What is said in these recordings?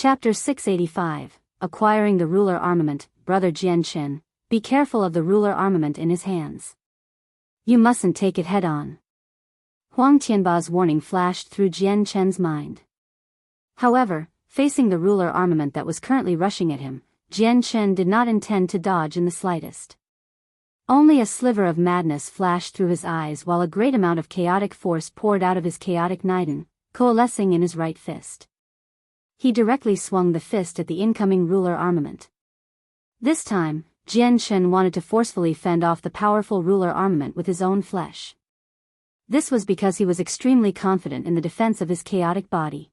Chapter 685, Acquiring the Ruler Armament. Brother Jianqin, be careful of the ruler armament in his hands. You mustn't take it head-on. Huang Tianba's warning flashed through Jianqin's mind. However, facing the ruler armament that was currently rushing at him, Jianqin did not intend to dodge in the slightest. Only a sliver of madness flashed through his eyes while a great amount of chaotic force poured out of his chaotic Niden, coalescing in his right fist. He directly swung the fist at the incoming ruler armament. This time, Jianqin wanted to forcefully fend off the powerful ruler armament with his own flesh. This was because he was extremely confident in the defense of his chaotic body.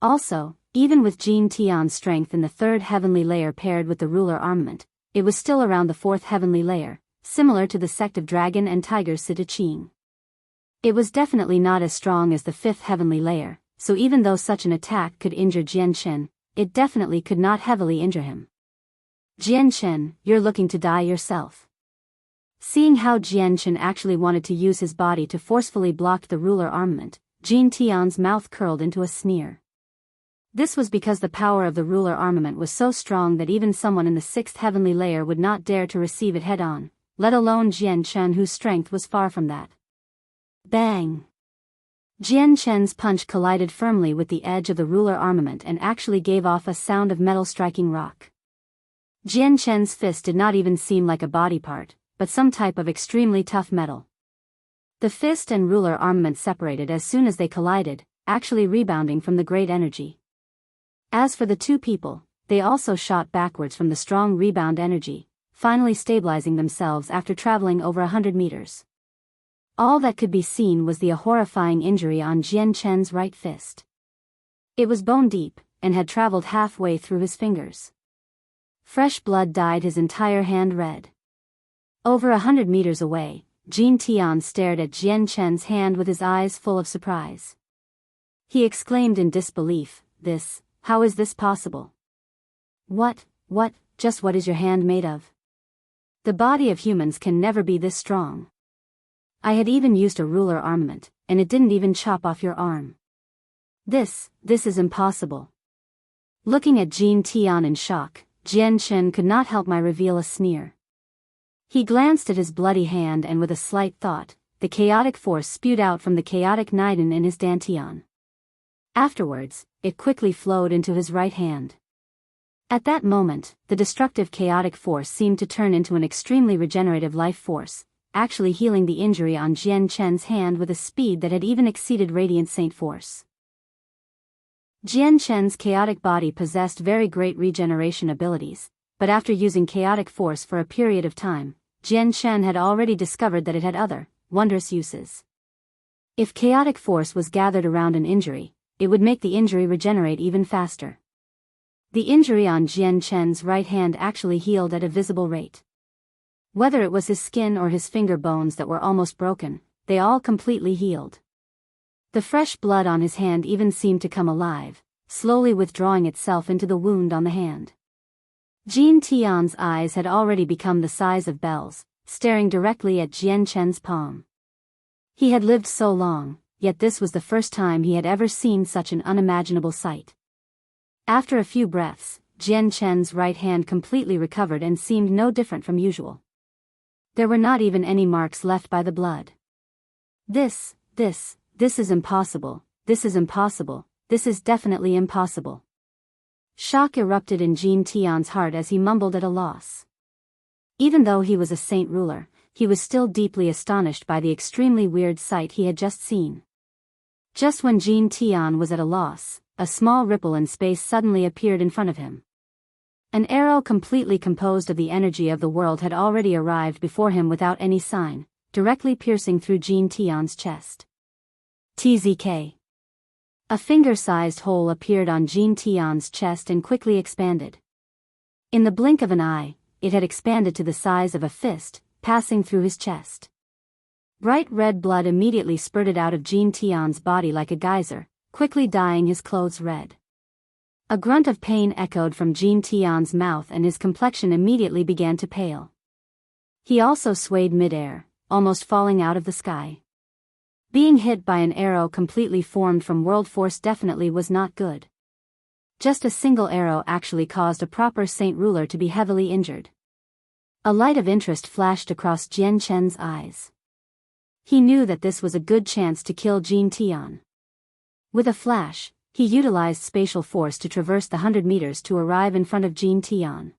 Also, even with Jin Tian's strength in the third heavenly layer paired with the ruler armament, it was still around the fourth heavenly layer, similar to the sect of dragon and tiger Qing. It was definitely not as strong as the fifth heavenly layer, so even though such an attack could injure Jianqin, it definitely could not heavily injure him. Jianqin, you're looking to die yourself. Seeing how Jianqin actually wanted to use his body to forcefully block the ruler armament, Jin Tian's mouth curled into a sneer. This was because the power of the ruler armament was so strong that even someone in the sixth heavenly layer would not dare to receive it head-on, let alone Jianqin, whose strength was far from that. Bang! Jianqin's punch collided firmly with the edge of the ruler armament and actually gave off a sound of metal striking rock. Jianqin's fist did not even seem like a body part, but some type of extremely tough metal. The fist and ruler armament separated as soon as they collided, actually rebounding from the great energy. As for the two people, they also shot backwards from the strong rebound energy, finally stabilizing themselves after traveling over 100 meters. All that could be seen was the horrifying injury on Jianqin's right fist. It was bone deep, and had traveled halfway through his fingers. Fresh blood dyed his entire hand red. Over 100 meters away, Jin Tian stared at Jianqin's hand with his eyes full of surprise. He exclaimed in disbelief, how is this possible? What is your hand made of? The body of humans can never be this strong. I had even used a ruler armament, and it didn't even chop off your arm. This is impossible. Looking at Jin Tian in shock, Jianqin could not help but reveal a sneer. He glanced at his bloody hand and with a slight thought, the chaotic force spewed out from the chaotic Niden in his dantian. Afterwards, it quickly flowed into his right hand. At that moment, the destructive chaotic force seemed to turn into an extremely regenerative life force, actually healing the injury on Jianqin's hand with a speed that had even exceeded Radiant Saint Force. Jianqin's chaotic body possessed very great regeneration abilities, but after using chaotic force for a period of time, Jianqin had already discovered that it had other, wondrous uses. If chaotic force was gathered around an injury, it would make the injury regenerate even faster. The injury on Jianqin's right hand actually healed at a visible rate. Whether it was his skin or his finger bones that were almost broken, they all completely healed. The fresh blood on his hand even seemed to come alive, slowly withdrawing itself into the wound on the hand. Jin Tian's eyes had already become the size of bells, staring directly at Jianqin's palm. He had lived so long, yet this was the first time he had ever seen such an unimaginable sight. After a few breaths, Jianqin's right hand completely recovered and seemed no different from usual. There were not even any marks left by the blood. This is impossible, this is impossible, this is definitely impossible. Shock erupted in Jin Tian's heart as he mumbled at a loss. Even though he was a saint ruler, he was still deeply astonished by the extremely weird sight he had just seen. Just when Jin Tian was at a loss, a small ripple in space suddenly appeared in front of him. An arrow completely composed of the energy of the world had already arrived before him without any sign, directly piercing through Jin Tian's chest. TZK. A finger-sized hole appeared on Jin Tian's chest and quickly expanded. In the blink of an eye, it had expanded to the size of a fist, passing through his chest. Bright red blood immediately spurted out of Jin Tian's body like a geyser, quickly dyeing his clothes red. A grunt of pain echoed from Jin Tian's mouth and his complexion immediately began to pale. He also swayed mid-air, almost falling out of the sky. Being hit by an arrow completely formed from world force definitely was not good. Just a single arrow actually caused a proper saint ruler to be heavily injured. A light of interest flashed across Jian Chen's eyes. He knew that this was a good chance to kill Jin Tian. With a flash, he utilized spatial force to traverse the 100 meters to arrive in front of Jin Tian.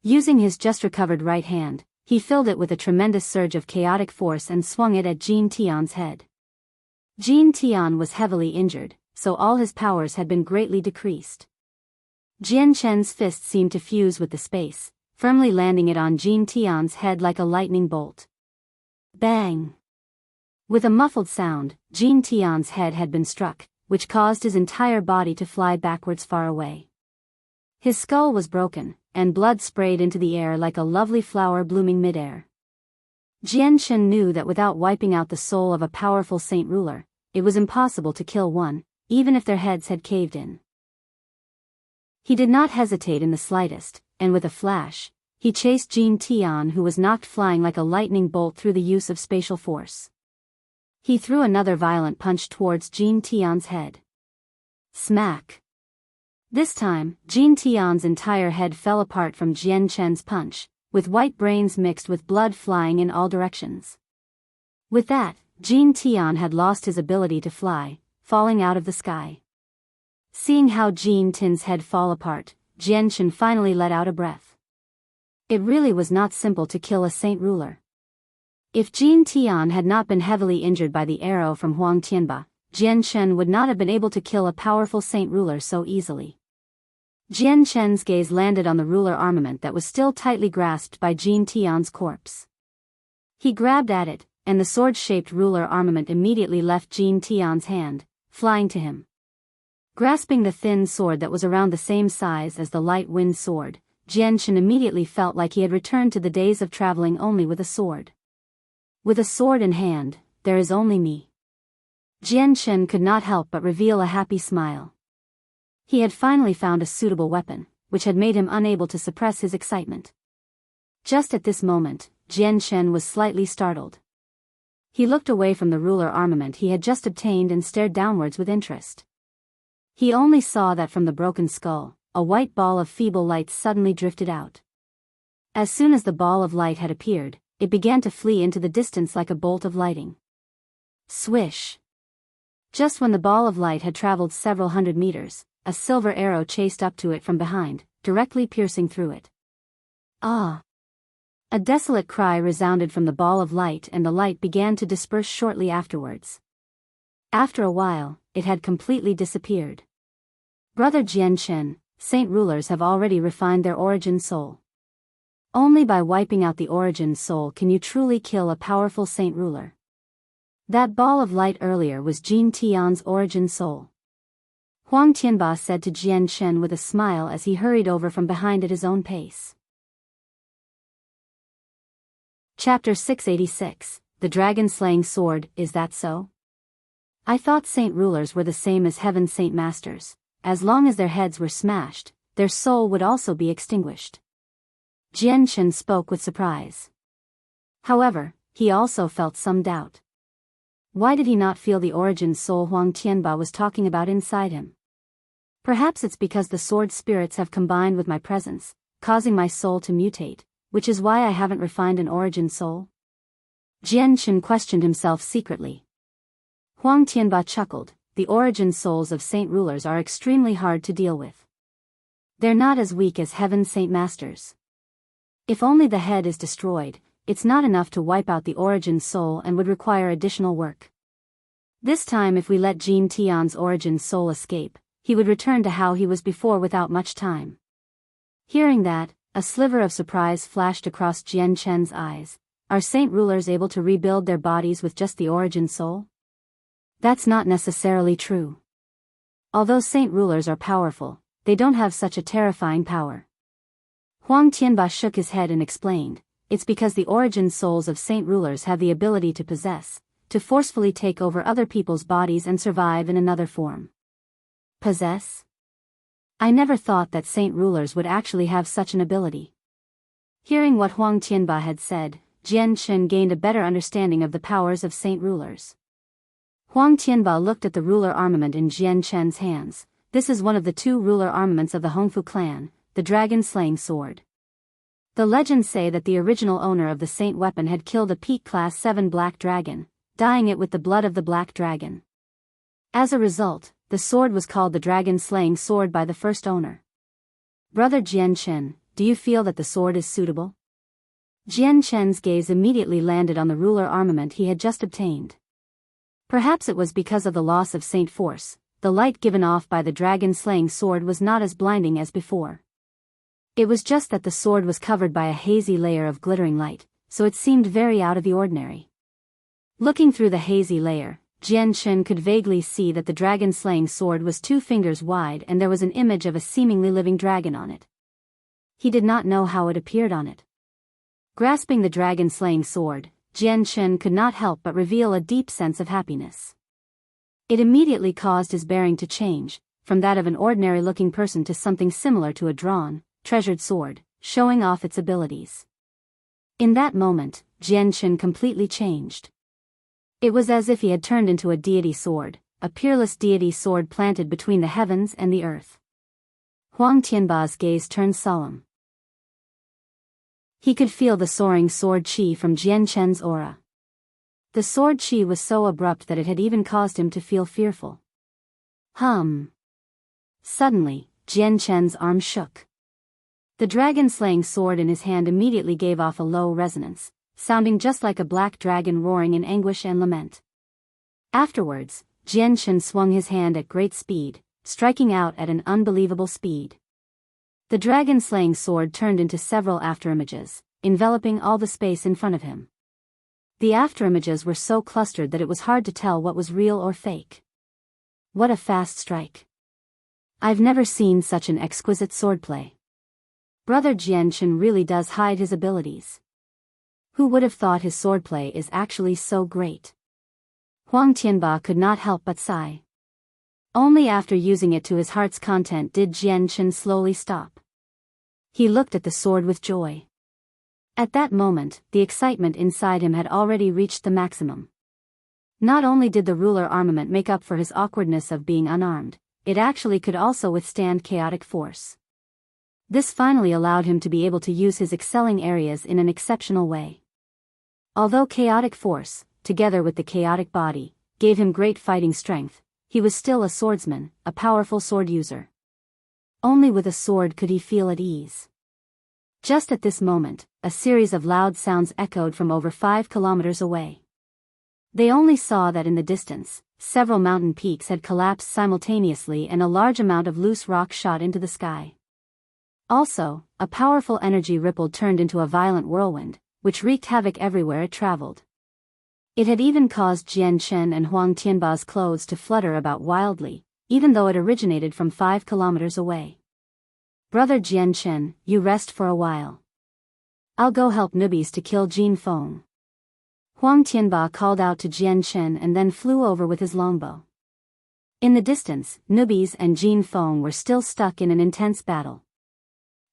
Using his just recovered right hand, he filled it with a tremendous surge of chaotic force and swung it at Jin Tian's head. Jin Tian was heavily injured, so all his powers had been greatly decreased. Jian Chen's fist seemed to fuse with the space, firmly landing it on Jin Tian's head like a lightning bolt. Bang! With a muffled sound, Jin Tian's head had been struck, which caused his entire body to fly backwards far away. His skull was broken, and blood sprayed into the air like a lovely flower blooming midair. Jian Chen knew that without wiping out the soul of a powerful saint ruler, it was impossible to kill one, even if their heads had caved in. He did not hesitate in the slightest, and with a flash, he chased Jin Tian, who was knocked flying like a lightning bolt through the use of spatial force. He threw another violent punch towards Jin Tian's head. Smack! This time, Jin Tian's entire head fell apart from Jian Chen's punch, with white brains mixed with blood flying in all directions. With that, Jin Tian had lost his ability to fly, falling out of the sky. Seeing how Jin Tin's head fall apart, Jian Chen finally let out a breath. It really was not simple to kill a saint ruler. If Jin Tian had not been heavily injured by the arrow from Huang Tianba, Jian Chen would not have been able to kill a powerful saint ruler so easily. Jian Chen's gaze landed on the ruler armament that was still tightly grasped by Jin Tian's corpse. He grabbed at it, and the sword-shaped ruler armament immediately left Jin Tian's hand, flying to him. Grasping the thin sword that was around the same size as the light wind sword, Jian Chen immediately felt like he had returned to the days of traveling only with a sword. With a sword in hand, there is only me. Jian Chen could not help but reveal a happy smile. He had finally found a suitable weapon, which had made him unable to suppress his excitement. Just at this moment, Jian Chen was slightly startled. He looked away from the ruler armament he had just obtained and stared downwards with interest. He only saw that from the broken skull, a white ball of feeble light suddenly drifted out. As soon as the ball of light had appeared, it began to flee into the distance like a bolt of lightning. Swish! Just when the ball of light had traveled several hundred meters, a silver arrow chased up to it from behind, directly piercing through it. Ah! A desolate cry resounded from the ball of light, and the light began to disperse shortly afterwards. After a while, it had completely disappeared. Brother Jian Chen, saint rulers have already refined their origin soul. Only by wiping out the origin soul can you truly kill a powerful saint ruler. That ball of light earlier was Jin Tian's origin soul. Huang Tianba said to Jian Chen with a smile as he hurried over from behind at his own pace. Chapter 686, The Dragon-Slaying Sword, Is That So? I thought saint rulers were the same as heaven's saint masters. As long as their heads were smashed, their soul would also be extinguished. Jian Chen spoke with surprise. However, he also felt some doubt. Why did he not feel the origin soul Huang Tianba was talking about inside him? Perhaps it's because the sword spirits have combined with my presence, causing my soul to mutate, which is why I haven't refined an origin soul? Jian Chen questioned himself secretly. Huang Tianba chuckled. The origin souls of saint rulers are extremely hard to deal with. They're not as weak as heaven's saint masters. If only the head is destroyed, it's not enough to wipe out the origin soul and would require additional work. This time if we let Jin Tian's origin soul escape, he would return to how he was before without much time. Hearing that, a sliver of surprise flashed across Jian Chen's eyes. Are saint rulers able to rebuild their bodies with just the origin soul? That's not necessarily true. Although saint rulers are powerful, they don't have such a terrifying power. Huang Tianba shook his head and explained, it's because the origin souls of saint rulers have the ability to possess, to forcefully take over other people's bodies and survive in another form. Possess? I never thought that saint rulers would actually have such an ability. Hearing what Huang Tianba had said, Jian Chen gained a better understanding of the powers of saint rulers. Huang Tianba looked at the ruler armament in Jian Chen's hands, this is one of the two ruler armaments of the Hongfu clan, the dragon-slaying sword. The legends say that the original owner of the saint weapon had killed a peak class 7 black dragon, dyeing it with the blood of the black dragon. As a result, the sword was called the dragon-slaying sword by the first owner. Brother Jianchen, do you feel that the sword is suitable? Jianchen's gaze immediately landed on the ruler armament he had just obtained. Perhaps it was because of the loss of Saint Force, the light given off by the dragon-slaying sword was not as blinding as before. It was just that the sword was covered by a hazy layer of glittering light, so it seemed very out of the ordinary. Looking through the hazy layer, Jianchen could vaguely see that the dragon-slaying sword was 2 fingers wide and there was an image of a seemingly living dragon on it. He did not know how it appeared on it. Grasping the dragon-slaying sword, Jianchen could not help but reveal a deep sense of happiness. It immediately caused his bearing to change, from that of an ordinary-looking person to something similar to a drawn, treasured sword, showing off its abilities. In that moment, Jianchen completely changed. It was as if he had turned into a deity sword, a peerless deity sword planted between the heavens and the earth. Huang Tianba's gaze turned solemn. He could feel the soaring sword qi from Jianchen's aura. The sword qi was so abrupt that it had even caused him to feel fearful. Suddenly, Jianchen's arm shook. The dragon-slaying sword in his hand immediately gave off a low resonance, sounding just like a black dragon roaring in anguish and lament. Afterwards, Jianchen swung his hand at great speed, striking out at an unbelievable speed. The dragon-slaying sword turned into several afterimages, enveloping all the space in front of him. The afterimages were so clustered that it was hard to tell what was real or fake. What a fast strike. I've never seen such an exquisite swordplay. Brother Jianchen really does hide his abilities. Who would have thought his swordplay is actually so great? Huang Tianba could not help but sigh. Only after using it to his heart's content did Jianchen slowly stop. He looked at the sword with joy. At that moment, the excitement inside him had already reached the maximum. Not only did the ruler armament make up for his awkwardness of being unarmed, it actually could also withstand chaotic force. This finally allowed him to be able to use his excelling areas in an exceptional way. Although chaotic force, together with the chaotic body, gave him great fighting strength, he was still a swordsman, a powerful sword user. Only with a sword could he feel at ease. Just at this moment, a series of loud sounds echoed from over 5 kilometers away. They only saw that in the distance, several mountain peaks had collapsed simultaneously and a large amount of loose rock shot into the sky. Also, a powerful energy ripple turned into a violent whirlwind, which wreaked havoc everywhere it traveled. It had even caused Jianchen and Huang Tianba's clothes to flutter about wildly, even though it originated from 5 kilometers away. Brother Jianchen, you rest for a while. I'll go help newbies to kill Qinhuang. Huang Tianba called out to Jianchen and then flew over with his longbow. In the distance, newbies and Qinhuang were still stuck in an intense battle.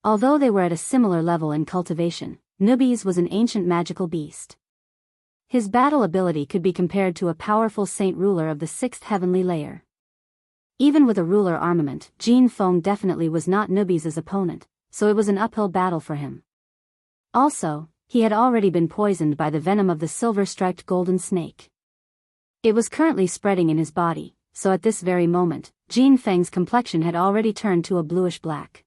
Although they were at a similar level in cultivation, newbies was an ancient magical beast. His battle ability could be compared to a powerful saint ruler of the 6th heavenly layer. Even with a ruler armament, Qinhuang definitely was not newbies' opponent, so it was an uphill battle for him. Also, he had already been poisoned by the venom of the silver-striped golden snake. It was currently spreading in his body, so at this very moment, Qinhuang's complexion had already turned to a bluish black.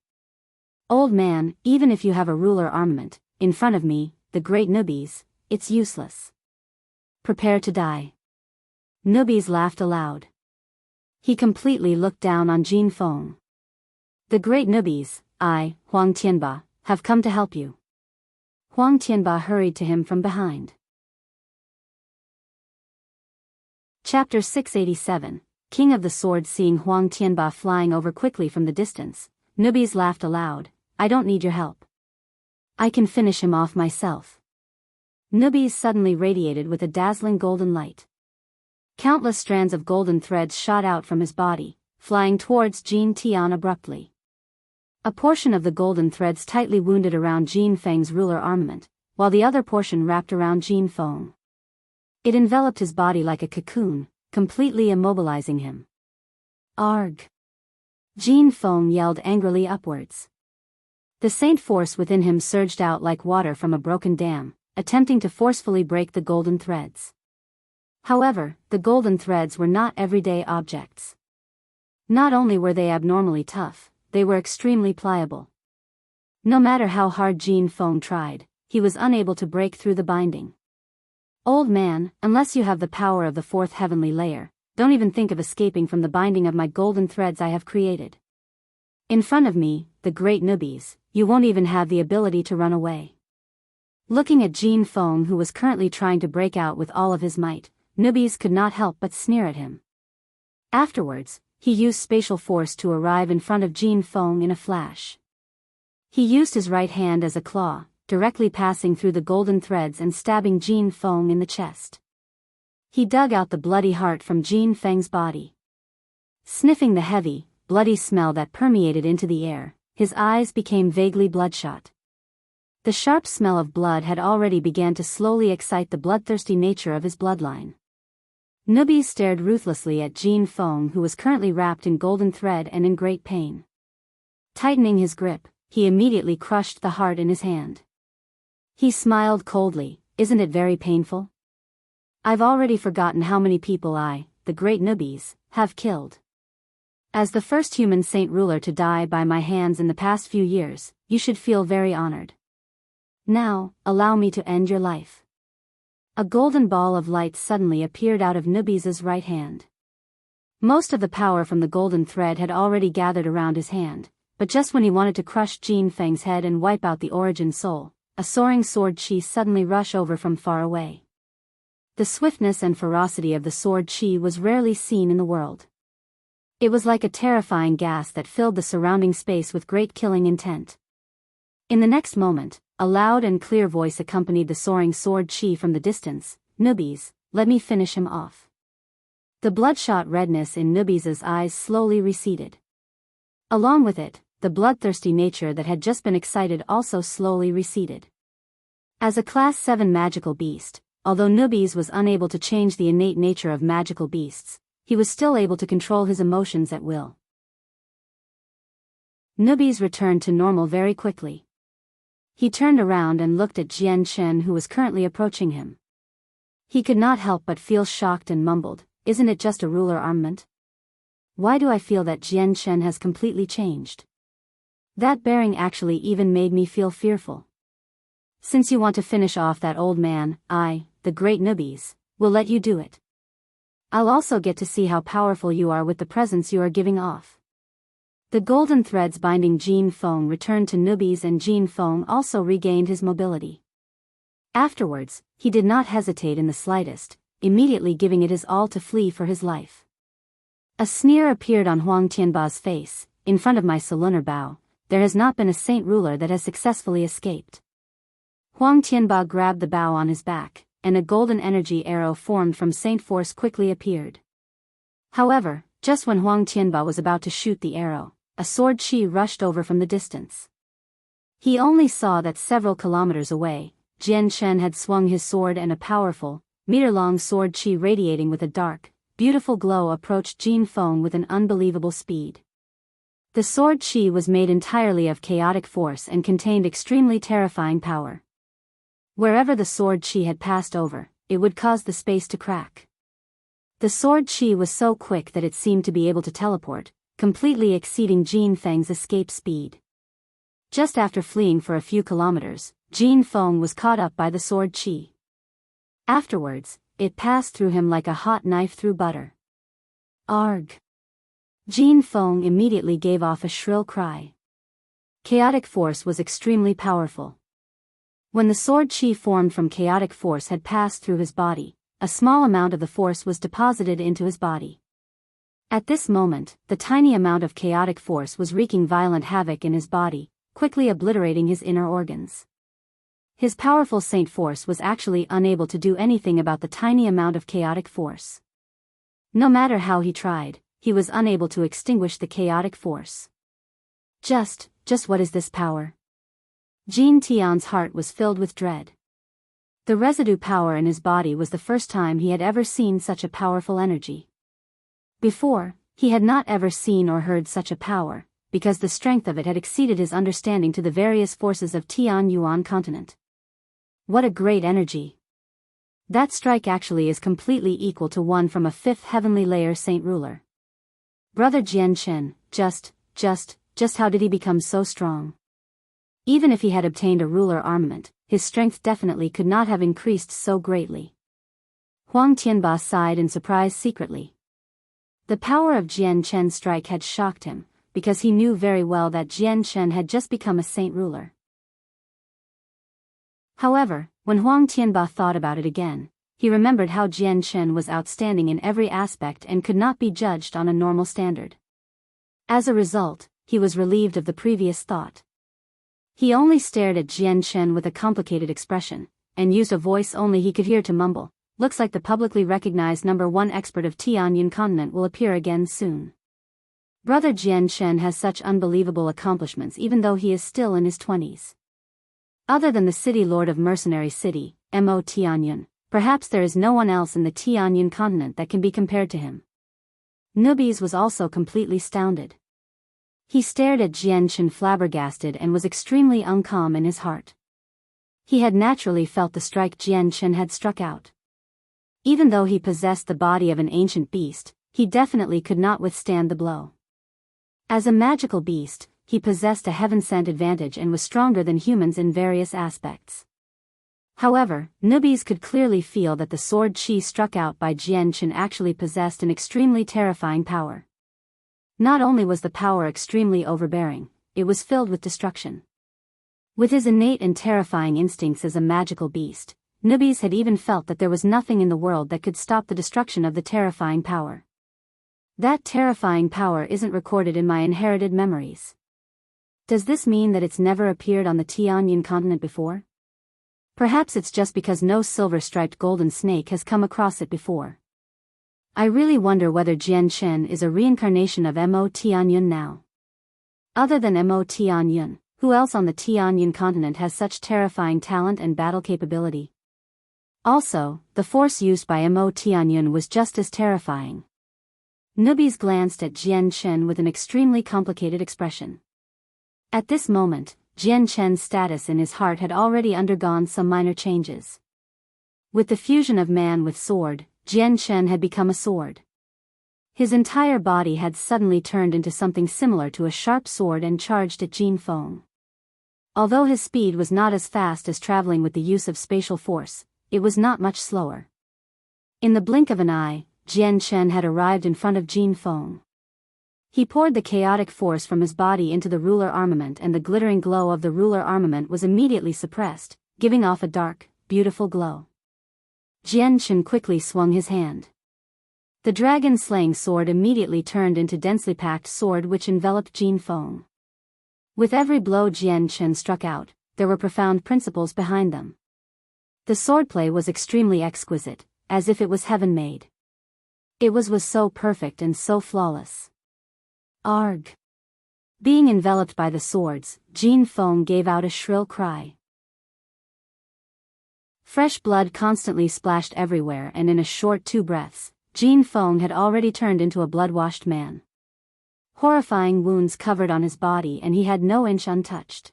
Old man, even if you have a ruler armament, in front of me, the great newbies, it's useless. Prepare to die. Newbies laughed aloud. He completely looked down on Qinhuang. The great newbies, I, Huang Tianba, have come to help you. Huang Tianba hurried to him from behind. Chapter 687, King of the Sword. Seeing Huang Tianba flying over quickly from the distance, newbies laughed aloud. I don't need your help. I can finish him off myself. Newbies suddenly radiated with a dazzling golden light. Countless strands of golden threads shot out from his body, flying towards Jin Tian abruptly. A portion of the golden threads tightly wounded around Qinhuang's ruler armament, while the other portion wrapped around Qinhuang. It enveloped his body like a cocoon, completely immobilizing him. Arg! Qinhuang yelled angrily upwards. The saint force within him surged out like water from a broken dam, attempting to forcefully break the golden threads. However, the golden threads were not everyday objects. Not only were they abnormally tough, they were extremely pliable. No matter how hard Qinhuang tried, he was unable to break through the binding. Old man, unless you have the power of the fourth heavenly layer, don't even think of escaping from the binding of my golden threads I have created. In front of me, the great newbies, you won't even have the ability to run away. Looking at Qinhuang, who was currently trying to break out with all of his might, newbies could not help but sneer at him. Afterwards, he used spatial force to arrive in front of Qinhuang in a flash. He used his right hand as a claw, directly passing through the golden threads and stabbing Qinhuang in the chest. He dug out the bloody heart from Qinhuang's body. Sniffing the heavy, bloody smell that permeated into the air, his eyes became vaguely bloodshot. The sharp smell of blood had already begun to slowly excite the bloodthirsty nature of his bloodline. Newbies stared ruthlessly at Qinhuang, who was currently wrapped in golden thread and in great pain. Tightening his grip, he immediately crushed the heart in his hand. He smiled coldly. Isn't it very painful? I've already forgotten how many people I, the great newbies, have killed. As the first human saint ruler to die by my hands in the past few years, you should feel very honored. Now, allow me to end your life. A golden ball of light suddenly appeared out of Nubis' right hand. Most of the power from the golden thread had already gathered around his hand, but just when he wanted to crush Qinhuang's head and wipe out the origin soul, a soaring sword chi suddenly rushed over from far away. The swiftness and ferocity of the sword chi was rarely seen in the world. It was like a terrifying gas that filled the surrounding space with great killing intent. In the next moment, a loud and clear voice accompanied the soaring sword chi from the distance. Nubis, let me finish him off. The bloodshot redness in Nubis' eyes slowly receded. Along with it, the bloodthirsty nature that had just been excited also slowly receded. As a Class 7 magical beast, although Nubis was unable to change the innate nature of magical beasts, he was still able to control his emotions at will. Nubis returned to normal very quickly. He turned around and looked at Jianqin, who was currently approaching him. He could not help but feel shocked and mumbled, "Isn't it just a ruler armament? Why do I feel that Jianqin has completely changed? That bearing actually even made me feel fearful. Since you want to finish off that old man, I, the great Nubis, will let you do it. I'll also get to see how powerful you are with the presence you are giving off." The golden threads binding Qinhuang returned to Nubis, and Qinhuang also regained his mobility. Afterwards, he did not hesitate in the slightest, immediately giving it his all to flee for his life. A sneer appeared on Huang Tianba's face. "In front of my lunar Bao, there has not been a saint ruler that has successfully escaped." Huang Tianba grabbed the bow on his back, and a golden energy arrow formed from saint force quickly appeared. However, just when Huang Tianba was about to shoot the arrow, a sword chi rushed over from the distance. He only saw that several kilometers away, Jianqin had swung his sword, and a powerful, meter-long sword chi radiating with a dark, beautiful glow approached Qinhuang with an unbelievable speed. The sword chi was made entirely of chaotic force and contained extremely terrifying power. Wherever the sword chi had passed over, it would cause the space to crack. The sword chi was so quick that it seemed to be able to teleport, completely exceeding Qinhuang's escape speed. Just after fleeing for a few kilometers, Qinhuang was caught up by the sword chi. Afterwards, it passed through him like a hot knife through butter. Arg! Qinhuang immediately gave off a shrill cry. Chaotic force was extremely powerful. When the sword chi formed from chaotic force had passed through his body, a small amount of the force was deposited into his body. At this moment, the tiny amount of chaotic force was wreaking violent havoc in his body, quickly obliterating his inner organs. His powerful saint force was actually unable to do anything about the tiny amount of chaotic force. No matter how he tried, he was unable to extinguish the chaotic force. Just what is this power? Jin Tian's heart was filled with dread. The residue power in his body was the first time he had ever seen such a powerful energy. Before, He had not ever seen or heard such a power, because the strength of it had exceeded his understanding to the various forces of Tianyuan continent. What a great energy! That strike actually is completely equal to one from a fifth heavenly layer saint ruler. Brother Jianchen, just how did he become so strong? Even if he had obtained a ruler armament, his strength definitely could not have increased so greatly. Huang Tianba sighed in surprise secretly. The power of Jianchen's strike had shocked him, because he knew very well that Jianchen had just become a saint ruler. However, when Huang Tianba thought about it again, he remembered how Jianchen was outstanding in every aspect and could not be judged on a normal standard. As a result, he was relieved of the previous thought. He only stared at Jianchen with a complicated expression, and used a voice only he could hear to mumble, "Looks like the publicly recognized #1 expert of Tianyin continent will appear again soon." Brother Jianchen has such unbelievable accomplishments even though he is still in his 20s. Other than the city lord of Mercenary City, Mo Tianyin, perhaps there is no one else in the Tianyin continent that can be compared to him. Nubis was also completely astounded. He stared at Jianchen flabbergasted and was extremely uncalm in his heart. He had naturally felt the strike Jianchen had struck out. Even though he possessed the body of an ancient beast, he definitely could not withstand the blow. As a magical beast, he possessed a heaven-sent advantage and was stronger than humans in various aspects. However, Nubis could clearly feel that the sword chi struck out by Jianchen actually possessed an extremely terrifying power. Not only was the power extremely overbearing, it was filled with destruction. With his innate and terrifying instincts as a magical beast, Nubis had even felt that there was nothing in the world that could stop the destruction of the terrifying power. That terrifying power isn't recorded in my inherited memories. Does this mean that it's never appeared on the Tianyin continent before? Perhaps it's just because no silver-striped golden snake has come across it before. I really wonder whether Jianchen is a reincarnation of Mo Tianyin now. Other than Mo Tianyin, who else on the Tianyin continent has such terrifying talent and battle capability? Also, the force used by Mo Tianyin was just as terrifying. Nubis glanced at Jianchen with an extremely complicated expression. At this moment, Jianchen's status in his heart had already undergone some minor changes. With the fusion of man with sword, Jianchen had become a sword. His entire body had suddenly turned into something similar to a sharp sword and charged at Qinhuang. Although his speed was not as fast as traveling with the use of spatial force, it was not much slower. In the blink of an eye, Jianchen had arrived in front of Qinhuang. He poured the chaotic force from his body into the ruler armament and the glittering glow of the ruler armament was immediately suppressed, giving off a dark, beautiful glow. Jianchen quickly swung his hand. The dragon-slaying sword immediately turned into densely packed sword which enveloped Qinhuang. With every blow Jianchen struck out, there were profound principles behind them. The swordplay was extremely exquisite, as if it was heaven-made. It was so perfect and so flawless. Arg! Being enveloped by the swords, Qinhuang gave out a shrill cry. Fresh blood constantly splashed everywhere and in a short 2 breaths, Qinhuang had already turned into a blood-washed man. Horrifying wounds covered on his body and he had no inch untouched.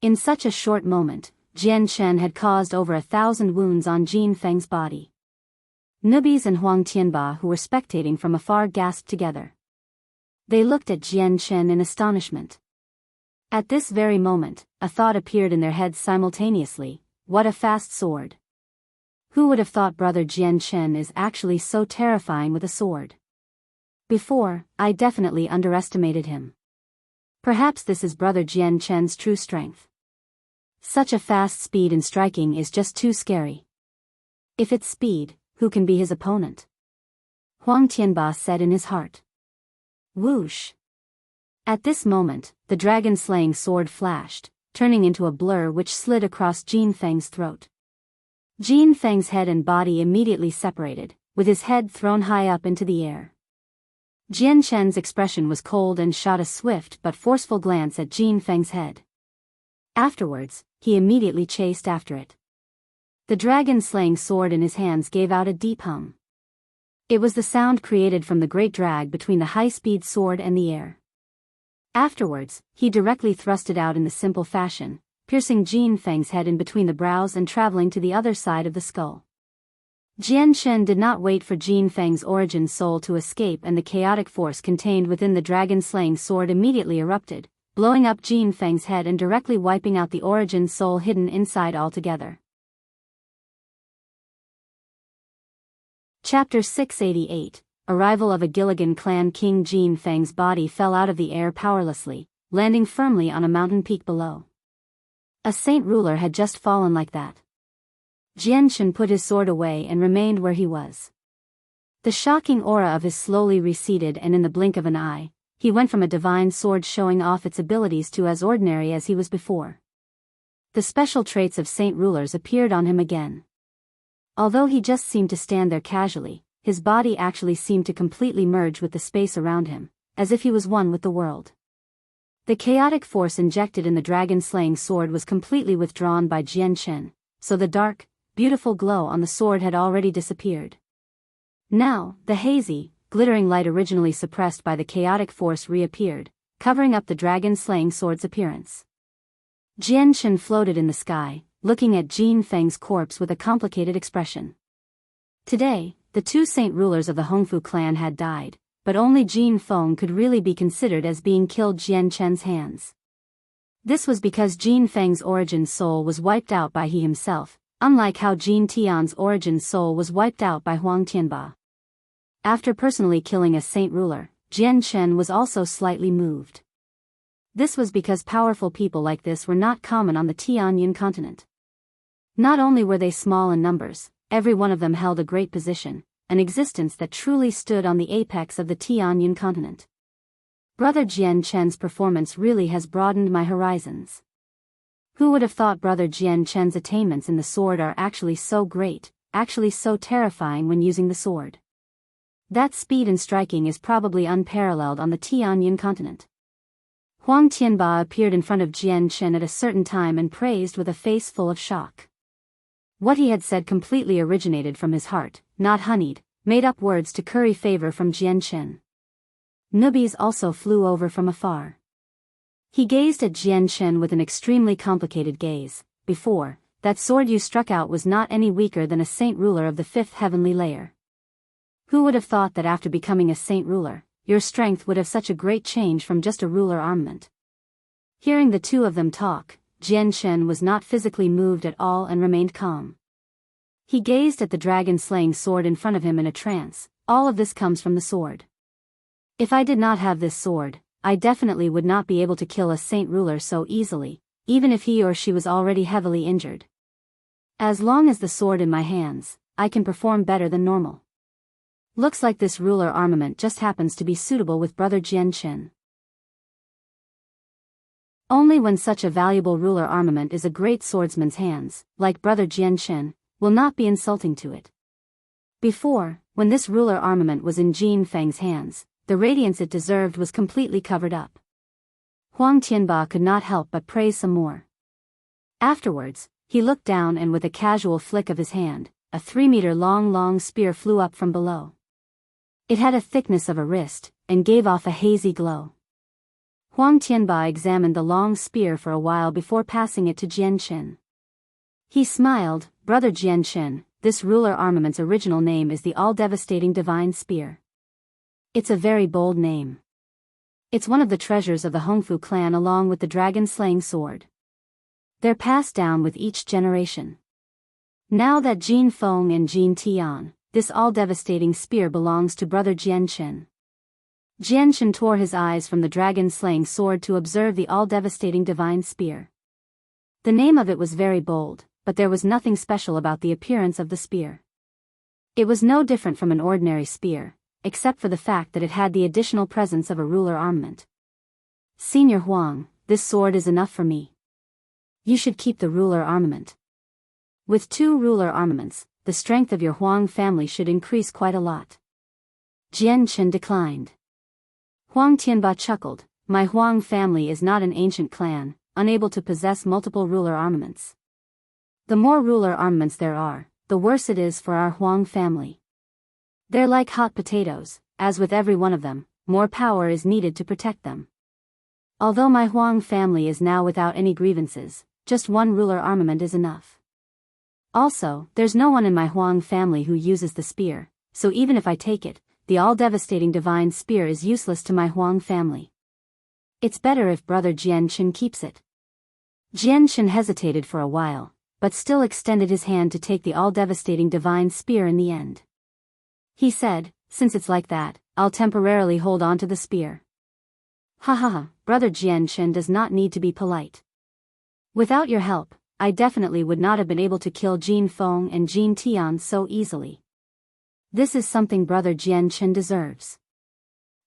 In such a short moment, Jianchen had caused over 1,000 wounds on Qinhuang's body. Nubis and Huang Tianba who were spectating from afar gasped together. They looked at Jianchen in astonishment. At this very moment, a thought appeared in their heads simultaneously: what a fast sword! Who would have thought Brother Jianchen is actually so terrifying with a sword? Before, I definitely underestimated him. Perhaps this is Brother Jianchen's true strength. Such a fast speed in striking is just too scary. If it's speed, who can be his opponent? Huang Tianba said in his heart. Whoosh! At this moment, the dragon-slaying sword flashed, turning into a blur which slid across Qinhuang's throat. Qinhuang's head and body immediately separated, with his head thrown high up into the air. Jianchen's expression was cold and shot a swift but forceful glance at Qinhuang's head. Afterwards, he immediately chased after it. The dragon-slaying sword in his hands gave out a deep hum. It was the sound created from the great drag between the high-speed sword and the air. Afterwards, he directly thrust it out in the simple fashion, piercing Jin Feng's head in between the brows and traveling to the other side of the skull. Jianchen did not wait for Jin Feng's origin soul to escape, and the chaotic force contained within the dragon-slaying sword immediately erupted, blowing up Jin Feng's head and directly wiping out the origin soul hidden inside altogether. Chapter 688. Arrival of a Gilligan clan king. Jin Feng's body fell out of the air powerlessly, landing firmly on a mountain peak below. A saint ruler had just fallen like that. Jianchen put his sword away and remained where he was. The shocking aura of his slowly receded, and in the blink of an eye, he went from a divine sword showing off its abilities to as ordinary as he was before. The special traits of saint rulers appeared on him again. Although he just seemed to stand there casually, his body actually seemed to completely merge with the space around him, as if he was one with the world. The chaotic force injected in the dragon-slaying sword was completely withdrawn by Jianchen, so the dark, beautiful glow on the sword had already disappeared. Now, the hazy, glittering light originally suppressed by the chaotic force reappeared, covering up the dragon-slaying sword's appearance. Jianchen floated in the sky, looking at Jin Feng's corpse with a complicated expression. Today, the two saint rulers of the Hongfu clan had died, but only Jin Feng could really be considered as being killed Jianchen's hands. This was because Jin Feng's origin soul was wiped out by he himself, unlike how Jin Tian's origin soul was wiped out by Huang Tianba. After personally killing a saint ruler, Jianchen was also slightly moved. This was because powerful people like this were not common on the Tianqin continent. Not only were they small in numbers, every one of them held a great position, an existence that truly stood on the apex of the Tianqin continent. Brother Jianchen's performance really has broadened my horizons. Who would have thought Brother Jianchen's attainments in the sword are actually so great, actually so terrifying when using the sword? That speed in striking is probably unparalleled on the Tianqin continent. Huang Tianba appeared in front of Jianchen at a certain time and praised with a face full of shock. What he had said completely originated from his heart, not honeyed, made-up words to curry favor from Jianchen. Nubbies also flew over from afar. He gazed at Jianchen with an extremely complicated gaze. Before, that sword you struck out was not any weaker than a saint ruler of the fifth heavenly layer. Who would have thought that after becoming a saint ruler, your strength would have such a great change from just a ruler armament? Hearing the two of them talk, Jianchen was not physically moved at all and remained calm. He gazed at the dragon-slaying sword in front of him in a trance. All of this comes from the sword. If I did not have this sword, I definitely would not be able to kill a saint ruler so easily, even if he or she was already heavily injured. As long as the sword in my hands, I can perform better than normal. Looks like this ruler armament just happens to be suitable with Brother Jianchen. Only when such a valuable ruler armament is a great swordsman's hands, like Brother Jianchen, will not be insulting to it. Before, when this ruler armament was in Jin Feng's hands, the radiance it deserved was completely covered up. Huang Tianba could not help but praise some more. Afterwards, he looked down and with a casual flick of his hand, a 3-meter long spear flew up from below. It had a thickness of a wrist, and gave off a hazy glow. Huang Tianba examined the long spear for a while before passing it to Jianchen. He smiled. Brother Jianchen, this ruler armament's original name is the all-devastating divine spear. It's a very bold name. It's one of the treasures of the Hongfu clan along with the dragon-slaying sword. They're passed down with each generation. Now that Jin Feng and Jin Tian, this all-devastating spear belongs to Brother Jianchen. Jianchen tore his eyes from the dragon-slaying sword to observe the all-devastating divine spear. The name of it was very bold, but there was nothing special about the appearance of the spear. It was no different from an ordinary spear, except for the fact that it had the additional presence of a ruler armament. Senior Huang, this sword is enough for me. You should keep the ruler armament. With 2 ruler armaments, the strength of your Huang family should increase quite a lot. Jianchen declined. Huang Tianba chuckled. My Huang family is not an ancient clan, unable to possess multiple ruler armaments. The more ruler armaments there are, the worse it is for our Huang family. They're like hot potatoes, as with every one of them, more power is needed to protect them. Although my Huang family is now without any grievances, just one ruler armament is enough. Also, there's no one in my Huang family who uses the spear, so even if I take it, the all-devastating divine spear is useless to my Huang family. It's better if brother Jianqin keeps it. Jianqin hesitated for a while, but still extended his hand to take the all-devastating divine spear in the end. He said, since it's like that, I'll temporarily hold on to the spear. Ha ha ha, brother Jianqin does not need to be polite. Without your help, I definitely would not have been able to kill Jin Feng and Jin Tian so easily. This is something brother Jianqin deserves.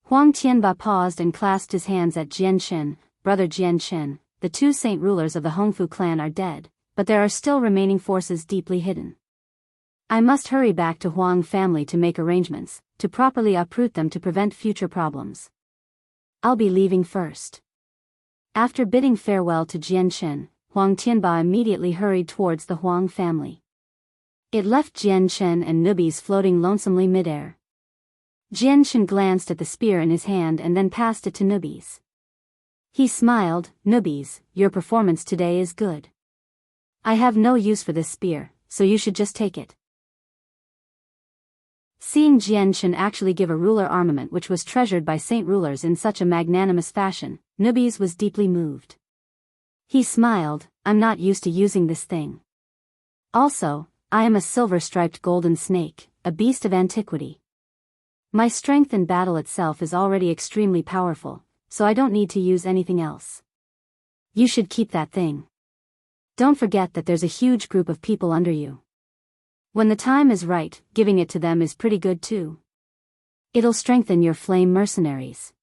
Huang Tianba paused and clasped his hands at Jianqin. Brother Jianqin, the two saint rulers of the Hongfu clan are dead, but there are still remaining forces deeply hidden. I must hurry back to Huang family to make arrangements, to properly uproot them to prevent future problems. I'll be leaving first. After bidding farewell to Jianqin, Huang Tianba immediately hurried towards the Huang family. It left Jianqin and newbies floating lonesomely midair. Jianqin glanced at the spear in his hand and then passed it to newbies. He smiled, newbies, your performance today is good. I have no use for this spear, so you should just take it. Seeing Jianqin actually give a ruler armament which was treasured by saint rulers in such a magnanimous fashion, newbies was deeply moved. He smiled, I'm not used to using this thing. Also, I am a silver-striped golden snake, a beast of antiquity. My strength in battle itself is already extremely powerful, so I don't need to use anything else. You should keep that thing. Don't forget that there's a huge group of people under you. When the time is right, giving it to them is pretty good too. It'll strengthen your flame mercenaries.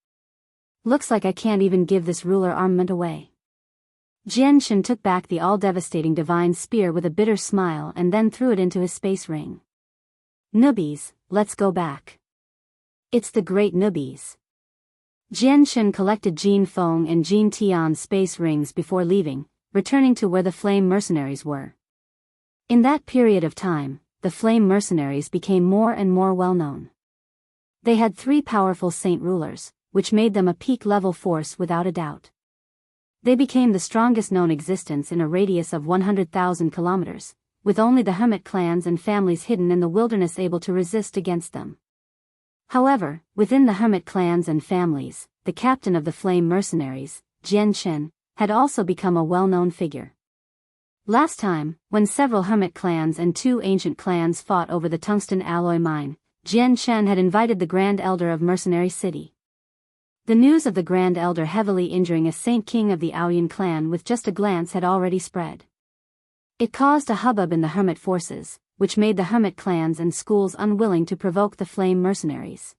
Looks like I can't even give this ruler armament away. Jianqin took back the all-devastating divine spear with a bitter smile and then threw it into his space ring. Newbies, let's go back. It's the great newbies. Jianqin collected Jin Feng and Jin Tian's space rings before leaving, returning to where the flame mercenaries were. In that period of time, the flame mercenaries became more and more well-known. They had 3 powerful saint rulers, which made them a peak-level force without a doubt. They became the strongest known existence in a radius of 100,000 kilometers, with only the hermit clans and families hidden in the wilderness able to resist against them. However, within the hermit clans and families, the captain of the flame mercenaries, Jianqin, had also become a well-known figure. Last time, when several hermit clans and 2 ancient clans fought over the tungsten alloy mine, Jianqin had invited the Grand Elder of Mercenary City. The news of the Grand Elder heavily injuring a Saint King of the Aoyan clan with just a glance had already spread. It caused a hubbub in the hermit forces, which made the hermit clans and schools unwilling to provoke the flame mercenaries.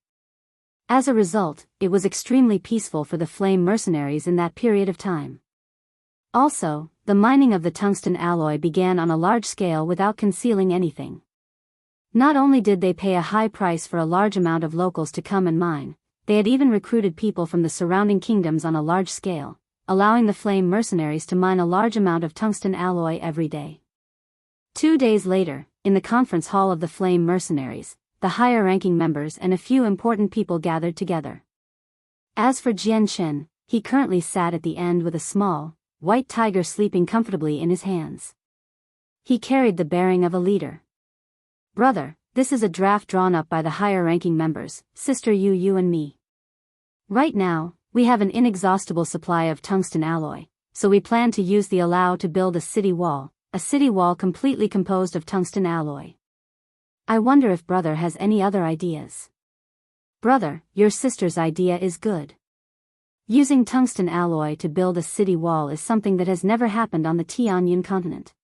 As a result, it was extremely peaceful for the flame mercenaries in that period of time. Also, the mining of the tungsten alloy began on a large scale without concealing anything. Not only did they pay a high price for a large amount of locals to come and mine, they had even recruited people from the surrounding kingdoms on a large scale, allowing the flame mercenaries to mine a large amount of tungsten alloy every day. 2 days later, in the conference hall of the flame mercenaries, the higher-ranking members and a few important people gathered together. As for Jianqin, he currently sat at the end with a small, white tiger sleeping comfortably in his hands. He carried the bearing of a leader. Brother, this is a draft drawn up by the higher-ranking members, Sister you and me. Right now, we have an inexhaustible supply of tungsten alloy, so we plan to use the allow to build a city wall completely composed of tungsten alloy. I wonder if brother has any other ideas. Brother, your sister's idea is good. Using tungsten alloy to build a city wall is something that has never happened on the Tianqin continent.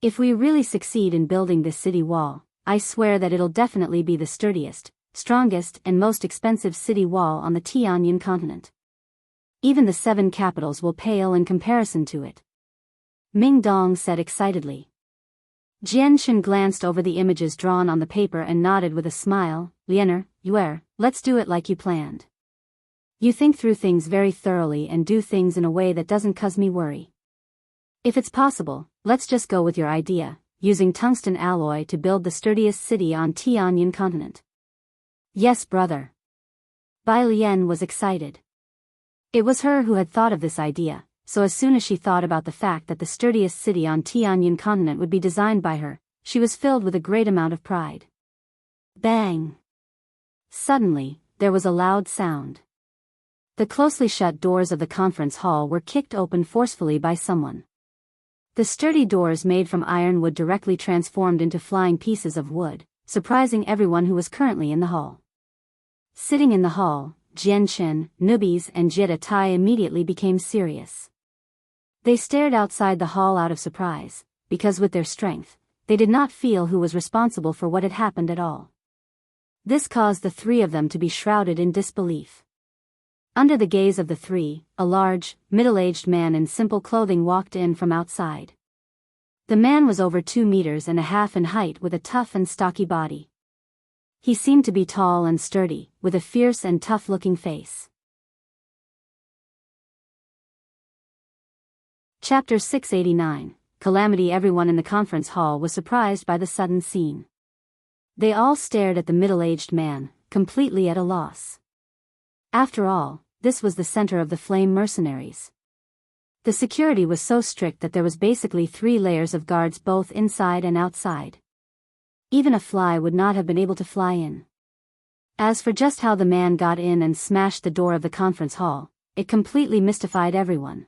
If we really succeed in building this city wall, I swear that it'll definitely be the sturdiest, strongest and most expensive city wall on the Tianqin continent. Even the 7 capitals will pale in comparison to it. Ming Dong said excitedly. Jianqin glanced over the images drawn on the paper and nodded with a smile. Liener, Yuer, let's do it like you planned. You think through things very thoroughly and do things in a way that doesn't cause me worry. If it's possible, let's just go with your idea, using tungsten alloy to build the sturdiest city on Tianqin continent. Yes, brother. Bai Lian was excited. It was her who had thought of this idea, so as soon as she thought about the fact that the sturdiest city on Tianqin continent would be designed by her, she was filled with a great amount of pride. Bang! Suddenly, there was a loud sound. The closely shut doors of the conference hall were kicked open forcefully by someone. The sturdy doors made from ironwood directly transformed into flying pieces of wood, surprising everyone who was currently in the hall. Sitting in the hall, Jianchen, newbies and Jita Tai immediately became serious. They stared outside the hall out of surprise, because with their strength, they did not feel who was responsible for what had happened at all. This caused the three of them to be shrouded in disbelief. Under the gaze of the three, a large, middle-aged man in simple clothing walked in from outside. The man was over 2.5 meters in height with a tough and stocky body. He seemed to be tall and sturdy, with a fierce and tough-looking face. Chapter 689, Calamity. Everyone in the conference hall was surprised by the sudden scene. They all stared at the middle-aged man, completely at a loss. After all, this was the center of the Flame Mercenaries. The security was so strict that there was basically 3 layers of guards both inside and outside. Even a fly would not have been able to fly in. As for just how the man got in and smashed the door of the conference hall, it completely mystified everyone.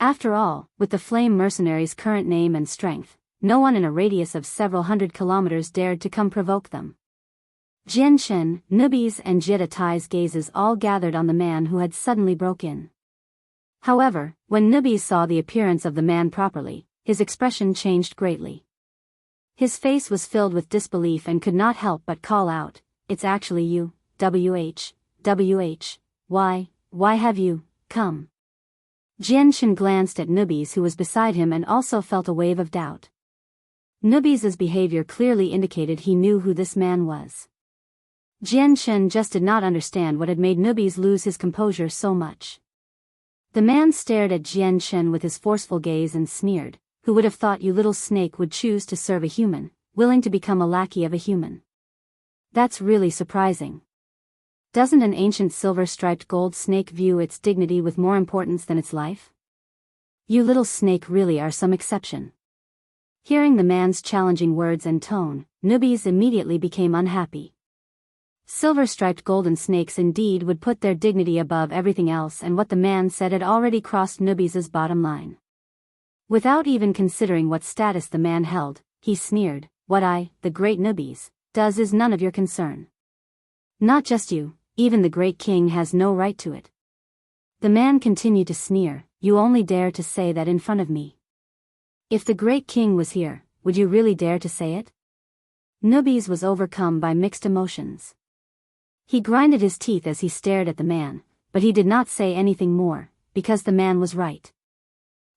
After all, with the Flame Mercenaries' current name and strength, no one in a radius of several hundred kilometers dared to come provoke them. Jianchen, newbies and Jita Tai's gazes all gathered on the man who had suddenly broke in. However, when newbies saw the appearance of the man properly, his expression changed greatly. His face was filled with disbelief and could not help but call out, "It's actually you, WH, why have you come?" Jianchen glanced at newbies who was beside him and also felt a wave of doubt. Newbies' behavior clearly indicated he knew who this man was. Jianchen just did not understand what had made newbies lose his composure so much. The man stared at Jianchen with his forceful gaze and sneered, "Who would have thought you little snake would choose to serve a human, willing to become a lackey of a human? That's really surprising. Doesn't an ancient silver-striped gold snake view its dignity with more importance than its life? You little snake really are some exception." Hearing the man's challenging words and tone, newbies immediately became unhappy. Silver-striped golden snakes indeed would put their dignity above everything else, and what the man said had already crossed newbies' bottom line. Without even considering what status the man held, he sneered, "What I, the great newbies, does is none of your concern. Not just you, even the great king has no right to it." The man continued to sneer, "You only dare to say that in front of me. If the great king was here, would you really dare to say it?" Newbies was overcome by mixed emotions. He grinded his teeth as he stared at the man, but he did not say anything more, because the man was right.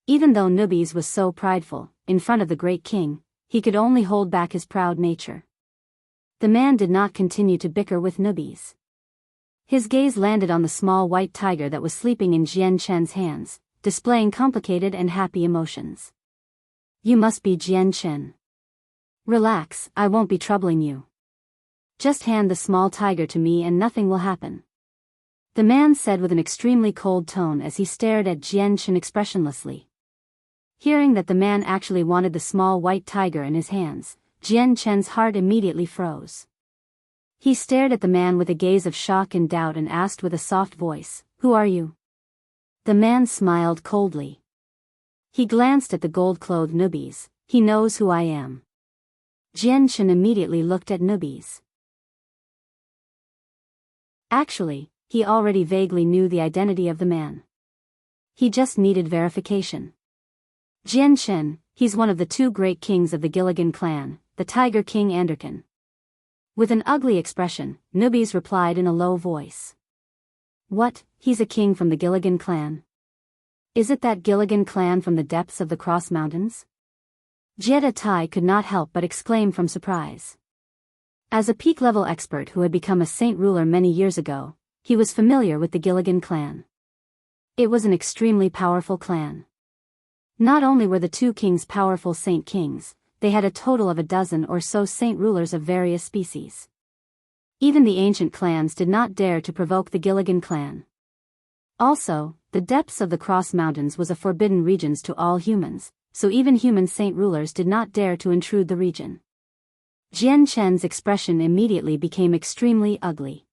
Even though Newbies was so prideful, in front of the great king, he could only hold back his proud nature. The man did not continue to bicker with Newbies. His gaze landed on the small white tiger that was sleeping in Jianchen's hands, displaying complicated and happy emotions. "You must be Jianchen. Relax, I won't be troubling you. Just hand the small tiger to me and nothing will happen," the man said with an extremely cold tone as he stared at Jianchen expressionlessly. Hearing that the man actually wanted the small white tiger in his hands, Jianchen's heart immediately froze. He stared at the man with a gaze of shock and doubt and asked with a soft voice, "Who are you?" The man smiled coldly. He glanced at the gold-clothed Newbies. "He knows who I am." Jianchen immediately looked at Newbies. Actually, he already vaguely knew the identity of the man. He just needed verification. "Jianchen, he's one of the 2 great kings of the Gilligan clan, the Tiger King Anderkin." With an ugly expression, Newbies replied in a low voice. "What, he's a king from the Gilligan clan? Is it that Gilligan clan from the depths of the Cross Mountains?" Jita Tai could not help but exclaim from surprise. As a peak-level expert who had become a saint ruler many years ago, he was familiar with the Gilligan clan. It was an extremely powerful clan. Not only were the 2 kings powerful saint kings, they had a total of a dozen or so saint rulers of various species. Even the ancient clans did not dare to provoke the Gilligan clan. Also, the depths of the Cross Mountains was a forbidden region to all humans, so even human saint rulers did not dare to intrude the region. Jian Chen's expression immediately became extremely ugly.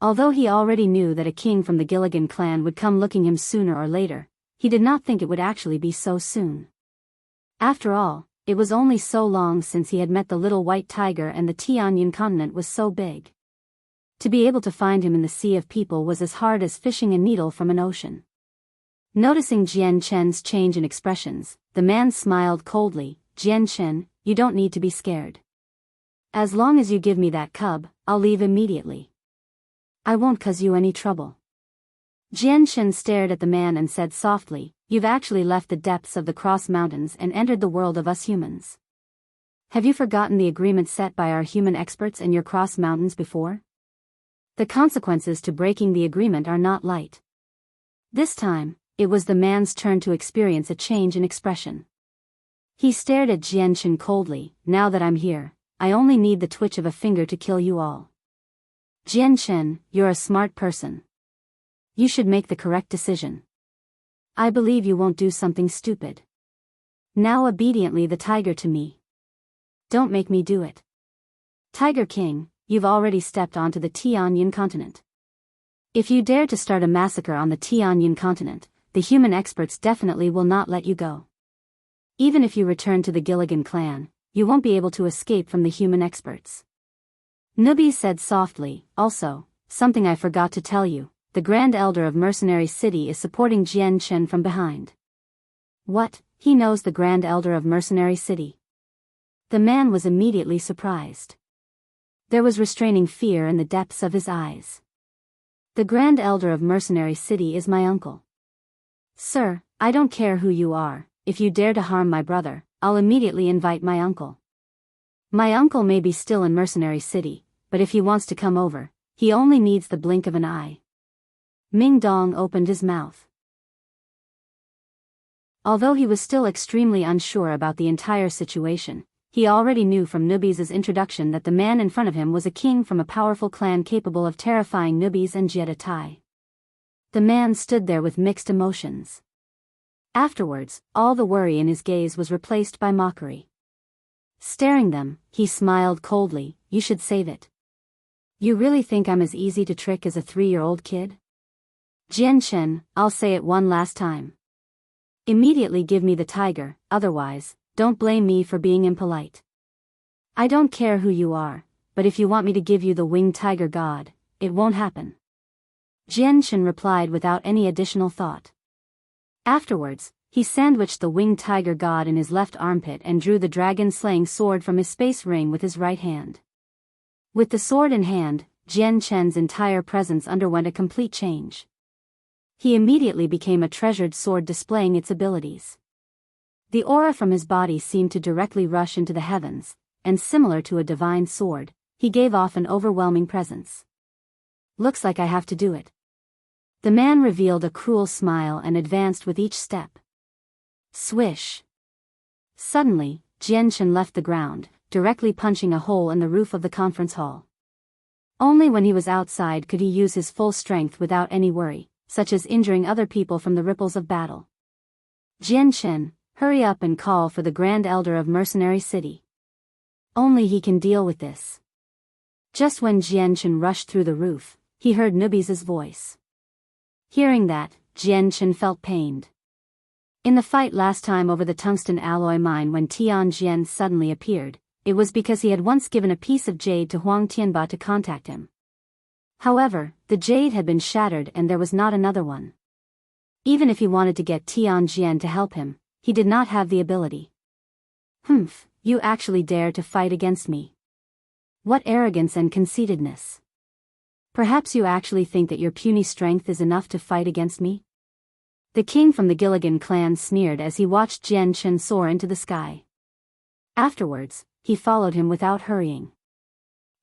Although he already knew that a king from the Gilligan clan would come looking him sooner or later, he did not think it would actually be so soon. After all, it was only so long since he had met the little white tiger, and the Tianqin continent was so big. To be able to find him in the sea of people was as hard as fishing a needle from an ocean. Noticing Jian Chen's change in expressions, the man smiled coldly. "Jian Chen, you don't need to be scared. As long as you give me that cub, I'll leave immediately. I won't cause you any trouble." Jian Chen stared at the man and said softly, "You've actually left the depths of the Cross Mountains and entered the world of us humans. Have you forgotten the agreement set by our human experts in your Cross Mountains before? The consequences to breaking the agreement are not light." This time, it was the man's turn to experience a change in expression. He stared at Jian Chen coldly. "Now that I'm here, I only need the twitch of a finger to kill you all. Jian Chen, you're a smart person. You should make the correct decision. I believe you won't do something stupid. Now obediently the tiger to me. Don't make me do it. Tiger King, you've already stepped onto the Tianqin continent. If you dare to start a massacre on the Tianqin continent, the human experts definitely will not let you go. Even if you return to the Gilligan clan, you won't be able to escape from the human experts." Nubi said softly. "Also, something I forgot to tell you, the Grand Elder of Mercenary City is supporting Jian Chen from behind." "What, he knows the Grand Elder of Mercenary City?" The man was immediately surprised. There was restraining fear in the depths of his eyes. "The Grand Elder of Mercenary City is my uncle. Sir, I don't care who you are, if you dare to harm my brother, I'll immediately invite my uncle. My uncle may be still in Mercenary City, but if he wants to come over, he only needs the blink of an eye." Ming Dong opened his mouth. Although he was still extremely unsure about the entire situation, he already knew from Nubi's introduction that the man in front of him was a king from a powerful clan capable of terrifying Nubis and Jietai. The man stood there with mixed emotions. Afterwards, all the worry in his gaze was replaced by mockery. Staring them, he smiled coldly. "You should save it. You really think I'm as easy to trick as a 3-year-old kid? Jian Chen, I'll say it one last time. Immediately give me the tiger, otherwise, don't blame me for being impolite. I don't care who you are, but if you want me to give you the winged tiger god, it won't happen." Jian Chen replied without any additional thought. Afterwards, he sandwiched the winged tiger god in his left armpit and drew the dragon-slaying sword from his space ring with his right hand. With the sword in hand, Jian Chen's entire presence underwent a complete change. He immediately became a treasured sword displaying its abilities. The aura from his body seemed to directly rush into the heavens, and similar to a divine sword, he gave off an overwhelming presence. "Looks like I have to do it." The man revealed a cruel smile and advanced with each step. Swish! Suddenly, Jian Chen left the ground, directly punching a hole in the roof of the conference hall. Only when he was outside could he use his full strength without any worry, such as injuring other people from the ripples of battle. "Jian Chen, hurry up and call for the Grand Elder of Mercenary City. Only he can deal with this." Just when Jian Chen rushed through the roof, he heard Nubi's voice. Hearing that, Jian Chen felt pained. In the fight last time over the tungsten alloy mine when Tianjin suddenly appeared, it was because he had once given a piece of jade to Huang Tianba to contact him. However, the jade had been shattered and there was not another one. Even if he wanted to get Tianjin to help him, he did not have the ability. "Humph, you actually dare to fight against me. What arrogance and conceitedness. Perhaps you actually think that your puny strength is enough to fight against me?" The king from the Gilligan clan sneered as he watched Jian Chen soar into the sky. Afterwards, he followed him without hurrying.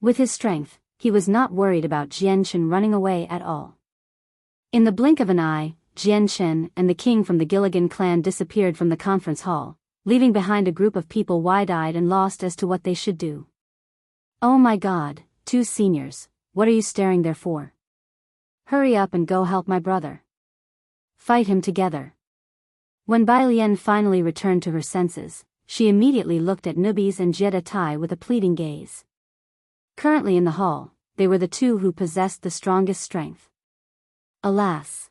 With his strength, he was not worried about Jian Chen running away at all. In the blink of an eye, Jian Chen and the king from the Gilligan clan disappeared from the conference hall, leaving behind a group of people wide-eyed and lost as to what they should do. "Oh my God, two seniors, what are you staring there for? Hurry up and go help my brother. Fight him together." When Bai Lian finally returned to her senses, she immediately looked at Nubis and Jetta Tai with a pleading gaze. Currently in the hall, they were the two who possessed the strongest strength. Alas!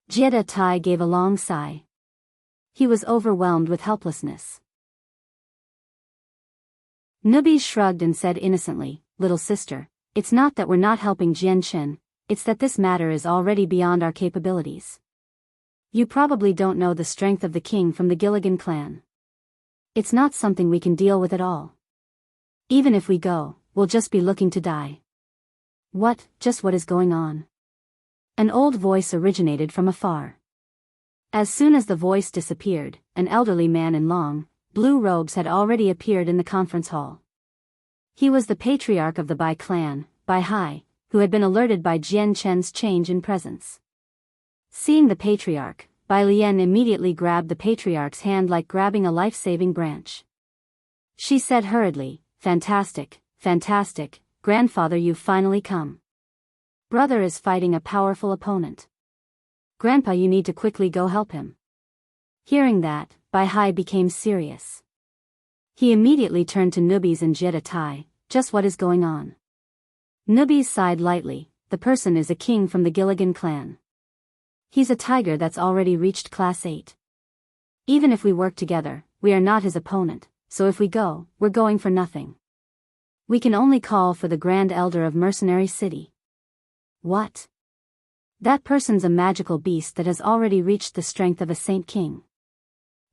Jetta Tai gave a long sigh. He was overwhelmed with helplessness. Nubis shrugged and said innocently, "Little sister, it's not that we're not helping Jianchen, it's that this matter is already beyond our capabilities. You probably don't know the strength of the king from the Gilligan clan. It's not something we can deal with at all. Even if we go, we'll just be looking to die." "What is going on?" An old voice originated from afar. As soon as the voice disappeared, an elderly man in long, blue robes had already appeared in the conference hall. He was the patriarch of the Bai clan, Bai Hai, who had been alerted by Jian Chen's change in presence. Seeing the patriarch, Bai Lian immediately grabbed the patriarch's hand like grabbing a life-saving branch. She said hurriedly, "Fantastic, fantastic, grandfather, you've finally come. Brother is fighting a powerful opponent. Grandpa, you need to quickly go help him." Hearing that, Bai Hai became serious. He immediately turned to Nubis and Jetta Tai, "Just what is going on?" Nubis sighed lightly, "The person is a king from the Gilligan clan. He's a tiger that's already reached class 8. Even if we work together, we are not his opponent, so if we go, we're going for nothing. We can only call for the Grand Elder of Mercenary City." "What? That person's a magical beast that has already reached the strength of a Saint King.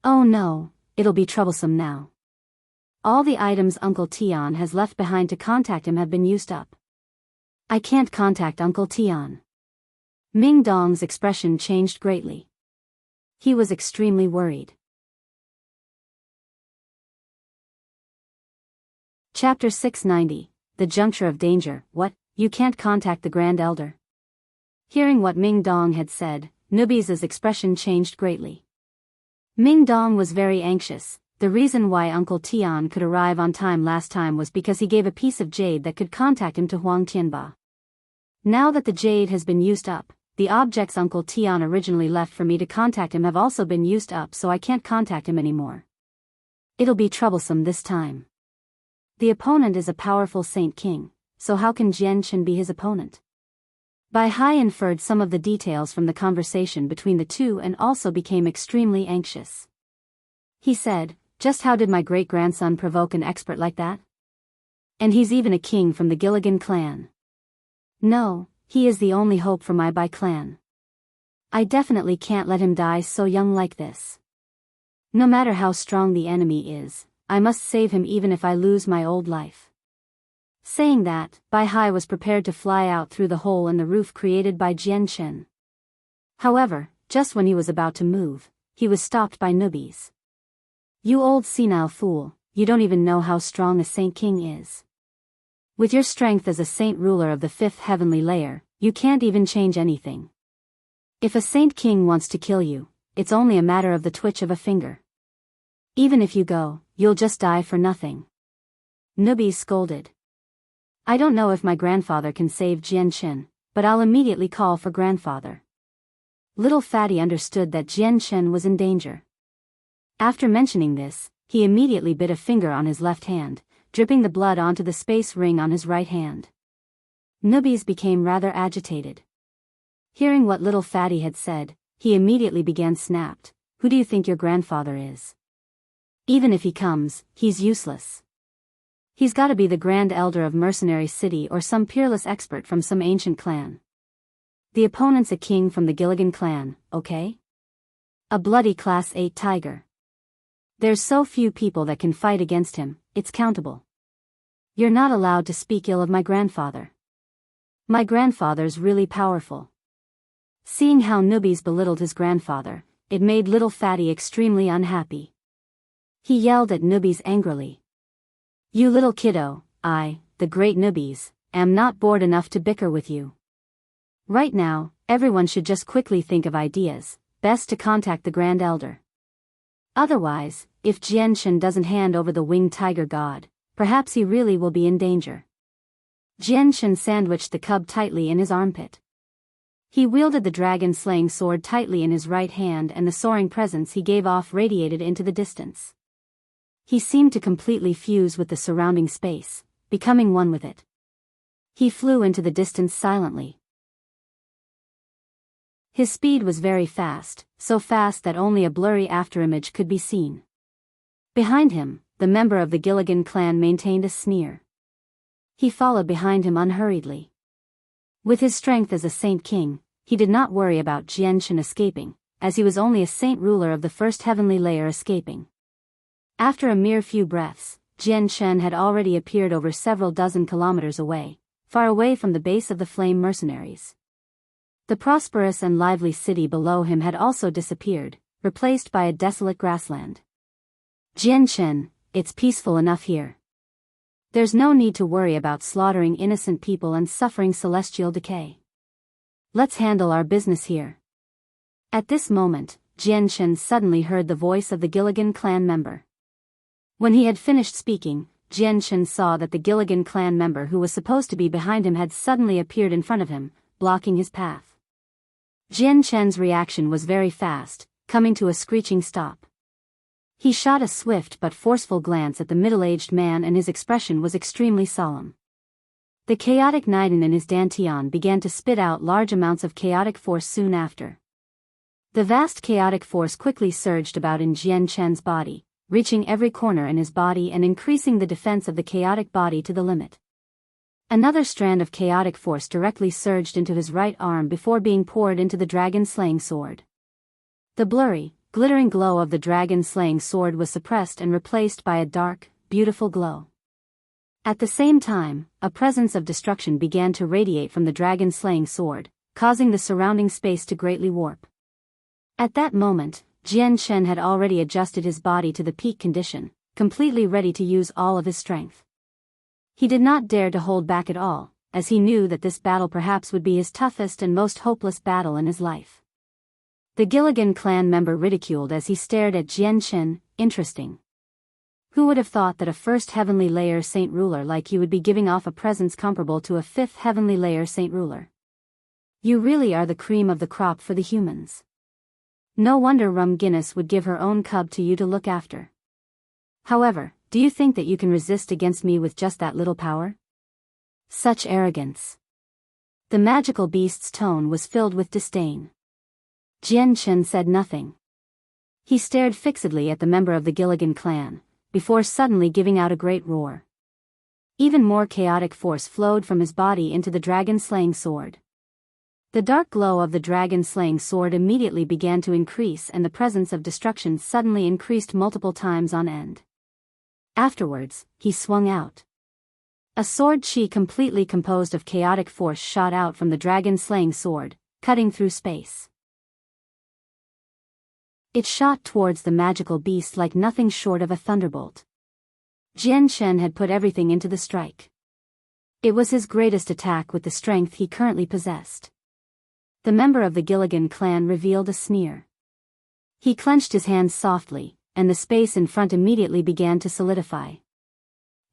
Oh no, it'll be troublesome now. All the items Uncle Tian has left behind to contact him have been used up. I can't contact Uncle Tian." Ming Dong's expression changed greatly. He was extremely worried. Chapter 690, The Juncture of Danger. "What, you can't contact the Grand Elder?" Hearing what Ming Dong had said, Nubis' expression changed greatly. Ming Dong was very anxious. The reason why Uncle Tian could arrive on time last time was because he gave a piece of jade that could contact him to Huang Tianba. Now that the jade has been used up, the objects Uncle Tian originally left for me to contact him have also been used up, so I can't contact him anymore. It'll be troublesome this time. The opponent is a powerful Saint King, so how can Jianchen be his opponent? Bai Hai inferred some of the details from the conversation between the two and also became extremely anxious. He said, "Just how did my great-grandson provoke an expert like that? And he's even a king from the Gilligan clan. No, he is the only hope for my Bai clan. I definitely can't let him die so young like this. No matter how strong the enemy is, I must save him even if I lose my old life." Saying that, Bai Hai was prepared to fly out through the hole in the roof created by Jianchen. However, just when he was about to move, he was stopped by Nubis. "You old senile fool, you don't even know how strong a Saint King is. With your strength as a Saint ruler of the 5th heavenly layer, you can't even change anything. If a Saint King wants to kill you, it's only a matter of the twitch of a finger. Even if you go, you'll just die for nothing." Nubis scolded. "I don't know if my grandfather can save Jianchen, but I'll immediately call for grandfather." Little Fatty understood that Jianchen was in danger. After mentioning this, he immediately bit a finger on his left hand, dripping the blood onto the space ring on his right hand. Nubis became rather agitated. Hearing what Little Fatty had said, he immediately began snapped, "Who do you think your grandfather is? Even if he comes, he's useless. He's gotta be the Grand Elder of Mercenary City or some peerless expert from some ancient clan. The opponent's a king from the Gilligan clan, okay? A bloody class 8 tiger. There's so few people that can fight against him, it's countable. You're not allowed to speak ill of my grandfather. My grandfather's really powerful." Seeing how Nubis belittled his grandfather, it made Little Fatty extremely unhappy. He yelled at Nubis angrily. "You little kiddo, I, the great Nubis, am not bored enough to bicker with you. Right now, everyone should just quickly think of ideas, best to contact the Grand Elder. Otherwise, if Jianchen doesn't hand over the winged tiger god, perhaps he really will be in danger. Jianchen sandwiched the cub tightly in his armpit. He wielded the dragon-slaying sword tightly in his right hand, and the soaring presence he gave off radiated into the distance. He seemed to completely fuse with the surrounding space, becoming one with it. He flew into the distance silently. His speed was very fast, so fast that only a blurry afterimage could be seen. Behind him, the member of the Gilligan clan maintained a sneer. He followed behind him unhurriedly. With his strength as a Saint King, he did not worry about Jianchen escaping, as he was only a Saint ruler of the first heavenly layer escaping. After a mere few breaths, Jianchen had already appeared over several dozen kilometers away, far away from the base of the flame mercenaries. The prosperous and lively city below him had also disappeared, replaced by a desolate grassland. Jianchen, it's peaceful enough here. There's no need to worry about slaughtering innocent people and suffering celestial decay. Let's handle our business here. At this moment, Jianchen suddenly heard the voice of the Gilligan clan member. When he had finished speaking, Jianchen saw that the Gilligan clan member who was supposed to be behind him had suddenly appeared in front of him, blocking his path. Jianchen's reaction was very fast, coming to a screeching stop. He shot a swift but forceful glance at the middle-aged man, and his expression was extremely solemn. The chaotic Niden in his dantian began to spit out large amounts of chaotic force soon after. The vast chaotic force quickly surged about in Jianchen's body, reaching every corner in his body and increasing the defense of the chaotic body to the limit. Another strand of chaotic force directly surged into his right arm before being poured into the dragon-slaying sword. The blurry, glittering glow of the dragon-slaying sword was suppressed and replaced by a dark, beautiful glow. At the same time, a presence of destruction began to radiate from the dragon-slaying sword, causing the surrounding space to greatly warp. At that moment, Jianchen had already adjusted his body to the peak condition, completely ready to use all of his strength. He did not dare to hold back at all, as he knew that this battle perhaps would be his toughest and most hopeless battle in his life. The Gilligan clan member ridiculed as he stared at Jianchen. Interesting. Who would have thought that a first heavenly layer saint ruler like you would be giving off a presence comparable to a fifth heavenly layer saint ruler? You really are the cream of the crop for the humans. No wonder Rum Guinness would give her own cub to you to look after. However, do you think that you can resist against me with just that little power? Such arrogance. The magical beast's tone was filled with disdain. Jianchen said nothing. He stared fixedly at the member of the Gilligan clan, before suddenly giving out a great roar. Even more chaotic force flowed from his body into the dragon-slaying sword. The dark glow of the dragon-slaying sword immediately began to increase, and the presence of destruction suddenly increased multiple times on end. Afterwards, he swung out. A sword chi completely composed of chaotic force shot out from the dragon-slaying sword, cutting through space. It shot towards the magical beast like nothing short of a thunderbolt. Jianchen had put everything into the strike. It was his greatest attack with the strength he currently possessed. The member of the Gilligan clan revealed a sneer. He clenched his hands softly, and the space in front immediately began to solidify.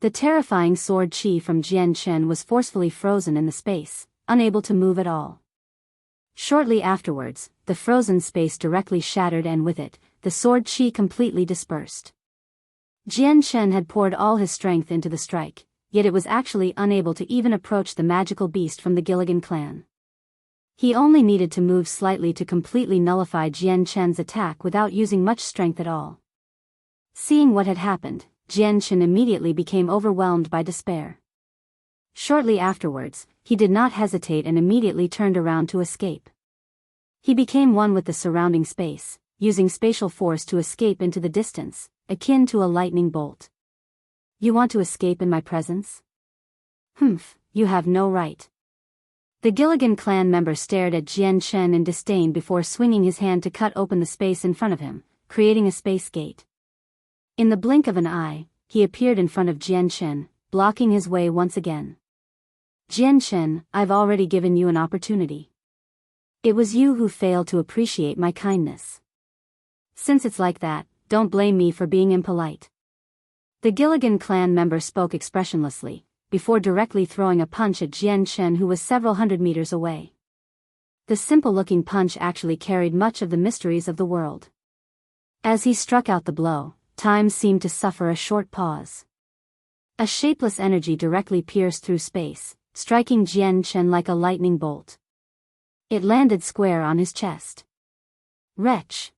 The terrifying sword chi from Jianchen was forcefully frozen in the space, unable to move at all. Shortly afterwards, the frozen space directly shattered, and with it, the sword chi completely dispersed. Jianchen had poured all his strength into the strike, yet it was actually unable to even approach the magical beast from the Gilligan clan. He only needed to move slightly to completely nullify Jianchen's attack without using much strength at all. Seeing what had happened, Jianchen immediately became overwhelmed by despair. Shortly afterwards, he did not hesitate and immediately turned around to escape. He became one with the surrounding space, using spatial force to escape into the distance, akin to a lightning bolt. You want to escape in my presence? Humph, you have no right. The Gilligan clan member stared at Jianchen in disdain before swinging his hand to cut open the space in front of him, creating a space gate. In the blink of an eye, he appeared in front of Jianchen, blocking his way once again. Jianchen, I've already given you an opportunity. It was you who failed to appreciate my kindness. Since it's like that, don't blame me for being impolite. The Gilligan clan member spoke expressionlessly, before directly throwing a punch at Jianchen, who was several hundred meters away. The simple-looking punch actually carried much of the mysteries of the world. As he struck out the blow, time seemed to suffer a short pause. A shapeless energy directly pierced through space, striking Jianchen like a lightning bolt. It landed square on his chest. Wretch!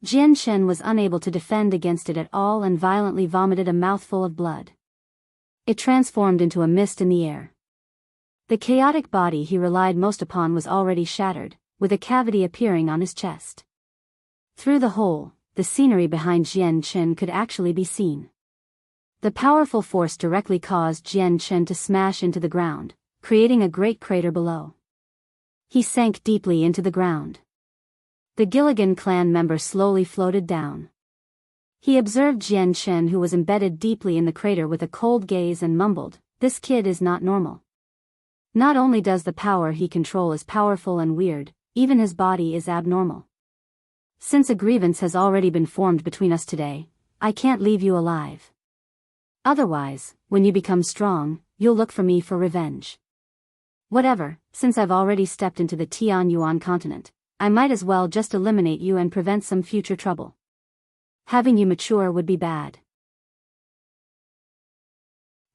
Jianchen was unable to defend against it at all and violently vomited a mouthful of blood. It transformed into a mist in the air. The chaotic body he relied most upon was already shattered, with a cavity appearing on his chest. Through the hole, the scenery behind Jianchen could actually be seen. The powerful force directly caused Jianchen to smash into the ground, creating a great crater below. He sank deeply into the ground. The Gilligan clan member slowly floated down. He observed Jianchen, who was embedded deeply in the crater, with a cold gaze and mumbled, "This kid is not normal. Not only does the power he controls is powerful and weird, even his body is abnormal. Since a grievance has already been formed between us today, I can't leave you alive. Otherwise, when you become strong, you'll look for me for revenge. Whatever, since I've already stepped into the Tianyuan continent, I might as well just eliminate you and prevent some future trouble. Having you mature would be bad."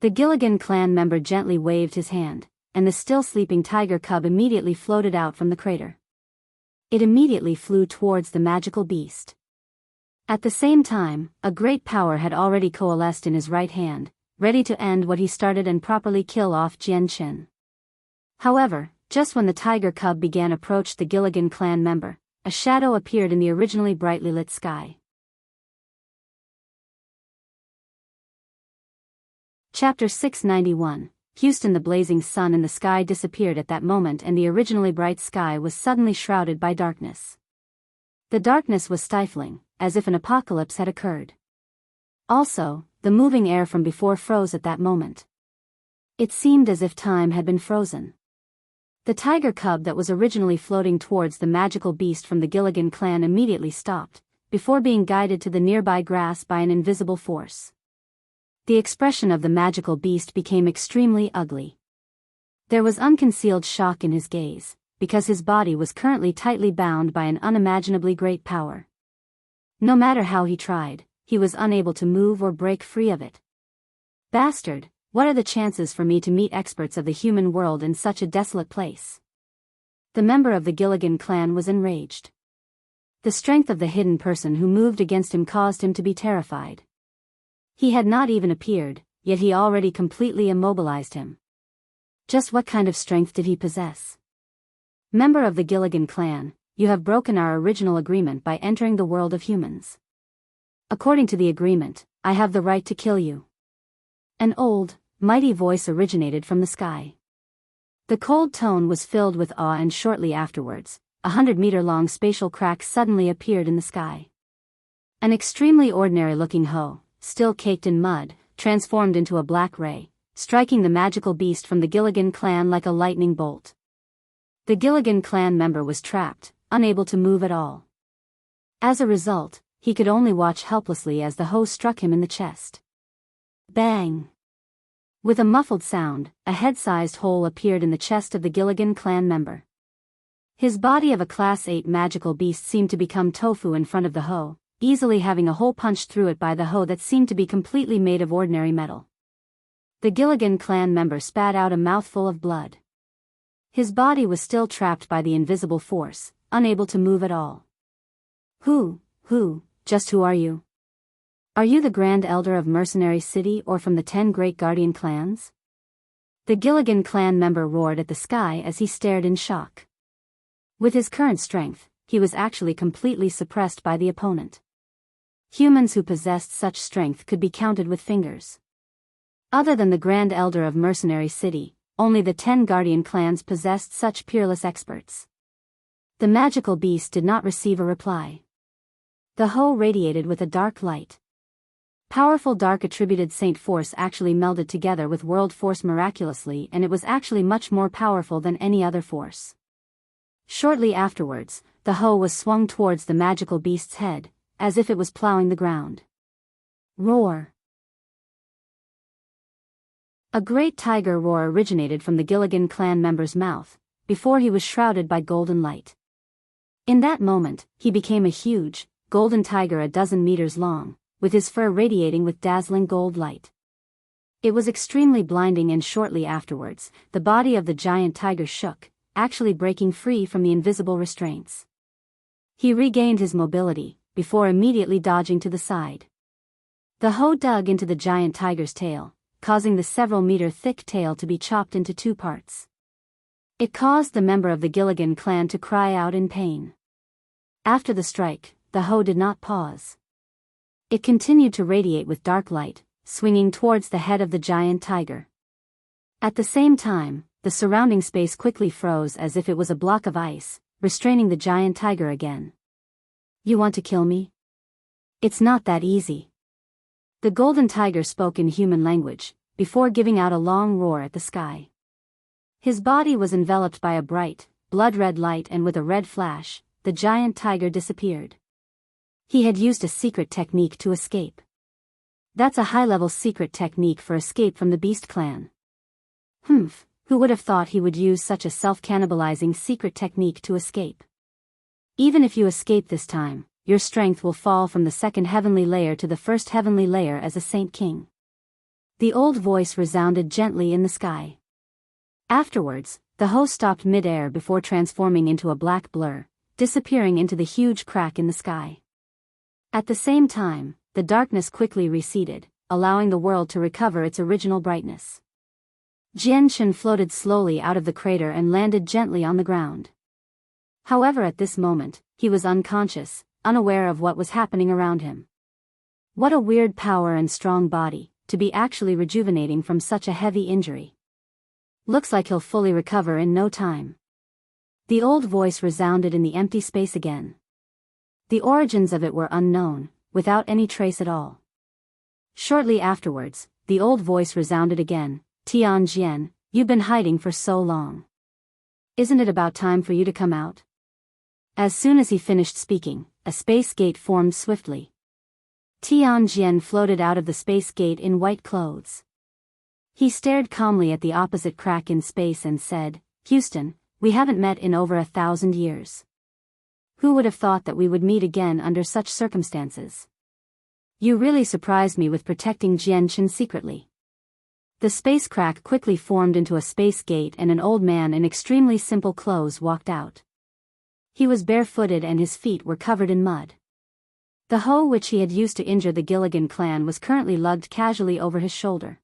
The Gilligan clan member gently waved his hand, and the still sleeping tiger cub immediately floated out from the crater. It immediately flew towards the magical beast. At the same time, a great power had already coalesced in his right hand, ready to end what he started and properly kill off Jianchen. However, just when the tiger cub began approach the Gilligan clan member, a shadow appeared in the originally brightly lit sky. Chapter 691. Houston. The blazing sun in the sky disappeared at that moment, and the originally bright sky was suddenly shrouded by darkness. The darkness was stifling, as if an apocalypse had occurred. Also, the moving air from before froze at that moment. It seemed as if time had been frozen. The tiger cub that was originally floating towards the magical beast from the Gilligan clan immediately stopped, before being guided to the nearby grass by an invisible force. The expression of the magical beast became extremely ugly. There was unconcealed shock in his gaze, because his body was currently tightly bound by an unimaginably great power. No matter how he tried, he was unable to move or break free of it. "Bastard, what are the chances for me to meet experts of the human world in such a desolate place?" The member of the Gilligan clan was enraged. The strength of the hidden person who moved against him caused him to be terrified. He had not even appeared, yet he already completely immobilized him. Just what kind of strength did he possess? "Member of the Gilligan clan, you have broken our original agreement by entering the world of humans. According to the agreement, I have the right to kill you." An old, mighty voice originated from the sky. The cold tone was filled with awe, and shortly afterwards, 100-meter-long spatial crack suddenly appeared in the sky. An extremely ordinary-looking hoe, still caked in mud, transformed into a black ray, striking the magical beast from the Gilligan clan like a lightning bolt. The Gilligan clan member was trapped, unable to move at all. As a result, he could only watch helplessly as the hoe struck him in the chest. Bang! With a muffled sound, a head-sized hole appeared in the chest of the Gilligan clan member. His body of a Class 8 magical beast seemed to become tofu in front of the hoe, easily having a hole punched through it by the hoe that seemed to be completely made of ordinary metal. The Gilligan clan member spat out a mouthful of blood. His body was still trapped by the invisible force, unable to move at all. Just who are you? Are you the Grand Elder of Mercenary City or from the 10 Great Guardian clans?" The Gilligan clan member roared at the sky as he stared in shock. With his current strength, he was actually completely suppressed by the opponent. Humans who possessed such strength could be counted with fingers. Other than the Grand Elder of Mercenary City, only the 10 Guardian clans possessed such peerless experts. The magical beast did not receive a reply. The hoe radiated with a dark light. Powerful dark attributed Saint Force actually melded together with World Force miraculously, and it was actually much more powerful than any other force. Shortly afterwards, the hoe was swung towards the magical beast's head, as if it was plowing the ground. Roar. A great tiger roar originated from the Gilligan clan member's mouth, before he was shrouded by golden light. In that moment, he became a huge, golden tiger a dozen meters long, with his fur radiating with dazzling gold light. It was extremely blinding, and shortly afterwards, the body of the giant tiger shook, actually breaking free from the invisible restraints. He regained his mobility, before immediately dodging to the side. The hoe dug into the giant tiger's tail, causing the several-meter-thick tail to be chopped into two parts. It caused the member of the Gilligan clan to cry out in pain. After the strike, the hoe did not pause. It continued to radiate with dark light, swinging towards the head of the giant tiger. At the same time, the surrounding space quickly froze as if it was a block of ice, restraining the giant tiger again. "You want to kill me? It's not that easy." The golden tiger spoke in human language, before giving out a long roar at the sky. His body was enveloped by a bright, blood-red light, and with a red flash, the giant tiger disappeared. He had used a secret technique to escape. That's a high-level secret technique for escape from the Beast Clan. Humph, who would have thought he would use such a self-cannibalizing secret technique to escape? Even if you escape this time, your strength will fall from the second heavenly layer to the first heavenly layer as a Saint King. The old voice resounded gently in the sky. Afterwards, the hoe stopped mid-air before transforming into a black blur, disappearing into the huge crack in the sky. At the same time, the darkness quickly receded, allowing the world to recover its original brightness. Jianqin floated slowly out of the crater and landed gently on the ground. However, at this moment, he was unconscious, unaware of what was happening around him. What a weird power and strong body, to be actually rejuvenating from such a heavy injury. Looks like he'll fully recover in no time. The old voice resounded in the empty space again. The origins of it were unknown, without any trace at all. Shortly afterwards, the old voice resounded again. "Tianqin, you've been hiding for so long. Isn't it about time for you to come out?" As soon as he finished speaking, a space gate formed swiftly. Tianqin floated out of the space gate in white clothes. He stared calmly at the opposite crack in space and said, "Houston, we haven't met in over 1,000 years. Who would have thought that we would meet again under such circumstances? You really surprised me with protecting Jianqin secretly." The space crack quickly formed into a space gate, and an old man in extremely simple clothes walked out. He was barefooted and his feet were covered in mud. The hoe which he had used to injure the Gilligan clan was currently lugged casually over his shoulder.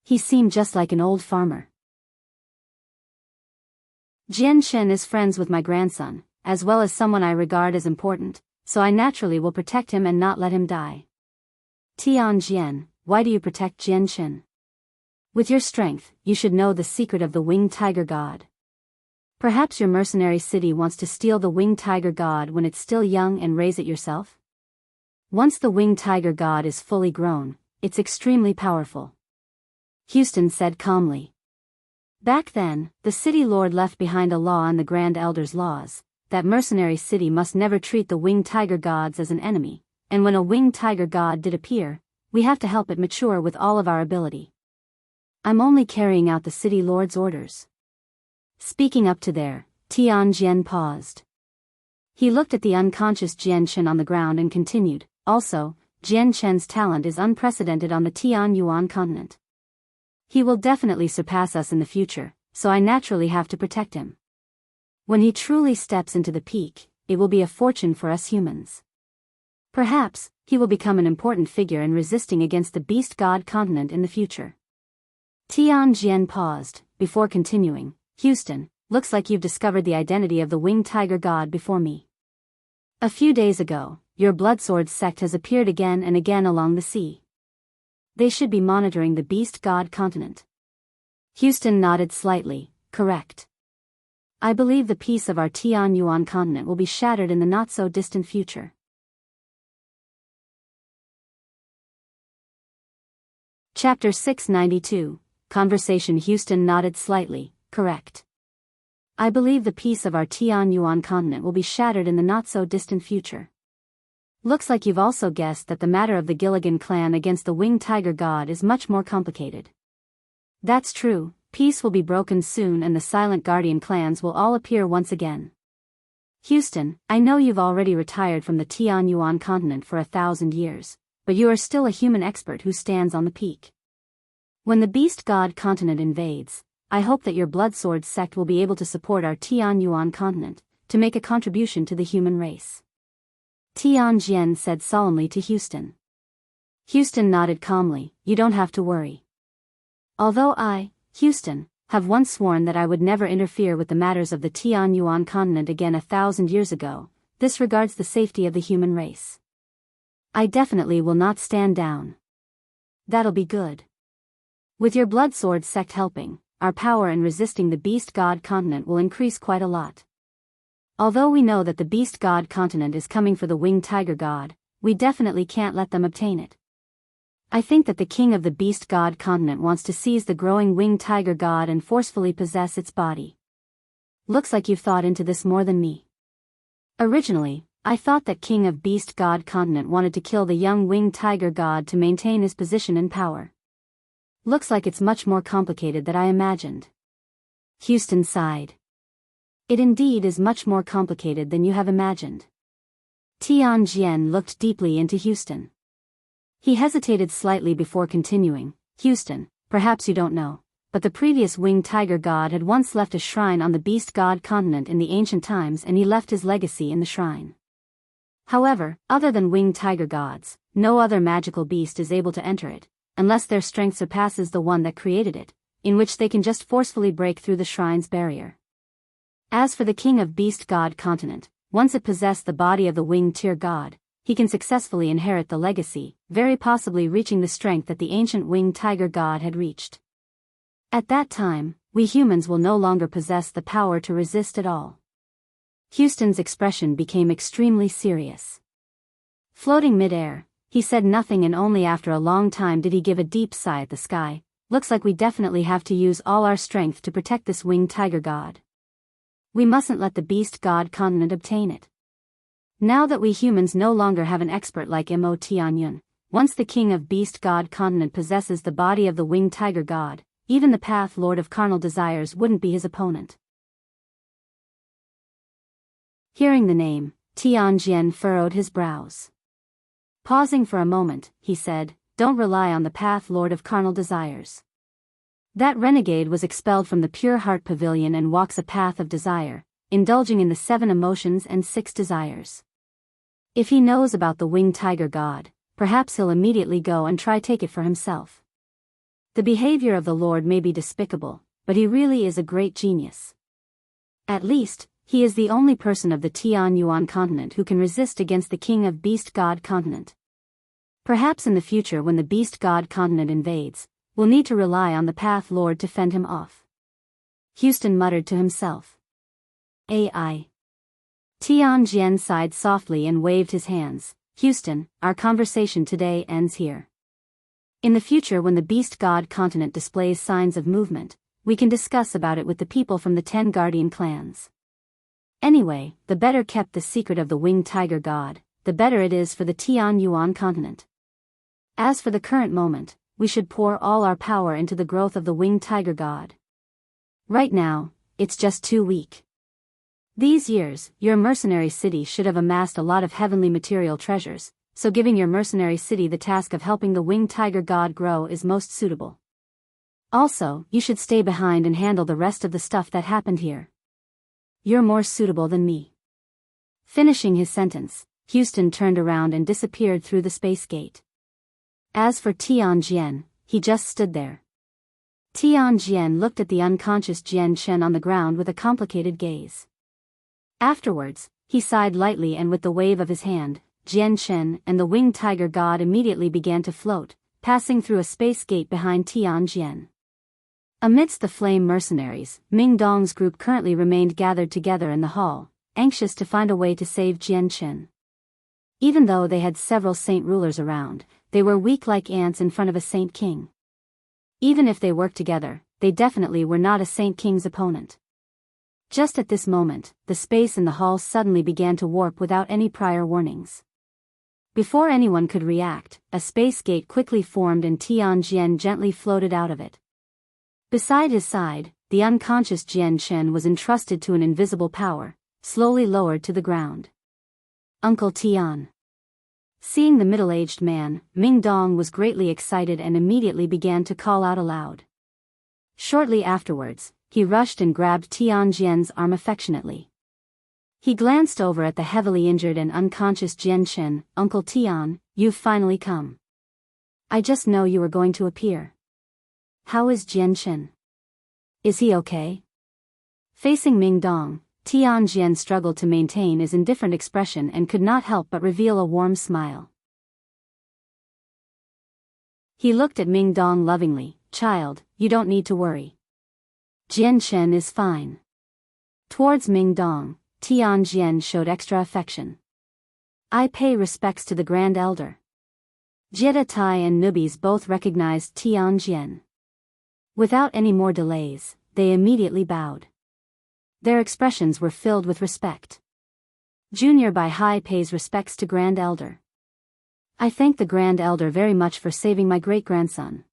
He seemed just like an old farmer. "Jianqin is friends with my grandson, as well as someone I regard as important, so I naturally will protect him and not let him die." "Tianqin, why do you protect Jianqin? With your strength, you should know the secret of the winged tiger god. Perhaps your mercenary city wants to steal the winged tiger god when it's still young and raise it yourself? Once the winged tiger god is fully grown, it's extremely powerful," Houston said calmly. Back then, the city lord left behind a law in the Grand Elder's laws, that mercenary city must never treat the winged tiger gods as an enemy, and when a winged tiger god did appear, we have to help it mature with all of our ability. I'm only carrying out the city lord's orders. Speaking up to there, Tianqin paused. He looked at the unconscious Jianqin on the ground and continued, "Also, Jianqin's talent is unprecedented on the Tianyuan continent. He will definitely surpass us in the future, so I naturally have to protect him. When he truly steps into the peak, it will be a fortune for us humans. Perhaps, he will become an important figure in resisting against the beast god continent in the future." Tianqin paused, before continuing, "Houston, looks like you've discovered the identity of the winged tiger god before me. A few days ago, your Bloodsword sect has appeared again and again along the sea. They should be monitoring the beast god continent." Houston nodded slightly, "Correct. I believe the peace of our Tianyuan continent will be shattered in the not-so-distant future." Chapter 692, Conversation. Houston nodded slightly, "Correct. I believe the peace of our Tianyuan continent will be shattered in the not-so-distant future." Looks like you've also guessed that the matter of the Gilligan clan against the winged tiger god is much more complicated. That's true, peace will be broken soon and the silent guardian clans will all appear once again. Houston, I know you've already retired from the Tianyuan continent for 1,000 years, but you are still a human expert who stands on the peak. When the beast god continent invades, I hope that your Bloodsword sect will be able to support our Tianyuan continent, to make a contribution to the human race. Tianjin said solemnly to Houston. Houston nodded calmly, you don't have to worry. Although I, Houston, have once sworn that I would never interfere with the matters of the Tianyuan continent again 1,000 years ago, this regards the safety of the human race. I definitely will not stand down. That'll be good. With your Bloodsword sect helping, our power in resisting the beast god continent will increase quite a lot. Although we know that the beast god continent is coming for the winged tiger god, we definitely can't let them obtain it. I think that the king of the beast god continent wants to seize the growing winged tiger god and forcefully possess its body. Looks like you've thought into this more than me. Originally, I thought that king of beast god continent wanted to kill the young winged tiger god to maintain his position and power. Looks like it's much more complicated than I imagined. Houston sighed. It indeed is much more complicated than you have imagined. Tianjin looked deeply into Houston. He hesitated slightly before continuing, Houston, perhaps you don't know, but the previous winged tiger god had once left a shrine on the beast god continent in the ancient times and he left his legacy in the shrine. However, other than winged tiger gods, no other magical beast is able to enter it, unless their strength surpasses the one that created it, in which they can just forcefully break through the shrine's barrier. As for the king of beast god continent, once it possessed the body of the winged tier god, he can successfully inherit the legacy, very possibly reaching the strength that the ancient winged tiger god had reached. At that time, we humans will no longer possess the power to resist at all. Houston's expression became extremely serious. Floating mid-air, he said nothing and only after a long time did he give a deep sigh at the sky. Looks like we definitely have to use all our strength to protect this winged tiger god. We mustn't let the beast god continent obtain it. Now that we humans no longer have an expert like Mo Tianyun, once the king of beast god continent possesses the body of the winged tiger god, even the path lord of carnal desires wouldn't be his opponent. Hearing the name, Tianjin furrowed his brows. Pausing for a moment, he said, don't rely on the path lord of carnal desires. That renegade was expelled from the Pure Heart Pavilion and walks a path of desire, indulging in the 7 emotions and 6 desires. If he knows about the winged tiger god, perhaps he'll immediately go and try take it for himself. The behavior of the Lord may be despicable, but he really is a great genius. At least, he is the only person of the Tianyuan continent who can resist against the king of beast god continent. Perhaps in the future when the beast god continent invades, we'll need to rely on the path lord to fend him off. Houston muttered to himself. AI. Tianjin sighed softly and waved his hands. Houston, our conversation today ends here. In the future when the beast god continent displays signs of movement, we can discuss about it with the people from the 10 guardian clans. Anyway, the better kept the secret of the winged tiger god, the better it is for the Tianyuan continent. As for the current moment, we should pour all our power into the growth of the winged tiger god. Right now, it's just too weak. These years, your mercenary city should have amassed a lot of heavenly material treasures, so giving your mercenary city the task of helping the winged tiger god grow is most suitable. Also, you should stay behind and handle the rest of the stuff that happened here. You're more suitable than me. Finishing his sentence, Houston turned around and disappeared through the space gate. As for Tianjin, he just stood there. Tianjin looked at the unconscious Jian Chen on the ground with a complicated gaze. Afterwards, he sighed lightly and with the wave of his hand, Jian Chen and the winged tiger god immediately began to float, passing through a space gate behind Tianjin. Amidst the flame mercenaries, Ming Dong's group currently remained gathered together in the hall, anxious to find a way to save Jian Chen. Even though they had several saint rulers around, they were weak like ants in front of a saint king. Even if they worked together, they definitely were not a saint king's opponent. Just at this moment, the space in the hall suddenly began to warp without any prior warnings. Before anyone could react, a space gate quickly formed and Tianqin gently floated out of it. Beside his side, the unconscious Jianchen was entrusted to an invisible power, slowly lowered to the ground. Uncle Tian. Seeing the middle-aged man, Ming Dong was greatly excited and immediately began to call out aloud. Shortly afterwards, he rushed and grabbed Tianqian's arm affectionately. He glanced over at the heavily injured and unconscious Jianchen. Uncle Tian, you've finally come. I just know you were going to appear. How is Jianchen? Is he okay? Facing Ming Dong, Tianqian struggled to maintain his indifferent expression and could not help but reveal a warm smile. He looked at Ming Dong lovingly. Child, you don't need to worry. Jianchen is fine. Towards Ming Dong, Tianqian showed extra affection. I pay respects to the Grand Elder. Jetta Tai and Nubis both recognized Tianqian. Without any more delays, they immediately bowed. Their expressions were filled with respect. Junior Bai Hai pays respects to Grand Elder. I thank the Grand Elder very much for saving my great-grandson.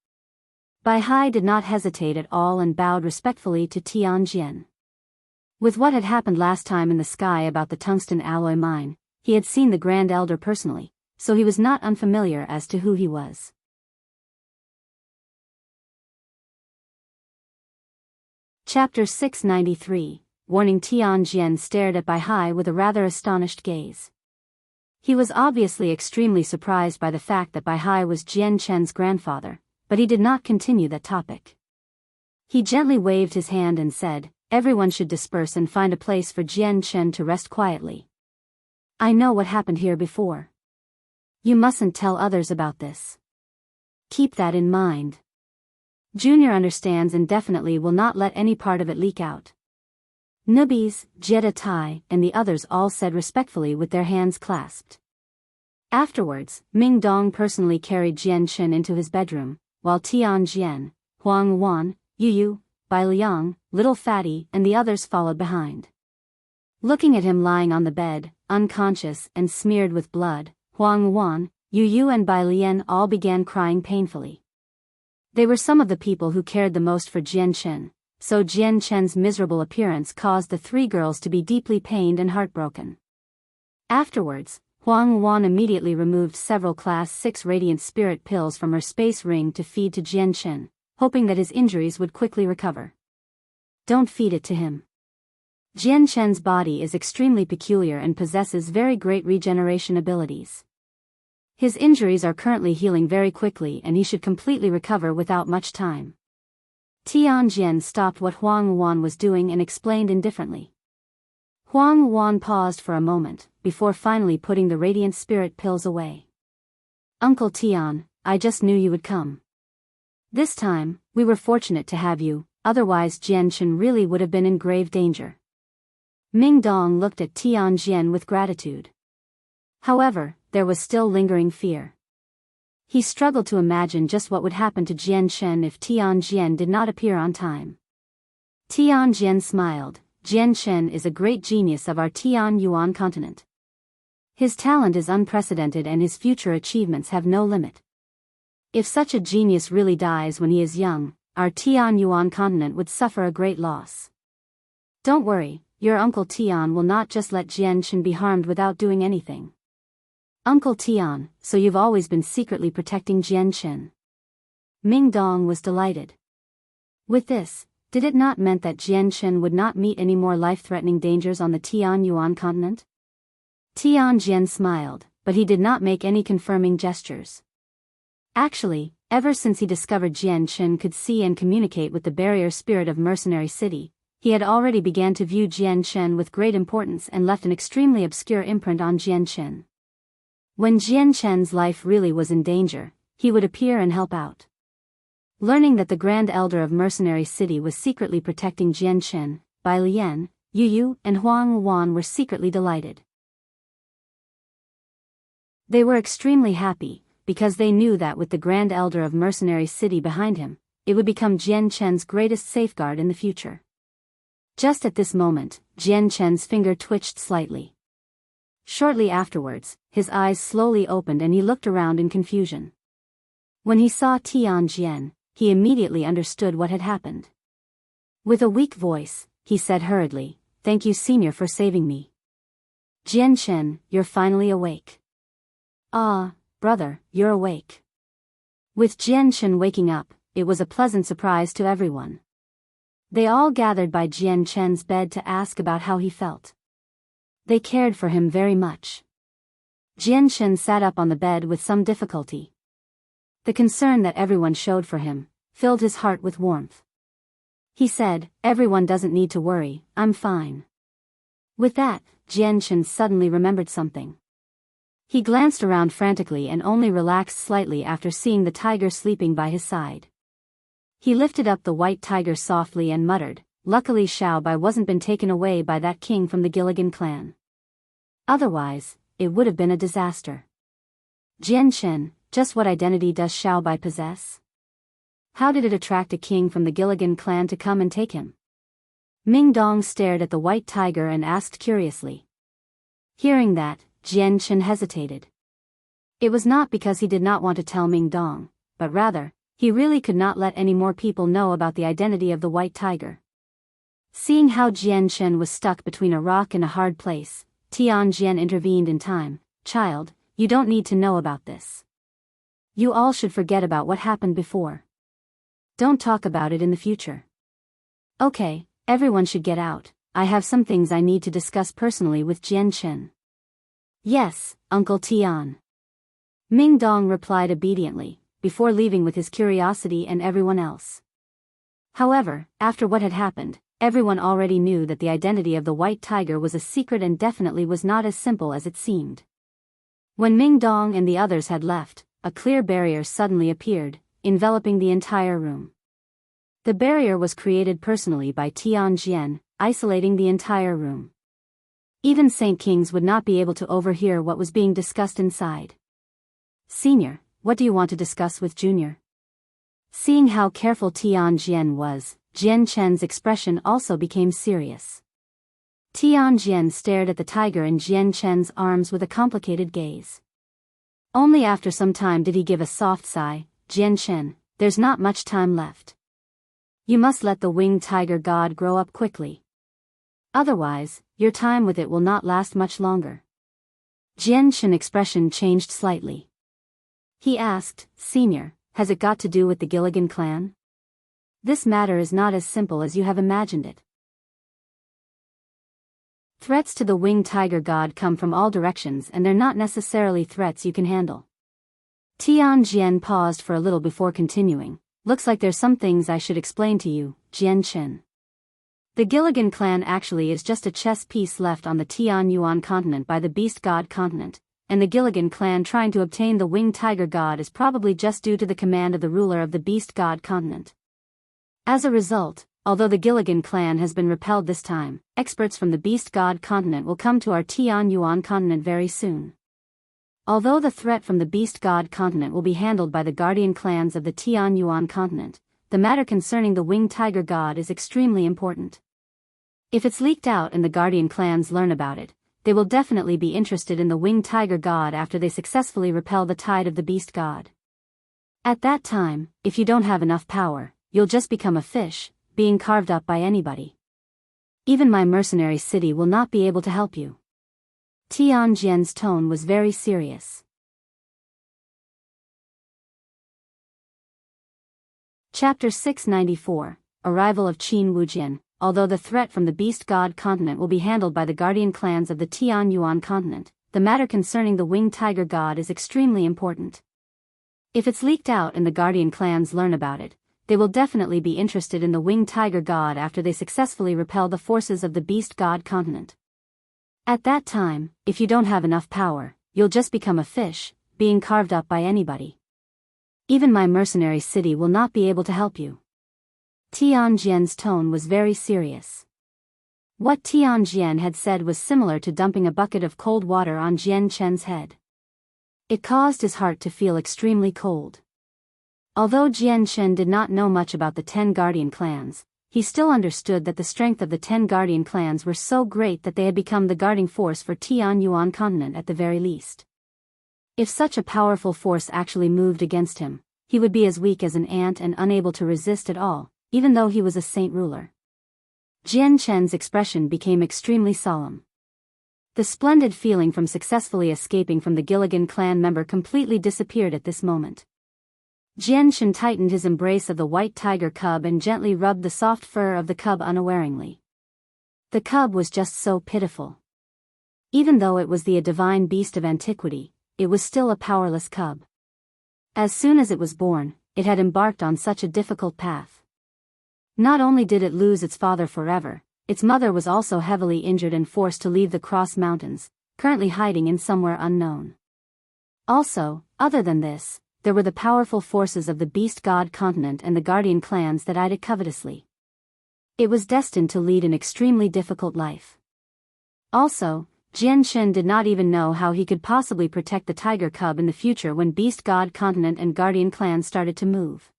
Bai Hai did not hesitate at all and bowed respectfully to Tianqian. With what had happened last time in the sky about the tungsten alloy mine, he had seen the Grand Elder personally, so he was not unfamiliar as to who he was. Chapter 693, Warning. Tianqian stared at Bai Hai with a rather astonished gaze. He was obviously extremely surprised by the fact that Bai Hai was Jianchen's grandfather, but he did not continue that topic. He gently waved his hand and said, everyone should disperse and find a place for Jianchen to rest quietly. I know what happened here before. You mustn't tell others about this. Keep that in mind. Junior understands and definitely will not let any part of it leak out. Nubis, Jetta Tai, and the others all said respectfully with their hands clasped. Afterwards, Ming Dong personally carried Jianchen into his bedroom, while Tianqian, Huang Wan, Yu, Bai Liang, Little Fatty, and the others followed behind. Looking at him lying on the bed, unconscious and smeared with blood, Huang Wan, Yu and Bai Lian all began crying painfully. They were some of the people who cared the most for Jianchen, so Jianchen's miserable appearance caused the three girls to be deeply pained and heartbroken. Afterwards, Huang Wan immediately removed several Class 6 Radiant Spirit pills from her space ring to feed to Jianchen, hoping that his injuries would quickly recover. Don't feed it to him. Jianchen's body is extremely peculiar and possesses very great regeneration abilities. His injuries are currently healing very quickly and he should completely recover without much time. Tianqian stopped what Huang Wan was doing and explained indifferently. Huang Wan paused for a moment, before finally putting the Radiant Spirit pills away. Uncle Tian, I just knew you would come. This time, we were fortunate to have you, otherwise Jianchen really would have been in grave danger. Ming Dong looked at Tianqian with gratitude. However, there was still lingering fear. He struggled to imagine just what would happen to Jianchen if Tianqian did not appear on time. Tianqian smiled. Jianchen is a great genius of our Tianyuan continent. His talent is unprecedented and his future achievements have no limit. If such a genius really dies when he is young, our Tianyuan continent would suffer a great loss. Don't worry, your Uncle Tian will not just let Jianchen be harmed without doing anything. Uncle Tian, so you've always been secretly protecting Jianchen. Ming Dong was delighted. With this, did it not mean that Jianchen would not meet any more life-threatening dangers on the Tianyuan continent? Tianqian smiled, but he did not make any confirming gestures. Actually, ever since he discovered Jianchen could see and communicate with the barrier spirit of Mercenary City, he had already began to view Jianchen with great importance and left an extremely obscure imprint on Jianchen. When Jianchen's life really was in danger, he would appear and help out. Learning that the Grand Elder of Mercenary City was secretly protecting Jianchen, Bai Lian, Yu, and Huang Wan were secretly delighted. They were extremely happy, because they knew that with the Grand Elder of Mercenary City behind him, it would become Jianchen's greatest safeguard in the future. Just at this moment, Jianchen's finger twitched slightly. Shortly afterwards, his eyes slowly opened and he looked around in confusion. When he saw Tianqin, he immediately understood what had happened. With a weak voice, he said hurriedly, "Thank you, Senior, for saving me. Jianchen, you're finally awake." "Ah, brother, you're awake." With Jianchen waking up, it was a pleasant surprise to everyone. They all gathered by Jianchen's bed to ask about how he felt. They cared for him very much. Jianchen sat up on the bed with some difficulty. The concern that everyone showed for him filled his heart with warmth. He said, "Everyone doesn't need to worry, I'm fine." With that, Jianchen suddenly remembered something. He glanced around frantically and only relaxed slightly after seeing the tiger sleeping by his side. He lifted up the white tiger softly and muttered, "Luckily Xiao Bai wasn't been taken away by that king from the Gilligan clan. Otherwise, it would have been a disaster." "Jianchen, just what identity does Xiao Bai possess? How did it attract a king from the Gilligan clan to come and take him?" Ming Dong stared at the white tiger and asked curiously. Hearing that, Jianchen hesitated. It was not because he did not want to tell Ming Dong, but rather, he really could not let any more people know about the identity of the white tiger. Seeing how Jianchen was stuck between a rock and a hard place, Tianqin intervened in time. "Child, you don't need to know about this. You all should forget about what happened before. Don't talk about it in the future. Okay, everyone should get out. I have some things I need to discuss personally with Jianchen." "Yes, Uncle Tian." Ming Dong replied obediently, before leaving with his curiosity and everyone else. However, after what had happened, everyone already knew that the identity of the white tiger was a secret and definitely was not as simple as it seemed. When Ming Dong and the others had left, a clear barrier suddenly appeared, enveloping the entire room. The barrier was created personally by Tianqin, isolating the entire room. Even Saint Kings would not be able to overhear what was being discussed inside. "Senior, what do you want to discuss with Junior?" Seeing how careful Tianqin was, Jianchen's expression also became serious. Tianqin stared at the tiger in Jianchen's arms with a complicated gaze. Only after some time did he give a soft sigh. "Jianchen, there's not much time left. You must let the winged tiger god grow up quickly. Otherwise, your time with it will not last much longer." Jianchen's expression changed slightly. He asked, "Senior, has it got to do with the Gilligan clan? This matter is not as simple as you have imagined it. Threats to the winged tiger god come from all directions and they're not necessarily threats you can handle." Tianqin paused for a little before continuing. "Looks like there's some things I should explain to you, Jianchen. The Gilligan clan actually is just a chess piece left on the Tianyuan continent by the beast god continent, and the Gilligan clan trying to obtain the winged tiger god is probably just due to the command of the ruler of the beast god continent. As a result, although the Gilligan clan has been repelled this time, experts from the beast god continent will come to our Tianyuan continent very soon. Although the threat from the beast god continent will be handled by the guardian clans of the Tianyuan continent, the matter concerning the winged tiger god is extremely important. If it's leaked out and the guardian clans learn about it, they will definitely be interested in the winged tiger god after they successfully repel the tide of the beast god. At that time, if you don't have enough power, you'll just become a fish, being carved up by anybody. Even my mercenary city will not be able to help you." Tianqin's tone was very serious. Chapter 694, Arrival of Wujian. Although the threat from the beast god continent will be handled by the guardian clans of the Tianyuan continent, the matter concerning the winged tiger god is extremely important. If it's leaked out and the guardian clans learn about it, they will definitely be interested in the winged tiger god after they successfully repel the forces of the beast god continent. At that time, if you don't have enough power, you'll just become a fish, being carved up by anybody. Even my mercenary city will not be able to help you." Tianqin's tone was very serious. What Tianqin had said was similar to dumping a bucket of cold water on Jianchen's head. It caused his heart to feel extremely cold. Although Jianchen did not know much about the 10 guardian clans, he still understood that the strength of the 10 guardian clans were so great that they had become the guarding force for Tianyuan continent at the very least. If such a powerful force actually moved against him, he would be as weak as an ant and unable to resist at all, even though he was a saint ruler. Jian Chen's expression became extremely solemn. The splendid feeling from successfully escaping from the Gilligan clan member completely disappeared at this moment. Jian Chen tightened his embrace of the white tiger cub and gently rubbed the soft fur of the cub unawaringly. The cub was just so pitiful. Even though it was the divine beast of antiquity, it was still a powerless cub. As soon as it was born, it had embarked on such a difficult path. Not only did it lose its father forever, its mother was also heavily injured and forced to leave the Cross Mountains, currently hiding in somewhere unknown. Also, other than this, there were the powerful forces of the Beast God continent and the Guardian clans that eyed it covetously. It was destined to lead an extremely difficult life. Also, Jian Chen did not even know how he could possibly protect the tiger cub in the future when Beast God continent and Guardian clans started to move.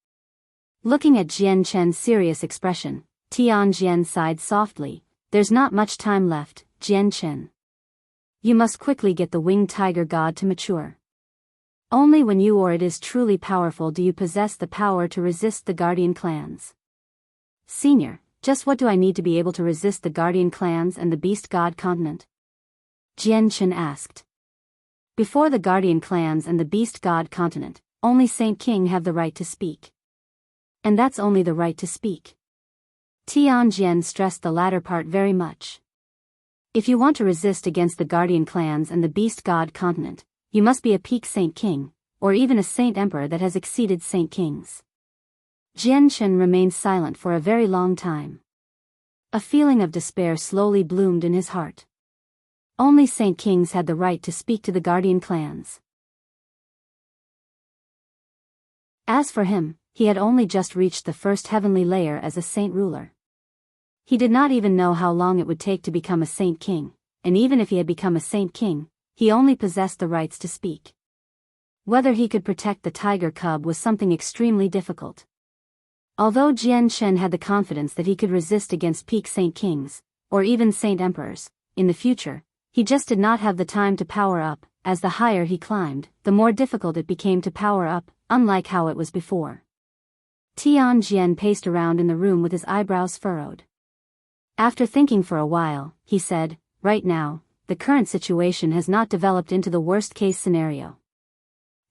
Looking at Jian Chen's serious expression, Tianqin sighed softly. There's not much time left, Jian Chen. You must quickly get the winged tiger god to mature. Only when you or it is truly powerful do you possess the power to resist the Guardian clans. Senior, just what do I need to be able to resist the Guardian clans and the Beast God continent? Jian Chen asked. Before the Guardian clans and the Beast God continent, only Saint King have the right to speak. And that's only the right to speak. Tianqin stressed the latter part very much. If you want to resist against the Guardian clans and the Beast God continent, you must be a peak Saint King, or even a Saint Emperor that has exceeded Saint Kings. Jian Chen remained silent for a very long time. A feeling of despair slowly bloomed in his heart. Only Saint Kings had the right to speak to the Guardian clans. As for him, he had only just reached the first heavenly layer as a saint ruler. He did not even know how long it would take to become a Saint King, and even if he had become a Saint King, he only possessed the rights to speak. Whether he could protect the tiger cub was something extremely difficult. Although Jian Chen had the confidence that he could resist against peak Saint Kings, or even Saint Emperors, in the future, he just did not have the time to power up. As the higher he climbed, the more difficult it became to power up, unlike how it was before. Tianqin paced around in the room with his eyebrows furrowed. After thinking for a while, he said, right now, the current situation has not developed into the worst-case scenario.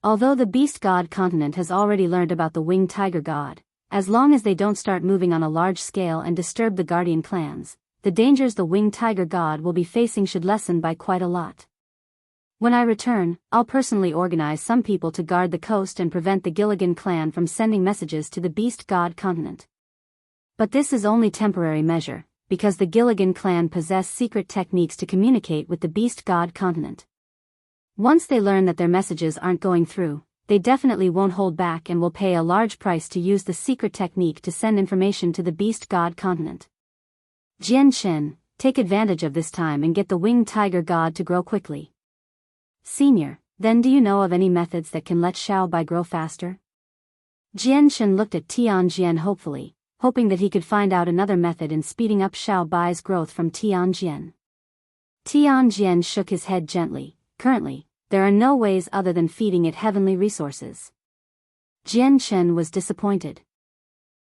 Although the Beast God continent has already learned about the winged tiger god, as long as they don't start moving on a large scale and disturb the Guardian clans, the dangers the winged tiger god will be facing should lessen by quite a lot. When I return, I'll personally organize some people to guard the coast and prevent the Gilligan clan from sending messages to the Beast God continent. But this is only temporary measure, because the Gilligan clan possess secret techniques to communicate with the Beast God continent. Once they learn that their messages aren't going through, they definitely won't hold back and will pay a large price to use the secret technique to send information to the Beast God continent. Jian Chen, take advantage of this time and get the winged tiger god to grow quickly. Senior, then do you know of any methods that can let Xiao Bai grow faster? Jian Chen looked at Tianqin hopefully, hoping that he could find out another method in speeding up Xiao Bai's growth from Tianqin. Tianqin shook his head gently. Currently, there are no ways other than feeding it heavenly resources. Jian Chen was disappointed.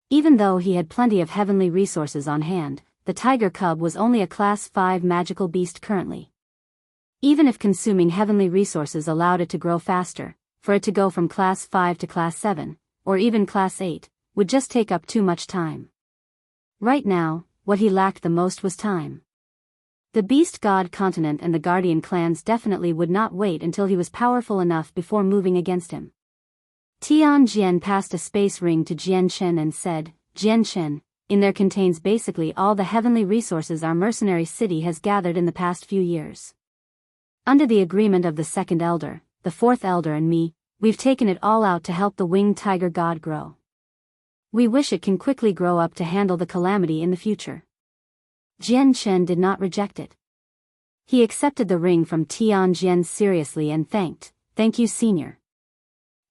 Even though he had plenty of heavenly resources on hand, the tiger cub was only a class 5 magical beast currently. Even if consuming heavenly resources allowed it to grow faster, for it to go from class 5 to class 7, or even class 8, would just take up too much time. Right now, what he lacked the most was time. The Beast God continent and the Guardian clans definitely would not wait until he was powerful enough before moving against him. Tianqin passed a space ring to Jian Chen and said, Jian Chen, in there contains basically all the heavenly resources our mercenary city has gathered in the past few years. Under the agreement of the second elder, the fourth elder and me, we've taken it all out to help the winged tiger god grow. We wish it can quickly grow up to handle the calamity in the future. Jian Chen did not reject it. He accepted the ring from Tianqin seriously and thank you senior.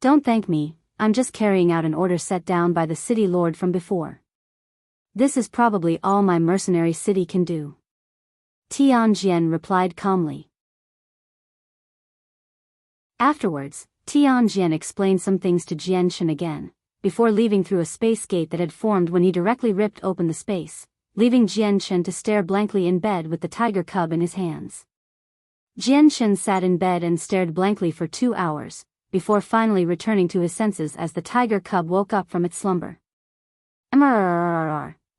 Don't thank me, I'm just carrying out an order set down by the city lord from before. This is probably all my mercenary city can do. Tianqin replied calmly. Afterwards, Tianqin explained some things to Jianchen again, before leaving through a space gate that had formed when he directly ripped open the space, leaving Jianchen to stare blankly in bed with the tiger cub in his hands. Jianchen sat in bed and stared blankly for 2 hours, before finally returning to his senses as the tiger cub woke up from its slumber.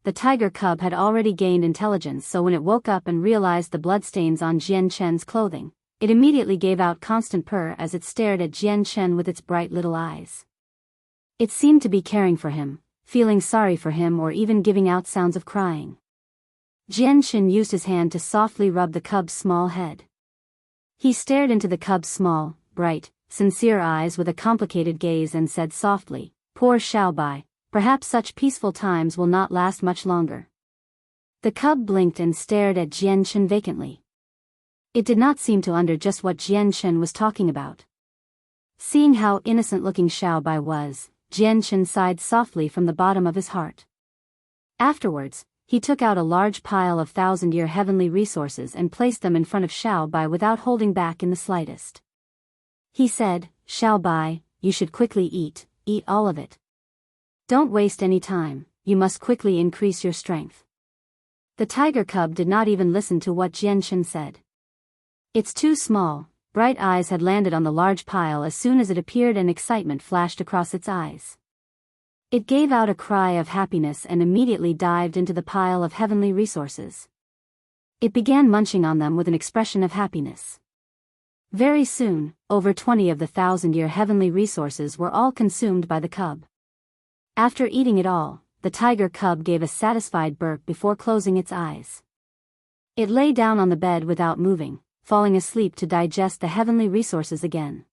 The tiger cub had already gained intelligence, so when it woke up and realized the bloodstains on Jianchen's clothing, it immediately gave out constant purr as it stared at Jianchen with its bright little eyes. It seemed to be caring for him, feeling sorry for him, or even giving out sounds of crying. Jianchen used his hand to softly rub the cub's small head. He stared into the cub's small, bright, sincere eyes with a complicated gaze and said softly, "Poor Xiaobai, perhaps such peaceful times will not last much longer." The cub blinked and stared at Jianchen vacantly. It did not seem to understand just what Jianchen was talking about. Seeing how innocent-looking Xiaobai was, Jianchen sighed softly from the bottom of his heart. Afterwards, he took out a large pile of 1,000-year heavenly resources and placed them in front of Xiaobai without holding back in the slightest. He said, "Xiaobai, you should quickly eat all of it. Don't waste any time, you must quickly increase your strength." The tiger cub did not even listen to what Jianchen said. Its two small, bright eyes had landed on the large pile as soon as it appeared, and excitement flashed across its eyes. It gave out a cry of happiness and immediately dived into the pile of heavenly resources. It began munching on them with an expression of happiness. Very soon, over 20 of the 1,000-year heavenly resources were all consumed by the cub. After eating it all, the tiger cub gave a satisfied burp before closing its eyes. It lay down on the bed without moving, falling asleep to digest the heavenly resources again.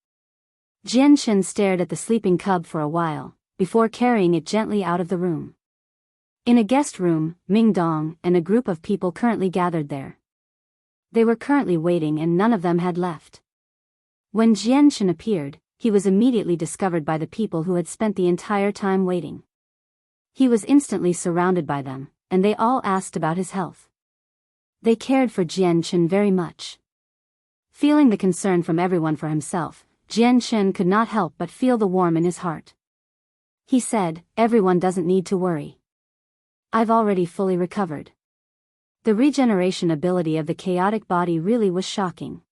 Jianchen stared at the sleeping cub for a while, before carrying it gently out of the room. In a guest room, Ming Dong and a group of people currently gathered there. They were currently waiting and none of them had left. When Jianchen appeared, he was immediately discovered by the people who had spent the entire time waiting. He was instantly surrounded by them, and they all asked about his health. They cared for Jianchen very much. Feeling the concern from everyone for himself, Jianchen could not help but feel the warmth in his heart. He said, "Everyone doesn't need to worry. I've already fully recovered." The regeneration ability of the chaotic body really was shocking.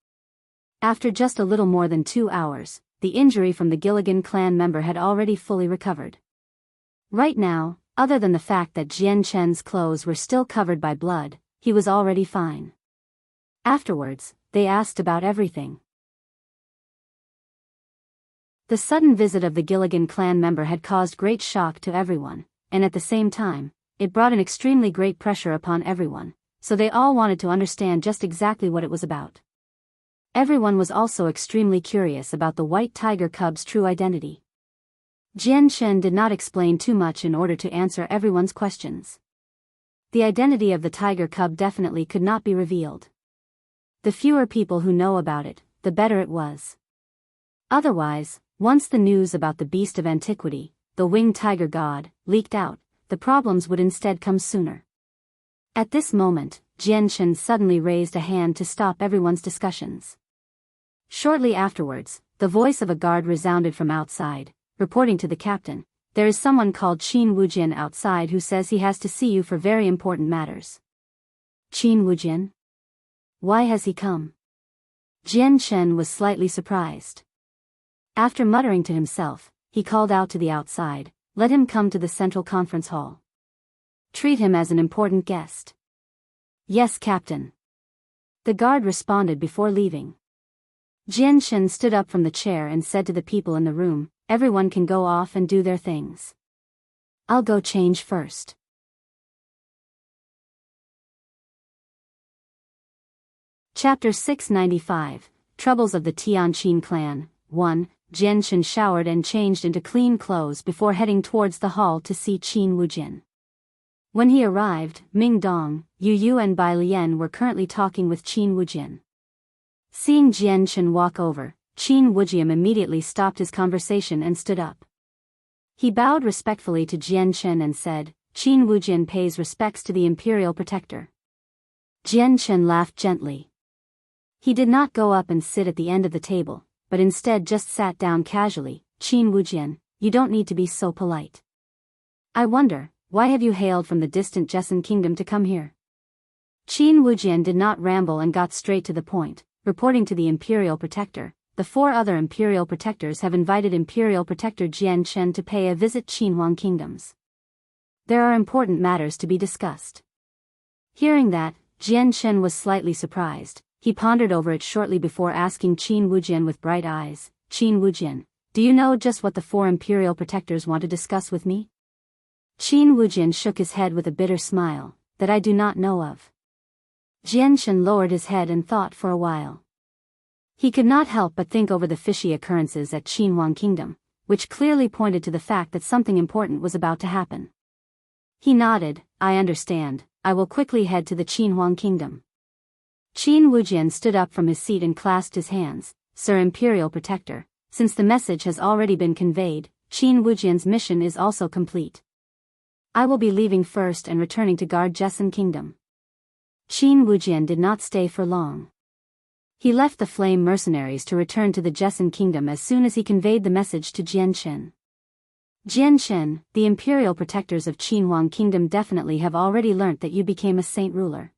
After just a little more than 2 hours, the injury from the Gilligan clan member had already fully recovered. Right now, other than the fact that Jianchen's clothes were still covered by blood, he was already fine. Afterwards, they asked about everything. The sudden visit of the Gilligan clan member had caused great shock to everyone, and at the same time, it brought an extremely great pressure upon everyone, so they all wanted to understand just exactly what it was about. Everyone was also extremely curious about the white tiger cub's true identity. Jianchen did not explain too much in order to answer everyone's questions. The identity of the tiger cub definitely could not be revealed. The fewer people who know about it, the better it was. Otherwise, once the news about the beast of antiquity, the winged tiger god, leaked out, the problems would instead come sooner. At this moment, Jianchen suddenly raised a hand to stop everyone's discussions. Shortly afterwards, the voice of a guard resounded from outside, reporting to the captain, "There is someone called Wujian outside who says he has to see you for very important matters." Wujian? Why has he come? Jianchen was slightly surprised. After muttering to himself, he called out to the outside, "Let him come to the central conference hall. Treat him as an important guest." "Yes, Captain." The guard responded before leaving. Jianchen stood up from the chair and said to the people in the room, "Everyone can go off and do their things. I'll go change first." Chapter 695, Troubles of the Tianqin Clan, 1. Jianchen showered and changed into clean clothes before heading towards the hall to see Wujian. When he arrived, Ming Dong, Yu Yu and Bai Lian were currently talking with Wujian. Seeing Jianchen walk over, Wujian immediately stopped his conversation and stood up. He bowed respectfully to Jianchen and said, Wujian pays respects to the imperial protector. Jianchen laughed gently. He did not go up and sit at the end of the table, but instead just sat down casually. Wujian, you don't need to be so polite. I wonder, why have you hailed from the distant Jessan kingdom to come here? Wujian did not ramble and got straight to the point, reporting to the imperial protector. The 4 other imperial protectors have invited imperial protector Jianchen to pay a visit Qinhuang kingdoms. There are important matters to be discussed. Hearing that, Jianchen was slightly surprised. He pondered over it shortly before asking Wujian with bright eyes, Wujian, do you know just what the 4 imperial protectors want to discuss with me? Wujian shook his head with a bitter smile, that I do not know of. Jianchen lowered his head and thought for a while. He could not help but think over the fishy occurrences at Qinhuang kingdom, which clearly pointed to the fact that something important was about to happen. He nodded, I understand, I will quickly head to the Qinhuang kingdom. Wujian stood up from his seat and clasped his hands, Sir Imperial Protector, since the message has already been conveyed, Wujian's mission is also complete. I will be leaving first and returning to guard Jessan kingdom. Wujian did not stay for long. He left the flame mercenaries to return to the Jessan kingdom as soon as he conveyed the message to Jianchen. Jianchen, the imperial protectors of Qinhuang kingdom definitely have already learnt that you became a saint ruler.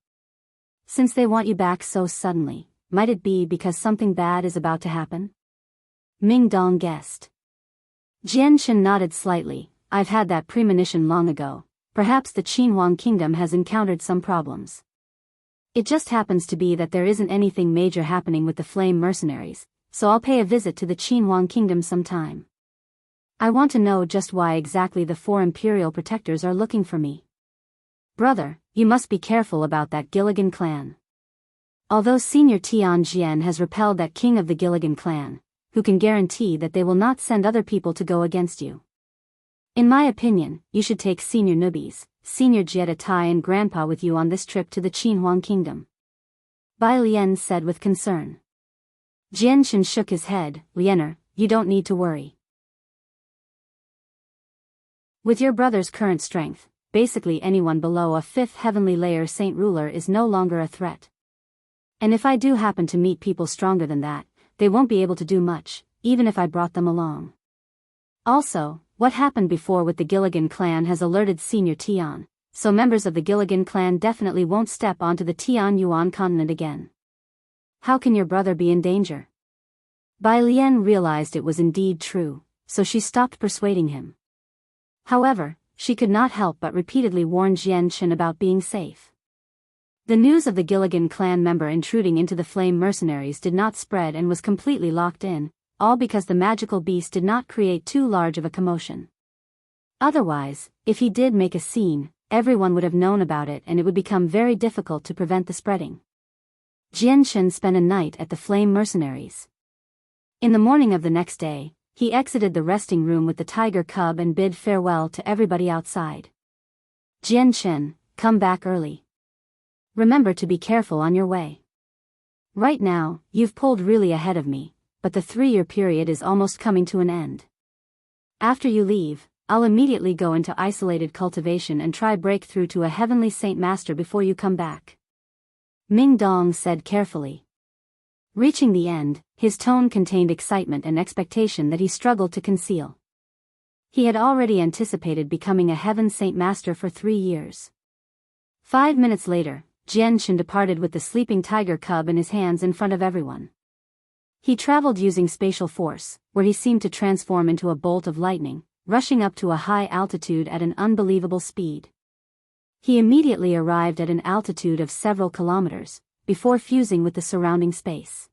Since they want you back so suddenly, might it be because something bad is about to happen? Ming Dong guessed. Jianchen nodded slightly, I've had that premonition long ago, perhaps the Qinhuang kingdom has encountered some problems. It just happens to be that there isn't anything major happening with the flame mercenaries, so I'll pay a visit to the Qinhuang kingdom sometime. I want to know just why exactly the 4 imperial protectors are looking for me. Brother, you must be careful about that Gilligan clan. Although Senior Tianqin has repelled that king of the Gilligan clan, who can guarantee that they will not send other people to go against you? In my opinion, you should take Senior Nubis, Senior Jetta Tai and Grandpa with you on this trip to the Qinhuang kingdom. Bai Lian said with concern. Jianchen shook his head, Liener, you don't need to worry. With your brother's current strength, basically anyone below a 5th heavenly layer saint ruler is no longer a threat. And if I do happen to meet people stronger than that, they won't be able to do much, even if I brought them along. Also, what happened before with the Gilligan clan has alerted Senior Tian, so members of the Gilligan clan definitely won't step onto the Tianyuan continent again. How can your brother be in danger? Bai Lian realized it was indeed true, so she stopped persuading him. However, she could not help but repeatedly warn Jianchen about being safe. The news of the Gilligan clan member intruding into the flame mercenaries did not spread and was completely locked in, all because the magical beast did not create too large of a commotion. Otherwise, if he did make a scene, everyone would have known about it and it would become very difficult to prevent the spreading. Jianchen spent a night at the flame mercenaries. In the morning of the next day, he exited the resting room with the tiger cub and bid farewell to everybody outside. Jianchen, come back early. Remember to be careful on your way. Right now, you've pulled really ahead of me, but the 3-year period is almost coming to an end. After you leave, I'll immediately go into isolated cultivation and try break through to a heavenly saint master before you come back. Ming Dong said carefully. Reaching the end, his tone contained excitement and expectation that he struggled to conceal. He had already anticipated becoming a heaven saint master for 3 years. 5 minutes later, Jianchen departed with the sleeping tiger cub in his hands in front of everyone. He traveled using spatial force, where he seemed to transform into a bolt of lightning, rushing up to a high altitude at an unbelievable speed. He immediately arrived at an altitude of several kilometers, before fusing with the surrounding space.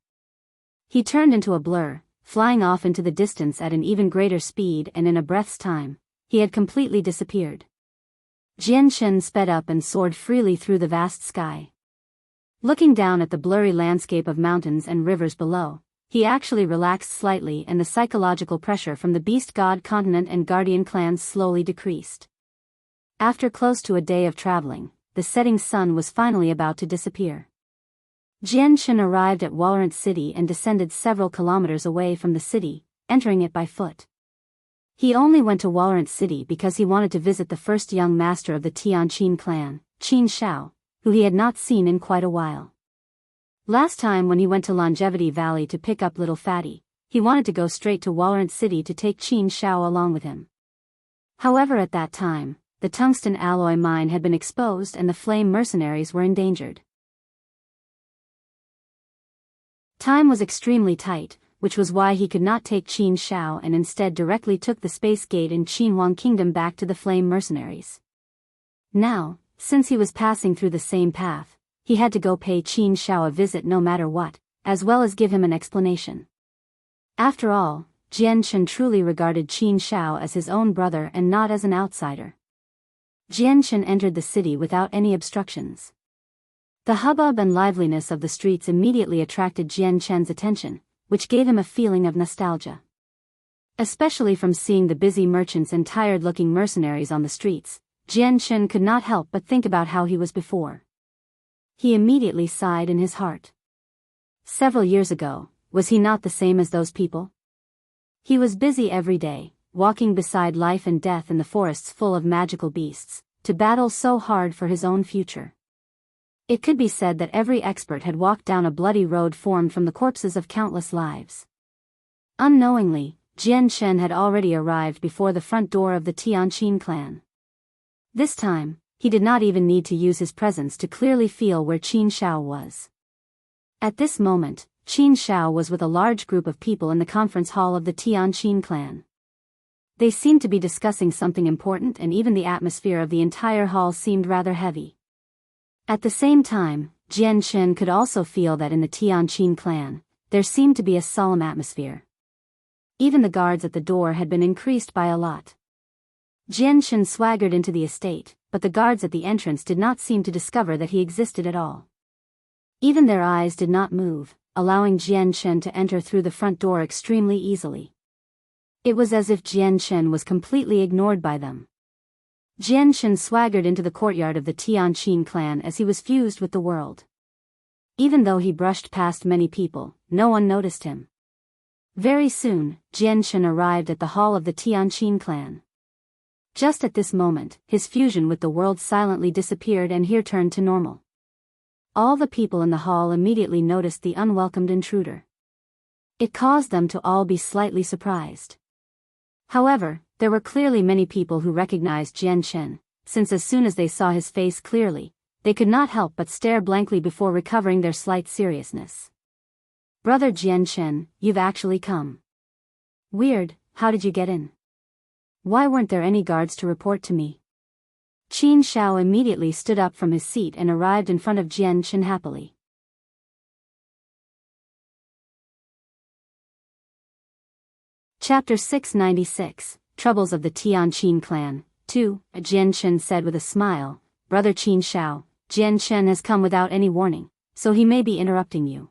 He turned into a blur, flying off into the distance at an even greater speed, and in a breath's time, he had completely disappeared. Jianchen sped up and soared freely through the vast sky. Looking down at the blurry landscape of mountains and rivers below, he actually relaxed slightly and the psychological pressure from the Beast God continent and Guardian clans slowly decreased. After close to a day of traveling, the setting sun was finally about to disappear. Jianchen arrived at Walrant City and descended several kilometers away from the city, entering it by foot. He only went to Walrant City because he wanted to visit the first young master of the Tianqin clan, Qinhuang, who he had not seen in quite a while. Last time when he went to Longevity Valley to pick up Little Fatty, he wanted to go straight to Walrant City to take Qinhuang along with him. However, at that time, the tungsten alloy mine had been exposed and the flame mercenaries were endangered. Time was extremely tight, which was why he could not take Qinhuang and instead directly took the space gate in Qinhuang Kingdom back to the flame mercenaries. Now, since he was passing through the same path, he had to go pay Qinhuang a visit no matter what, as well as give him an explanation. After all, Jianchen truly regarded Qinhuang as his own brother and not as an outsider. Jianchen entered the city without any obstructions. The hubbub and liveliness of the streets immediately attracted Jianchen's attention, which gave him a feeling of nostalgia. Especially from seeing the busy merchants and tired-looking mercenaries on the streets, Jianchen could not help but think about how he was before. He immediately sighed in his heart. Several years ago, was he not the same as those people? He was busy every day, walking beside life and death in the forests full of magical beasts, to battle so hard for his own future. It could be said that every expert had walked down a bloody road formed from the corpses of countless lives. Unknowingly, Jianchen had already arrived before the front door of the Tianqin clan. This time, he did not even need to use his presence to clearly feel where Qinhuang was. At this moment, Qinhuang was with a large group of people in the conference hall of the Tianqin clan. They seemed to be discussing something important and even the atmosphere of the entire hall seemed rather heavy. At the same time, Jianchen could also feel that in the Tianqin clan, there seemed to be a solemn atmosphere. Even the guards at the door had been increased by a lot. Jianchen swaggered into the estate, but the guards at the entrance did not seem to discover that he existed at all. Even their eyes did not move, allowing Jianchen to enter through the front door extremely easily. It was as if Jianchen was completely ignored by them. Jianchen swaggered into the courtyard of the Tianqin clan as he was fused with the world. Even though he brushed past many people, no one noticed him. Very soon, Jianchen arrived at the hall of the Tianqin clan. Just at this moment, his fusion with the world silently disappeared and here turned to normal. All the people in the hall immediately noticed the unwelcomed intruder. It caused them to all be slightly surprised. However, there were clearly many people who recognized Jianchen, since as soon as they saw his face clearly, they could not help but stare blankly before recovering their slight seriousness. "Brother Jianchen, you've actually come. Weird, how did you get in? Why weren't there any guards to report to me?" Qinhuang immediately stood up from his seat and arrived in front of Jianchen happily. Chapter 696, Troubles of the Tianqin Clan, 2, Jianchen said with a smile, "Brother Qinhuang, Jianchen has come without any warning, so he may be interrupting you."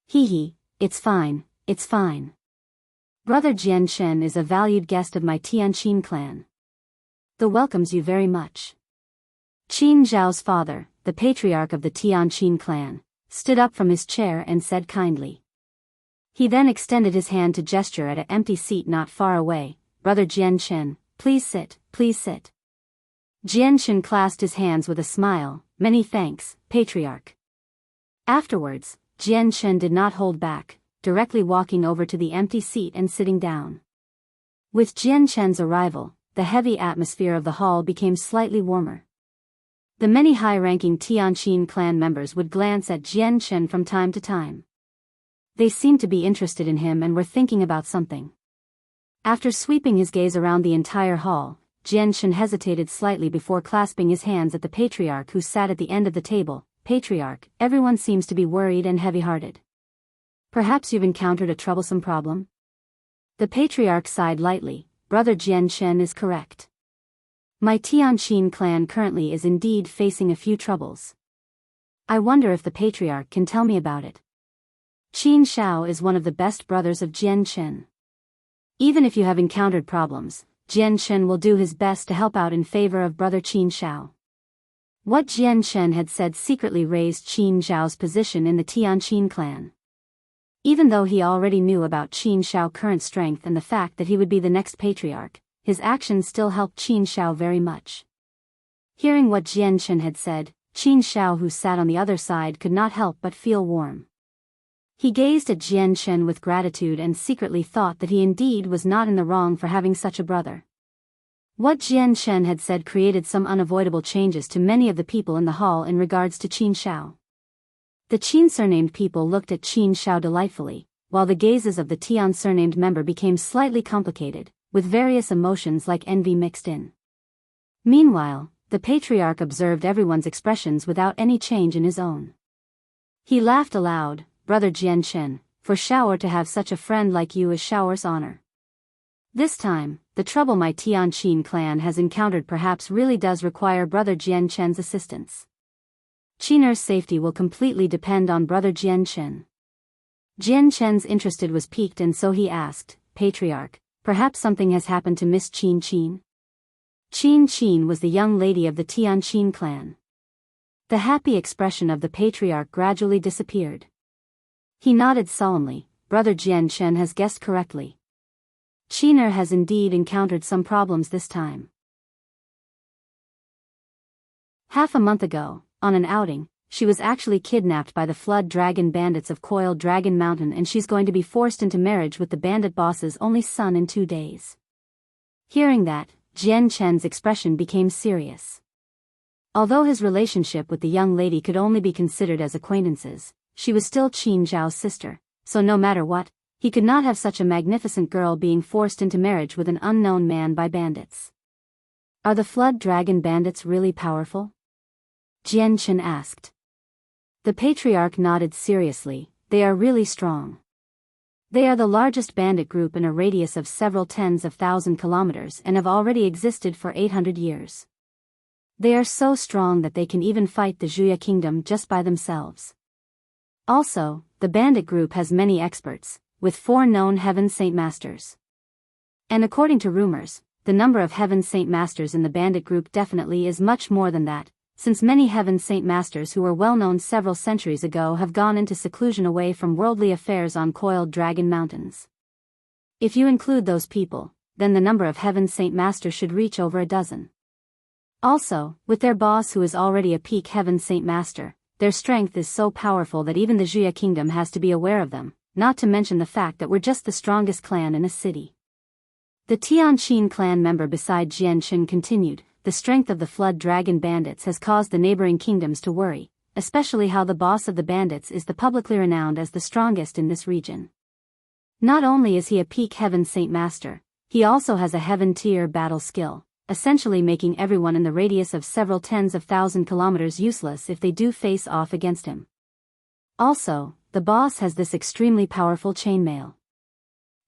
"Hee, it's fine, it's fine. Brother Jianchen is a valued guest of my Tianqin clan. The welcomes you very much." Qinhuang's father, the patriarch of the Tianqin clan, stood up from his chair and said kindly. He then extended his hand to gesture at an empty seat not far away. "Brother Jianchen, please sit, please sit." Jianchen clasped his hands with a smile. "Many thanks, patriarch." Afterwards, Jianchen did not hold back, directly walking over to the empty seat and sitting down. With Jianchen's arrival, the heavy atmosphere of the hall became slightly warmer. The many high-ranking Tianqin clan members would glance at Jianchen from time to time. They seemed to be interested in him and were thinking about something. After sweeping his gaze around the entire hall, Jianchen hesitated slightly before clasping his hands at the patriarch who sat at the end of the table. "Patriarch, everyone seems to be worried and heavy-hearted. Perhaps you've encountered a troublesome problem?" The patriarch sighed lightly. "Brother Jianchen is correct. My Tianqin clan currently is indeed facing a few troubles. I wonder if the patriarch can tell me about it. Qinhuang is one of the best brothers of Jianchen. Even if you have encountered problems, Jianchen will do his best to help out in favor of brother Qinhuang." What Jianchen had said secretly raised Qinhuang's position in the Tianqin clan. Even though he already knew about Qin Shao's current strength and the fact that he would be the next patriarch, his actions still helped Qin Shao very much. Hearing what Jianchen had said, Qin Shao, who sat on the other side, could not help but feel warm. He gazed at Jianchen with gratitude and secretly thought that he indeed was not in the wrong for having such a brother. What Jianchen had said created some unavoidable changes to many of the people in the hall in regards to Qin Shao. The Qin surnamed people looked at Qin Shao delightfully, while the gazes of the Tian surnamed member became slightly complicated, with various emotions like envy mixed in. Meanwhile, the patriarch observed everyone's expressions without any change in his own. He laughed aloud. "Brother Jianchen, for Shao'er to have such a friend like you is Shao'er's honor. This time, the trouble my Tianqin clan has encountered perhaps really does require Brother Jianchen's assistance. Qin'er's safety will completely depend on Brother Jianchen." Jianchen's interest was piqued, and so he asked, "Patriarch, perhaps something has happened to Miss Qin?" Qin was the young lady of the Tianqin clan. The happy expression of the patriarch gradually disappeared. He nodded solemnly. "Brother Jianchen has guessed correctly. Qin'er has indeed encountered some problems this time. Half a month ago, on an outing, she was actually kidnapped by the Flood Dragon Bandits of Coiled Dragon Mountain, and she's going to be forced into marriage with the bandit boss's only son in 2 days." Hearing that, Jianchen's expression became serious. Although his relationship with the young lady could only be considered as acquaintances, she was still Qin Zhao's sister, so no matter what, he could not have such a magnificent girl being forced into marriage with an unknown man by bandits. "Are the Flood Dragon Bandits really powerful?" Jianchen asked. The patriarch nodded seriously. "They are really strong. They are the largest bandit group in a radius of several tens of thousand kilometers and have already existed for 800 years. They are so strong that they can even fight the Wuxia kingdom just by themselves. Also, the bandit group has many experts, with 4 known Heaven Saint Masters. And according to rumors, the number of Heaven Saint Masters in the bandit group definitely is much more than that, since many Heaven Saint Masters who were well known several centuries ago have gone into seclusion away from worldly affairs on Coiled Dragon Mountains. If you include those people, then the number of Heaven Saint Masters should reach over a dozen. Also, with their boss who is already a peak Heaven Saint Master, their strength is so powerful that even the Wuxia kingdom has to be aware of them, not to mention the fact that we're just the strongest clan in a city." The Tianqin clan member beside Jianchen continued, "The strength of the Flood Dragon Bandits has caused the neighboring kingdoms to worry, especially how the boss of the bandits is the publicly renowned as the strongest in this region. Not only is he a peak Heaven Saint Master, he also has a Heaven tier battle skill, essentially making everyone in the radius of several tens of thousand kilometers useless if they do face off against him. Also, the boss has this extremely powerful chainmail.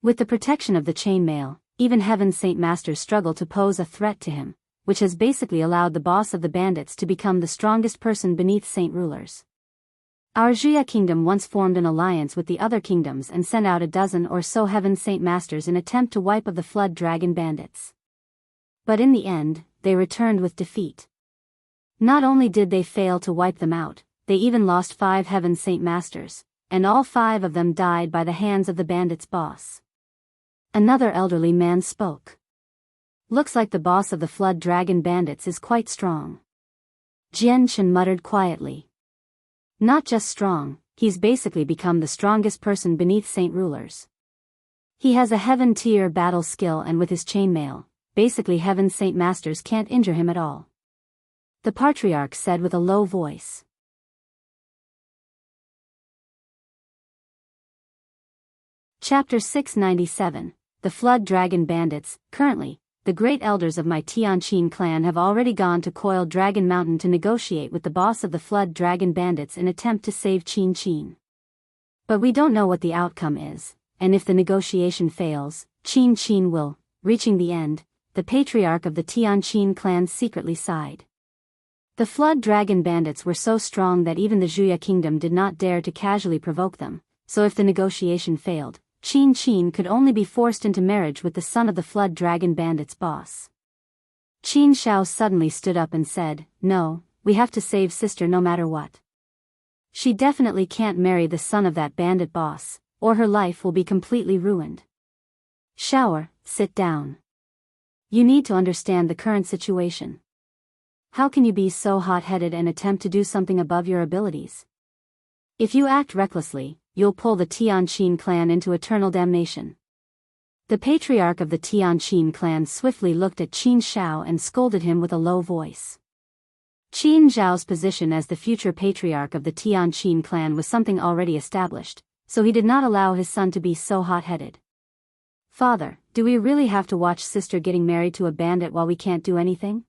With the protection of the chainmail, even Heaven Saint Masters struggle to pose a threat to him, which has basically allowed the boss of the bandits to become the strongest person beneath Saint rulers. Our Wuxia kingdom once formed an alliance with the other kingdoms and sent out a dozen or so Heaven Saint Masters in attempt to wipe out the Flood Dragon Bandits. But in the end, they returned with defeat. Not only did they fail to wipe them out, they even lost 5 Heaven Saint Masters, and all 5 of them died by the hands of the bandits' boss. Another elderly man spoke. "Looks like the boss of the Flood Dragon Bandits is quite strong." Jianchen muttered quietly. "Not just strong, he's basically become the strongest person beneath Saint rulers. He has a Heaven tier battle skill, and with his chainmail, basically Heaven Saint Masters can't injure him at all," the patriarch said with a low voice. Chapter 697, The Flood Dragon Bandits. Currently, the great elders of my Tianqin clan have already gone to Coiled Dragon Mountain to negotiate with the boss of the Flood Dragon Bandits in attempt to save Qin. But we don't know what the outcome is, and if the negotiation fails, Qin will, reaching the end, the patriarch of the Tianqin clan secretly sighed. The Flood Dragon Bandits were so strong that even the Wuxia kingdom did not dare to casually provoke them, so if the negotiation failed, Qin could only be forced into marriage with the son of the Flood Dragon Bandits' boss. Qin Shao suddenly stood up and said, "No, we have to save sister no matter what. She definitely can't marry the son of that bandit boss, or her life will be completely ruined. Shower, sit down. You need to understand the current situation. How can you be so hot-headed and attempt to do something above your abilities? If you act recklessly, you'll pull the Tianqin clan into eternal damnation. The patriarch of the Tianqin clan swiftly looked at Qin Zhao and scolded him with a low voice. Qin Zhao's position as the future patriarch of the Tianqin clan was something already established, so he did not allow his son to be so hot-headed. Father, do we really have to watch sister getting married to a bandit while we can't do anything?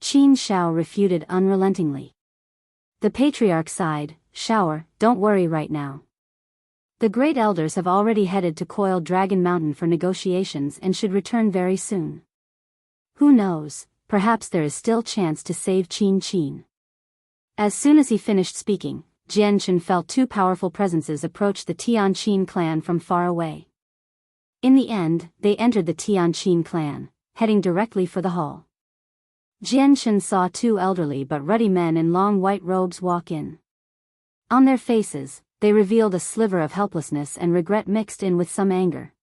Qin Zhao refuted unrelentingly. The patriarch sighed, Shower, don't worry right now. The great elders have already headed to Coiled Dragon Mountain for negotiations and should return very soon. Who knows, perhaps there is still chance to save Qin. As soon as he finished speaking, Jianchen felt two powerful presences approach the Tianqin clan from far away. In the end, they entered the Tianqin clan, heading directly for the hall. Jianchen saw two elderly but ruddy men in long white robes walk in. On their faces, they revealed a sliver of helplessness and regret mixed in with some anger.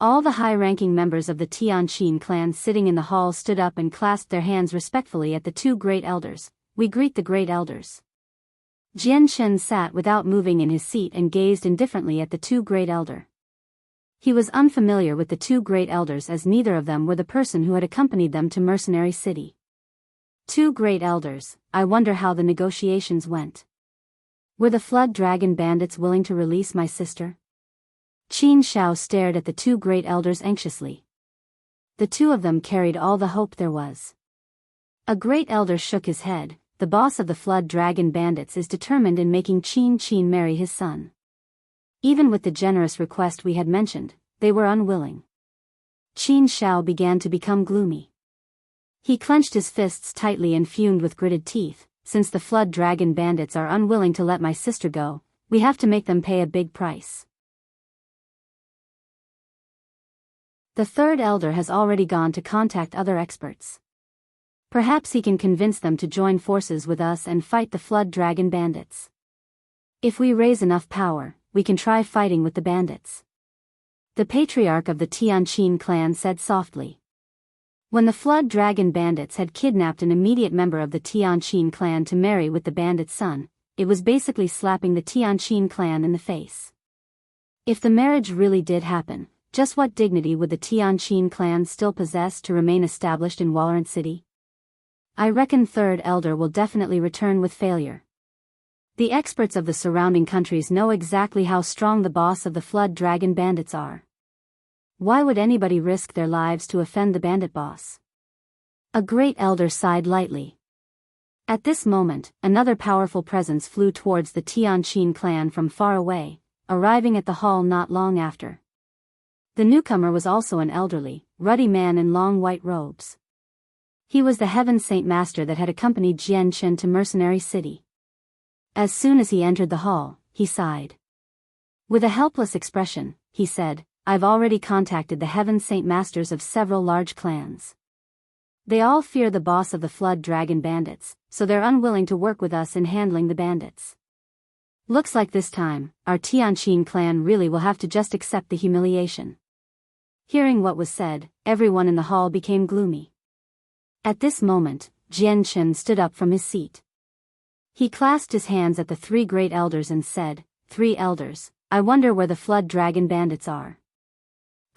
All the high-ranking members of the Tianqin clan sitting in the hall stood up and clasped their hands respectfully at the two great elders. We greet the great elders. Jianchen sat without moving in his seat and gazed indifferently at the two great elder. He was unfamiliar with the two great elders as neither of them were the person who had accompanied them to Mercenary City. Two great elders, I wonder how the negotiations went. Were the Flood Dragon Bandits willing to release my sister? Qin Zhao stared at the two great elders anxiously. The two of them carried all the hope there was. A great elder shook his head. The boss of the Flood Dragon Bandits is determined in making Qin marry his son. Even with the generous request we had mentioned, they were unwilling. Qin Zhao began to become gloomy. He clenched his fists tightly and fumed with gritted teeth. Since the Flood Dragon Bandits are unwilling to let my sister go, we have to make them pay a big price. The third elder has already gone to contact other experts. Perhaps he can convince them to join forces with us and fight the Flood Dragon Bandits. If we raise enough power, we can try fighting with the bandits. The patriarch of the Tianqin clan said softly. When the Flood Dragon Bandits had kidnapped an immediate member of the Tianqin clan to marry with the bandit's son, it was basically slapping the Tianqin clan in the face. If the marriage really did happen, just what dignity would the Tianqin clan still possess to remain established in Walorant City? I reckon third elder will definitely return with failure. The experts of the surrounding countries know exactly how strong the boss of the Flood Dragon Bandits are. Why would anybody risk their lives to offend the bandit boss? A great elder sighed lightly. At this moment, another powerful presence flew towards the Tianqin clan from far away, arriving at the hall not long after. The newcomer was also an elderly, ruddy man in long white robes. He was the Heaven Saint Master that had accompanied Jianchen to Mercenary City. As soon as he entered the hall, he sighed. With a helpless expression, he said, I've already contacted the Heaven Saint Masters of several large clans. They all fear the boss of the Flood Dragon Bandits, so they're unwilling to work with us in handling the bandits. Looks like this time, our Tianqin clan really will have to just accept the humiliation. Hearing what was said, everyone in the hall became gloomy. At this moment, Jianchen stood up from his seat. He clasped his hands at the three great elders and said, Three elders, I wonder where the Flood Dragon Bandits are.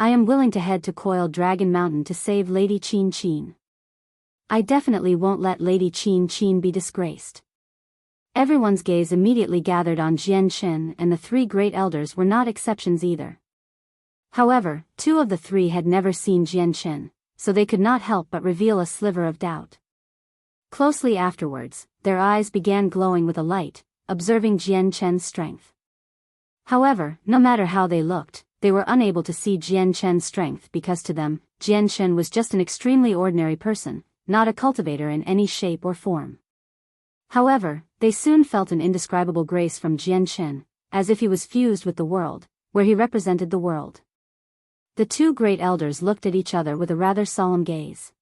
I am willing to head to Coiled Dragon Mountain to save Lady Qin. I definitely won't let Lady Qin be disgraced. Everyone's gaze immediately gathered on Jianchen, and the three great elders were not exceptions either. However, two of the three had never seen Jianchen, so they could not help but reveal a sliver of doubt. Closely afterwards, their eyes began glowing with a light, observing Jianchen's strength. However, no matter how they looked, they were unable to see Jianchen's strength because to them, Jianchen was just an extremely ordinary person, not a cultivator in any shape or form. However, they soon felt an indescribable grace from Jianchen, as if he was fused with the world, where he represented the world. The two great elders looked at each other with a rather solemn gaze.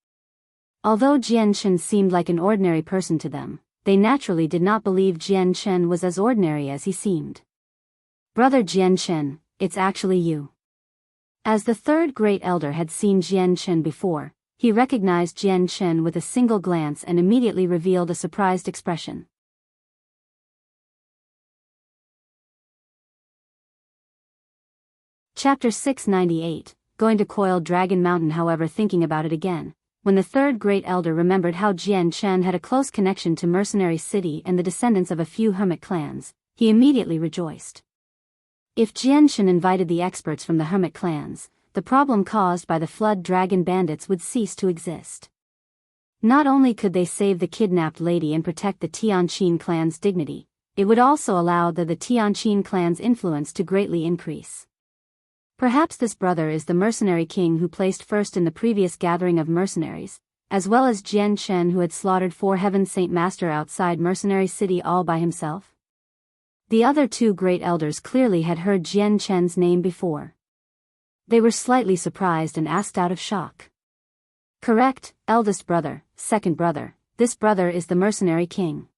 Although Jianchen seemed like an ordinary person to them, they naturally did not believe Jianchen was as ordinary as he seemed. Brother Jianchen, it's actually you. As the third great elder had seen Jianchen before, he recognized Jianchen with a single glance and immediately revealed a surprised expression. Chapter 698, Going to Coiled Dragon Mountain. However, thinking about it again, when the third great elder remembered how Jianchen had a close connection to Mercenary City and the descendants of a few hermit clans, he immediately rejoiced. If Jianchen invited the experts from the hermit clans, the problem caused by the flood dragon bandits would cease to exist. Not only could they save the kidnapped lady and protect the Tianqin clan's dignity, it would also allow the Tianqin clan's influence to greatly increase. Perhaps this brother is the mercenary king who placed first in the previous gathering of mercenaries, as well as Jianchen who had slaughtered 4 Heaven Saint Master outside Mercenary City all by himself. The other 2 great elders clearly had heard Jianchen's name before. They were slightly surprised and asked out of shock. Correct, eldest brother, second brother, this brother is the mercenary king.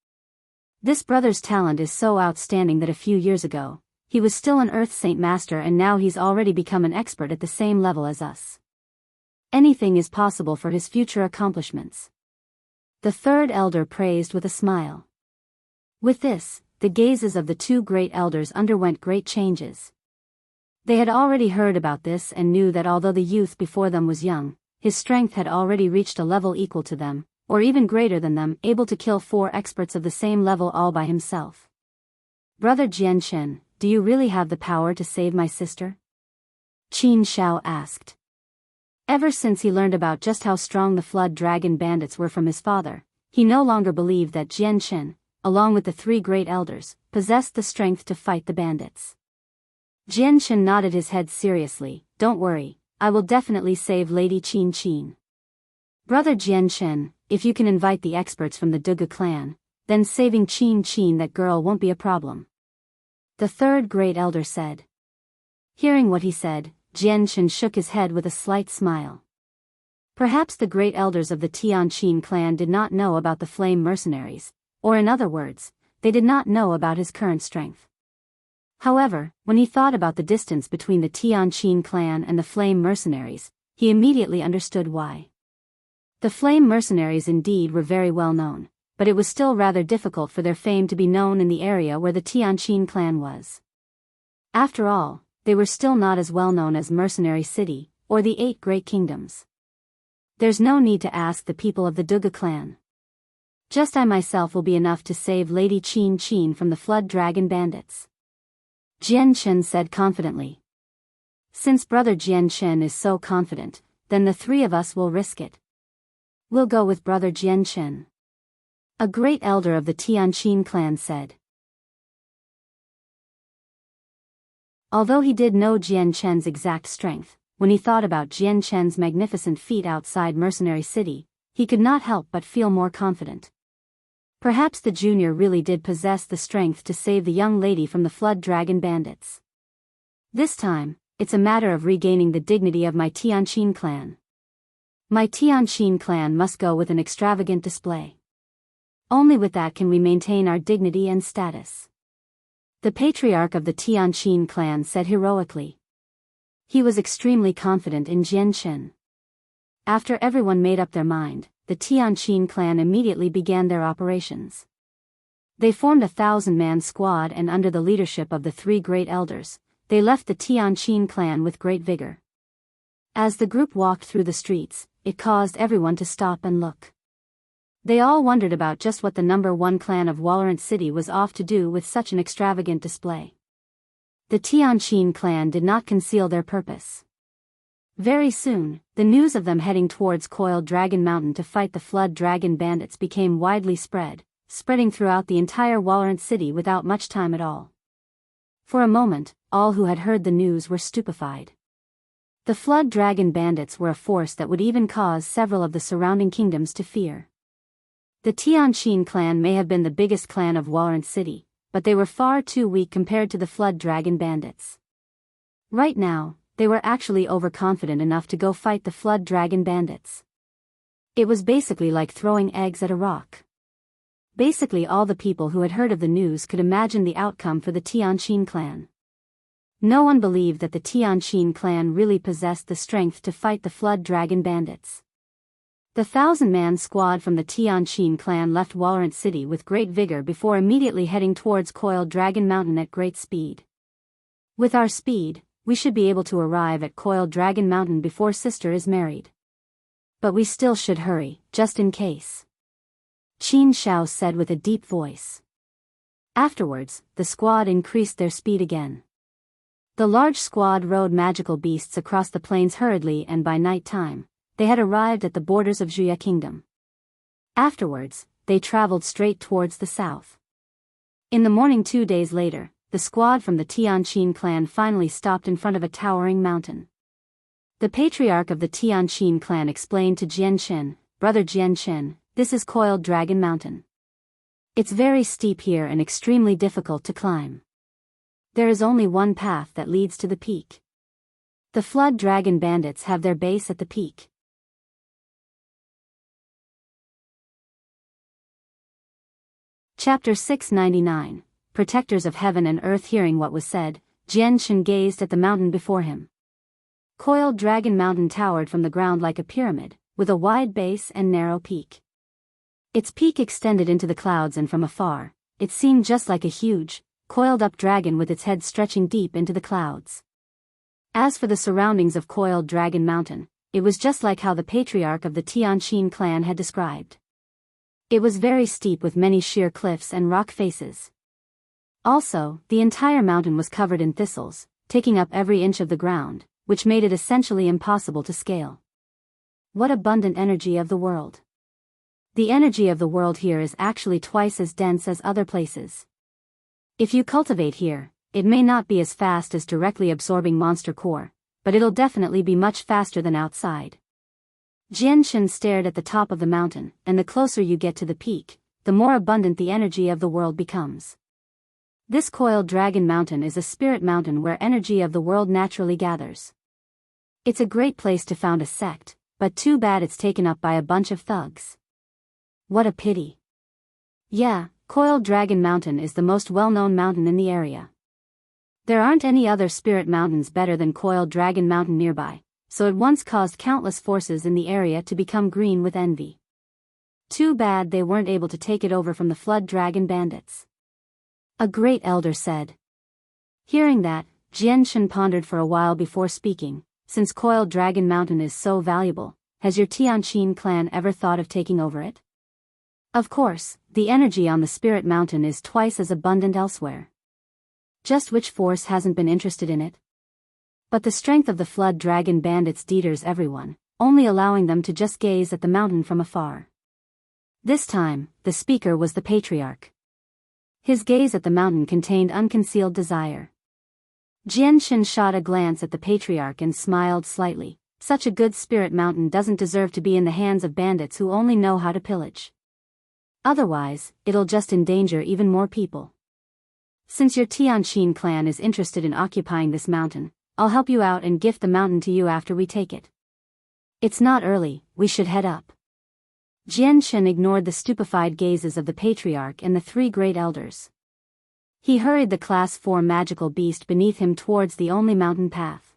This brother's talent is so outstanding that a few years ago, he was still an Earth Saint Master and now he's already become an expert at the same level as us. Anything is possible for his future accomplishments. The third elder praised with a smile. With this, the gazes of the 2 great elders underwent great changes. They had already heard about this and knew that although the youth before them was young, his strength had already reached a level equal to them, or even greater than them, able to kill 4 experts of the same level all by himself. Brother Jianchen, do you really have the power to save my sister? Qin Shao asked. Ever since he learned about just how strong the flood dragon bandits were from his father, he no longer believed that Jianchen, along with the 3 great elders, possessed the strength to fight the bandits. Jianchen nodded his head seriously. Don't worry, I will definitely save Lady Qin. Brother Jianchen, if you can invite the experts from the Duga clan, then saving Qin, that girl, won't be a problem. The third great elder said. Hearing what he said, Jianchen shook his head with a slight smile. Perhaps the great elders of the Tianqin clan did not know about the flame mercenaries, or in other words, they did not know about his current strength. However, when he thought about the distance between the Tianqin clan and the flame mercenaries, he immediately understood why. The flame mercenaries indeed were very well known, but it was still rather difficult for their fame to be known in the area where the Tianqin clan was. After all, they were still not as well known as Mercenary City, or the 8 Great Kingdoms. There's no need to ask the people of the Duga clan. Just I myself will be enough to save Lady Qin from the flood dragon bandits. Jianchen said confidently. Since brother Jianchen is so confident, then the 3 of us will risk it. We'll go with brother Jianchen. A great elder of the Tianqin clan said. Although he did know Jianchen's exact strength, when he thought about Jianchen's magnificent feat outside Mercenary City, he could not help but feel more confident. Perhaps the junior really did possess the strength to save the young lady from the flood dragon bandits. This time, it's a matter of regaining the dignity of my Tianqin clan. My Tianqin clan must go with an extravagant display. Only with that can we maintain our dignity and status. The patriarch of the Tianqin clan said heroically. He was extremely confident in Jianchen. After everyone made up their mind, the Tianqin clan immediately began their operations. They formed a 1,000-man squad and under the leadership of the 3 great elders, they left the Tianqin clan with great vigor. As the group walked through the streets, it caused everyone to stop and look. They all wondered about just what the number 1 clan of Walorant City was off to do with such an extravagant display. The Tianqin clan did not conceal their purpose. Very soon, the news of them heading towards Coiled Dragon Mountain to fight the flood dragon bandits became widely spreading throughout the entire Walorant City without much time at all. For a moment, all who had heard the news were stupefied. The flood dragon bandits were a force that would even cause several of the surrounding kingdoms to fear. The Tianqin clan may have been the biggest clan of Walorant City, but they were far too weak compared to the flood dragon bandits. Right now, they were actually overconfident enough to go fight the flood dragon bandits. It was basically like throwing eggs at a rock. Basically all the people who had heard of the news could imagine the outcome for the Tianqin clan. No one believed that the Tianqin clan really possessed the strength to fight the Flood Dragon Bandits. The 1,000-man squad from the Tianqin clan left Warrant City with great vigor before immediately heading towards Coiled Dragon Mountain at great speed. With our speed, we should be able to arrive at Coiled Dragon Mountain before sister is married. But we still should hurry, just in case. Qin Shao said with a deep voice. Afterwards, the squad increased their speed again. The large squad rode magical beasts across the plains hurriedly, and by night time, they had arrived at the borders of Wuxia Kingdom. Afterwards, they traveled straight towards the south. In the morning 2 days later, the squad from the Tianqin clan finally stopped in front of a towering mountain. The patriarch of the Tianqin clan explained to Jianchen, "Brother Jianchen, this is Coiled Dragon Mountain. It's very steep here and extremely difficult to climb. There is only one path that leads to the peak. The Flood Dragon Bandits have their base at the peak." Chapter 699, Protectors of Heaven and Earth. Hearing what was said, Jianchen gazed at the mountain before him. Coiled Dragon Mountain towered from the ground like a pyramid, with a wide base and narrow peak. Its peak extended into the clouds, and from afar, it seemed just like a huge, coiled-up dragon with its head stretching deep into the clouds. As for the surroundings of Coiled Dragon Mountain, it was just like how the patriarch of the Tianqin clan had described. It was very steep with many sheer cliffs and rock faces. Also, the entire mountain was covered in thistles, taking up every inch of the ground, which made it essentially impossible to scale. What abundant energy of the world! The energy of the world here is actually twice as dense as other places. If you cultivate here, it may not be as fast as directly absorbing monster core, but it'll definitely be much faster than outside. Jianchen stared at the top of the mountain, and the closer you get to the peak, the more abundant the energy of the world becomes. This Coiled Dragon Mountain is a spirit mountain where energy of the world naturally gathers. It's a great place to found a sect, but too bad it's taken up by a bunch of thugs. What a pity. Yeah, Coiled Dragon Mountain is the most well-known mountain in the area. There aren't any other spirit mountains better than Coiled Dragon Mountain nearby, so it once caused countless forces in the area to become green with envy. Too bad they weren't able to take it over from the Flood Dragon Bandits. A great elder said. Hearing that, Jianchen pondered for a while before speaking. Since Coiled Dragon Mountain is so valuable, has your Tianqin clan ever thought of taking over it? Of course, the energy on the Spirit Mountain is twice as abundant elsewhere. Just which force hasn't been interested in it? But the strength of the Flood Dragon Bandits deters everyone, only allowing them to just gaze at the mountain from afar. This time, the speaker was the patriarch. His gaze at the mountain contained unconcealed desire. Jianchen shot a glance at the patriarch and smiled slightly. Such a good spirit mountain doesn't deserve to be in the hands of bandits who only know how to pillage. Otherwise, it'll just endanger even more people. Since your Tianqin clan is interested in occupying this mountain, I'll help you out and gift the mountain to you after we take it. It's not early, we should head up. Jianchen ignored the stupefied gazes of the patriarch and the three great elders. He hurried the Class 4 magical beast beneath him towards the only mountain path.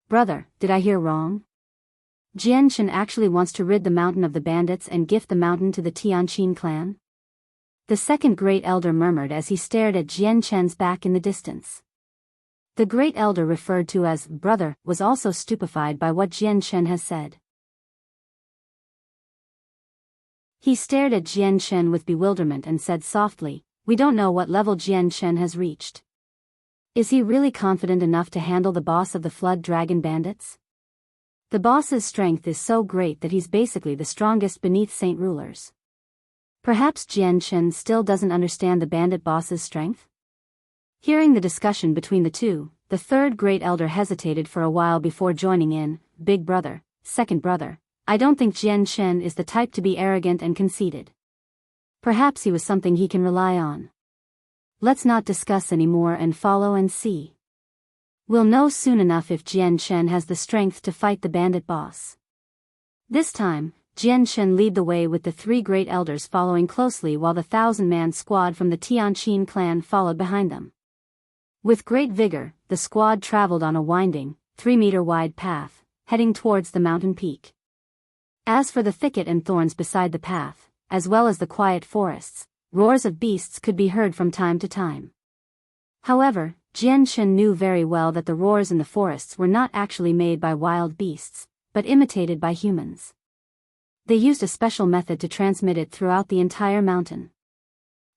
Brother, did I hear wrong? Jianchen actually wants to rid the mountain of the bandits and gift the mountain to the Tianqin clan? The second great elder murmured as he stared at Jianchen's back in the distance. The great elder, referred to as brother, was also stupefied by what Jianchen has said. He stared at Jianchen with bewilderment and said softly, "We don't know what level Jianchen has reached. Is he really confident enough to handle the boss of the Flood Dragon Bandits? The boss's strength is so great that he's basically the strongest beneath Saint Rulers. Perhaps Jianchen still doesn't understand the bandit boss's strength?" Hearing the discussion between the two, the third great elder hesitated for a while before joining in. "Big brother, second brother, I don't think Jianchen is the type to be arrogant and conceited. Perhaps he was something he can rely on. Let's not discuss anymore and follow and see. We'll know soon enough if Jianchen has the strength to fight the bandit boss." This time, Jianchen led the way with the three great elders following closely while the 1,000-man squad from the Tianqin clan followed behind them. With great vigor, the squad traveled on a winding, 3-meter-wide path, heading towards the mountain peak. As for the thicket and thorns beside the path, as well as the quiet forests, roars of beasts could be heard from time to time. However, Jianqin knew very well that the roars in the forests were not actually made by wild beasts, but imitated by humans. They used a special method to transmit it throughout the entire mountain.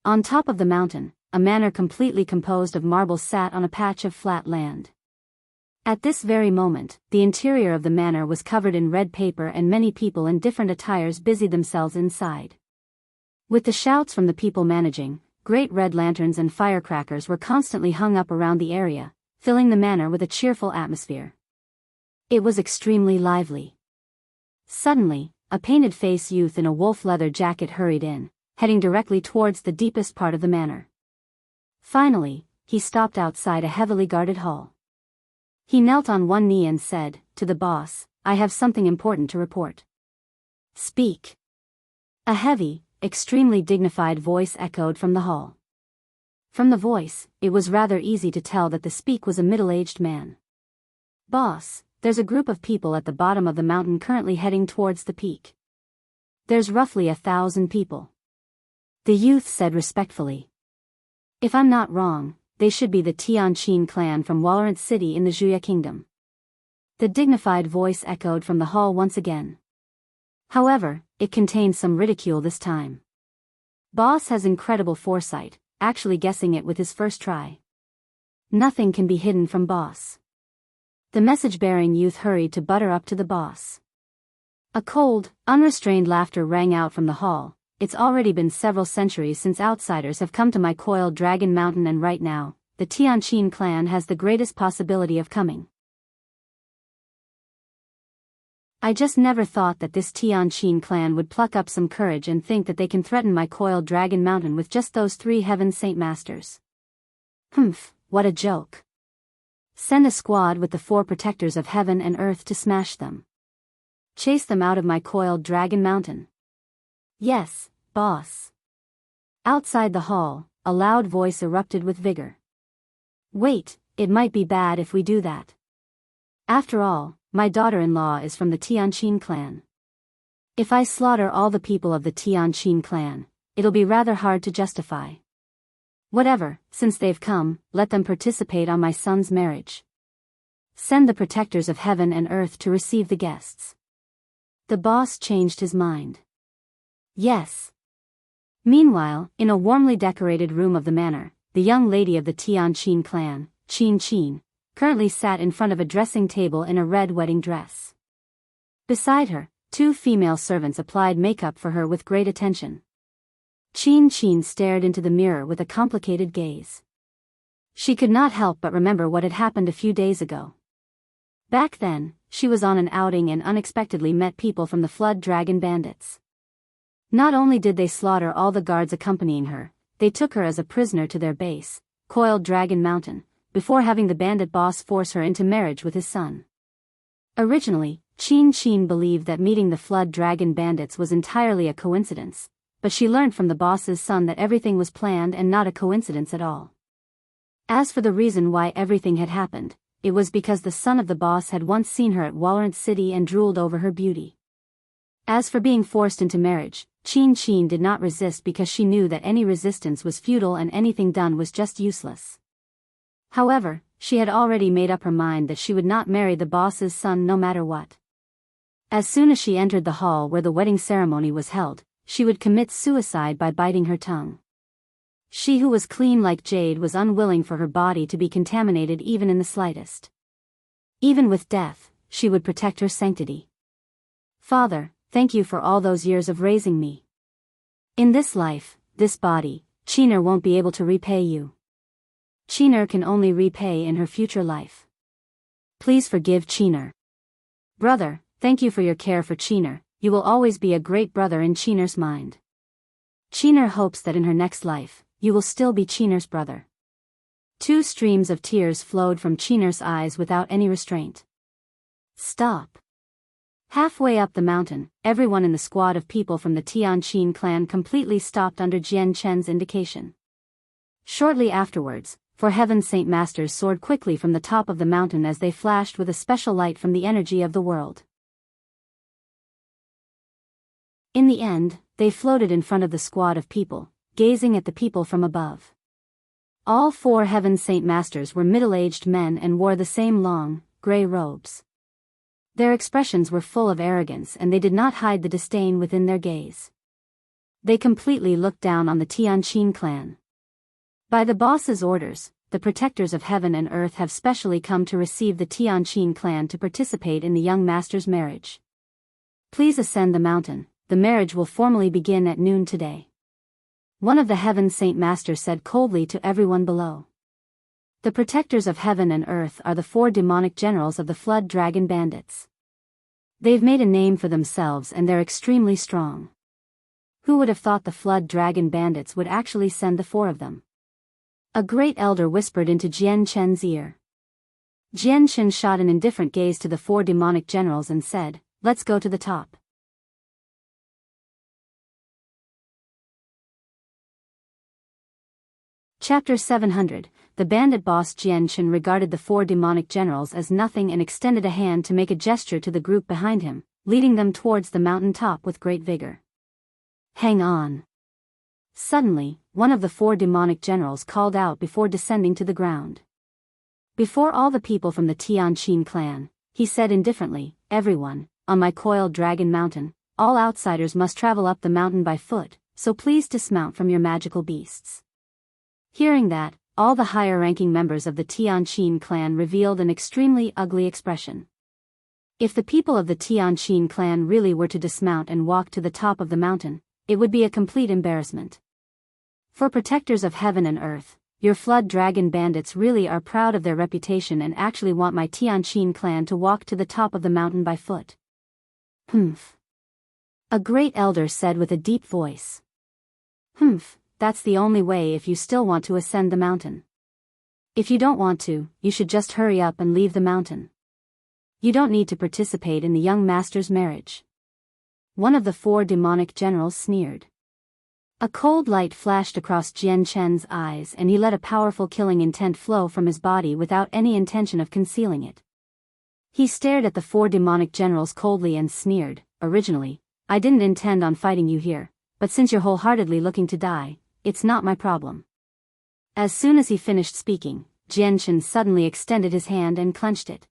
On top of the mountain, a manor completely composed of marble sat on a patch of flat land. At this very moment, the interior of the manor was covered in red paper and many people in different attires busied themselves inside. With the shouts from the people managing, great red lanterns and firecrackers were constantly hung up around the area, filling the manor with a cheerful atmosphere. It was extremely lively. Suddenly, a painted-faced youth in a wolf leather jacket hurried in, heading directly towards the deepest part of the manor. Finally, he stopped outside a heavily guarded hall. He knelt on one knee and said, to the boss, "I have something important to report." "Speak." A heavy, extremely dignified voice echoed from the hall. From the voice, it was rather easy to tell that the speaker was a middle-aged man. "Boss, there's a group of people at the bottom of the mountain currently heading towards the peak. There's roughly 1,000 people." The youth said respectfully. "If I'm not wrong, they should be the Tianqin clan from Wujian City in the Zhuya Kingdom." The dignified voice echoed from the hall once again. However, it contained some ridicule this time. Boss has incredible foresight, actually guessing it with his first try. Nothing can be hidden from boss. The message-bearing youth hurried to butter up to the boss. A cold, unrestrained laughter rang out from the hall. "It's already been several centuries since outsiders have come to my Coiled Dragon Mountain, and right now, the Tianqin clan has the greatest possibility of coming. I just never thought that this Tianqin clan would pluck up some courage and think that they can threaten my Coiled Dragon Mountain with just those 3 Heaven Saint Masters. Humph, what a joke. Send a squad with the 4 protectors of heaven and earth to smash them. Chase them out of my Coiled Dragon Mountain." "Yes, boss." Outside the hall, a loud voice erupted with vigor. "Wait, it might be bad if we do that. After all, my daughter-in-law is from the Tianqin clan. If I slaughter all the people of the Tianqin clan, it'll be rather hard to justify. Whatever, since they've come, let them participate on my son's marriage. Send the protectors of heaven and earth to receive the guests." The boss changed his mind. "Yes." Meanwhile, in a warmly decorated room of the manor, the young lady of the Tianqin clan, Qin, currently sat in front of a dressing table in a red wedding dress. Beside her, 2 female servants applied makeup for her with great attention. Qin stared into the mirror with a complicated gaze. She could not help but remember what had happened a few days ago. Back then, she was on an outing and unexpectedly met people from the Flood Dragon Bandits. Not only did they slaughter all the guards accompanying her, they took her as a prisoner to their base, Coiled Dragon Mountain, before having the bandit boss force her into marriage with his son. Originally, Qin believed that meeting the Flood Dragon Bandits was entirely a coincidence, but she learned from the boss's son that everything was planned and not a coincidence at all. As for the reason why everything had happened, it was because the son of the boss had once seen her at Wujian City and drooled over her beauty. As for being forced into marriage, Qin did not resist because she knew that any resistance was futile and anything done was just useless. However, she had already made up her mind that she would not marry the boss's son no matter what. As soon as she entered the hall where the wedding ceremony was held, she would commit suicide by biting her tongue. She who was clean like jade was unwilling for her body to be contaminated even in the slightest. Even with death, she would protect her sanctity. "Father, thank you for all those years of raising me. In this life, this body, Qinhuang won't be able to repay you. Qinhuang can only repay in her future life. Please forgive Qinhuang. Brother, thank you for your care for Qinhuang, you will always be a great brother in Qinhuang's mind. Qinhuang hopes that in her next life, you will still be Qinhuang's brother." 2 streams of tears flowed from Qinhuang's eyes without any restraint. "Stop." Halfway up the mountain, everyone in the squad of people from the Tianqin clan completely stopped under Jian Chen's indication. Shortly afterwards, 4 Heaven Saint Masters soared quickly from the top of the mountain as they flashed with a special light from the energy of the world. In the end, they floated in front of the squad of people, gazing at the people from above. All 4 Heaven Saint Masters were middle-aged men and wore the same long, gray robes. Their expressions were full of arrogance and they did not hide the disdain within their gaze. They completely looked down on the Tianqin clan. By the boss's orders, the protectors of heaven and earth have specially come to receive the Tianqin clan to participate in the young master's marriage. Please ascend the mountain, the marriage will formally begin at noon today. One of the Heaven Saint Masters said coldly to everyone below. The protectors of heaven and earth are the 4 demonic generals of the Flood Dragon Bandits. They've made a name for themselves and they're extremely strong. Who would have thought the Flood Dragon Bandits would actually send the 4 of them? A great elder whispered into Jian Chen's ear. Jian Chen shot an indifferent gaze to the 4 demonic generals and said, "Let's go to the top." Chapter 700. The bandit boss Jian Chen regarded the 4 demonic generals as nothing and extended a hand to make a gesture to the group behind him, leading them towards the mountain top with great vigor. "Hang on." Suddenly, one of the 4 demonic generals called out before descending to the ground. Before all the people from the Tianqin clan, he said indifferently, "Everyone, on my Coiled Dragon Mountain, all outsiders must travel up the mountain by foot, so please dismount from your magical beasts." Hearing that, all the higher-ranking members of the Tianqin clan revealed an extremely ugly expression. If the people of the Tianqin clan really were to dismount and walk to the top of the mountain, it would be a complete embarrassment. For protectors of heaven and earth, your Flood Dragon Bandits really are proud of their reputation and actually want my Tianqin clan to walk to the top of the mountain by foot. "Humph," a great elder said with a deep voice. "Humph. That's the only way if you still want to ascend the mountain. If you don't want to, you should just hurry up and leave the mountain. You don't need to participate in the young master's marriage." One of the 4 demonic generals sneered. A cold light flashed across Jian Chen's eyes and he let a powerful killing intent flow from his body without any intention of concealing it. He stared at the 4 demonic generals coldly and sneered, "Originally, I didn't intend on fighting you here, but since you're wholeheartedly looking to die, it's not my problem." As soon as he finished speaking, Jian Chen suddenly extended his hand and clenched it.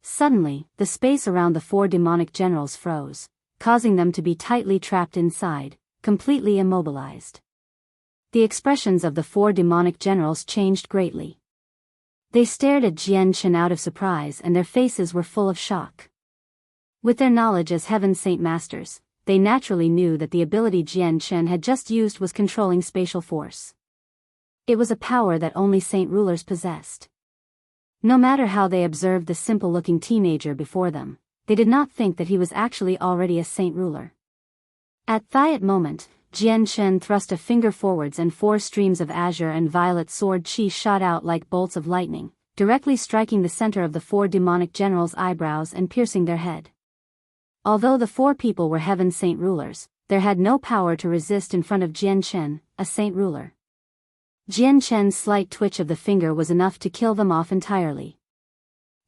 Suddenly, the space around the 4 demonic generals froze, causing them to be tightly trapped inside, completely immobilized. The expressions of the 4 demonic generals changed greatly. They stared at Jian Chen out of surprise and their faces were full of shock. With their knowledge as Heaven Saint Masters, they naturally knew that the ability Jian Chen had just used was controlling spatial force. It was a power that only saint rulers possessed. No matter how they observed the simple-looking teenager before them, they did not think that he was actually already a saint ruler. At that moment, Jian Chen thrust a finger forwards and 4 streams of azure and violet sword chi shot out like bolts of lightning, directly striking the center of the 4 demonic generals' eyebrows and piercing their head. Although the 4 people were heaven saint rulers, there had no power to resist in front of Jian Chen, a saint ruler. Jian Chen's slight twitch of the finger was enough to kill them off entirely.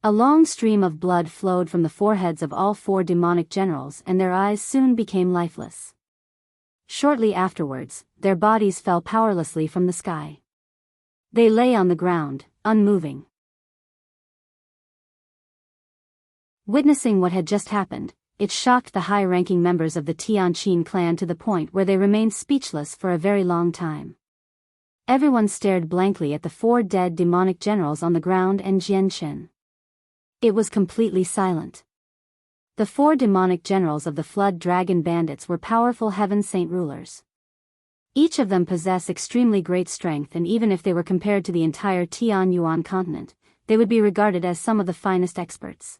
A long stream of blood flowed from the foreheads of all 4 demonic generals and their eyes soon became lifeless. Shortly afterwards, their bodies fell powerlessly from the sky. They lay on the ground, unmoving. Witnessing what had just happened, it shocked the high-ranking members of the Tianqin clan to the point where they remained speechless for a very long time. Everyone stared blankly at the 4 dead demonic generals on the ground and Jian Chen. It was completely silent. The 4 demonic generals of the Flood Dragon Bandits were powerful heaven saint rulers. Each of them possessed extremely great strength and even if they were compared to the entire Tianyuan continent, they would be regarded as some of the finest experts.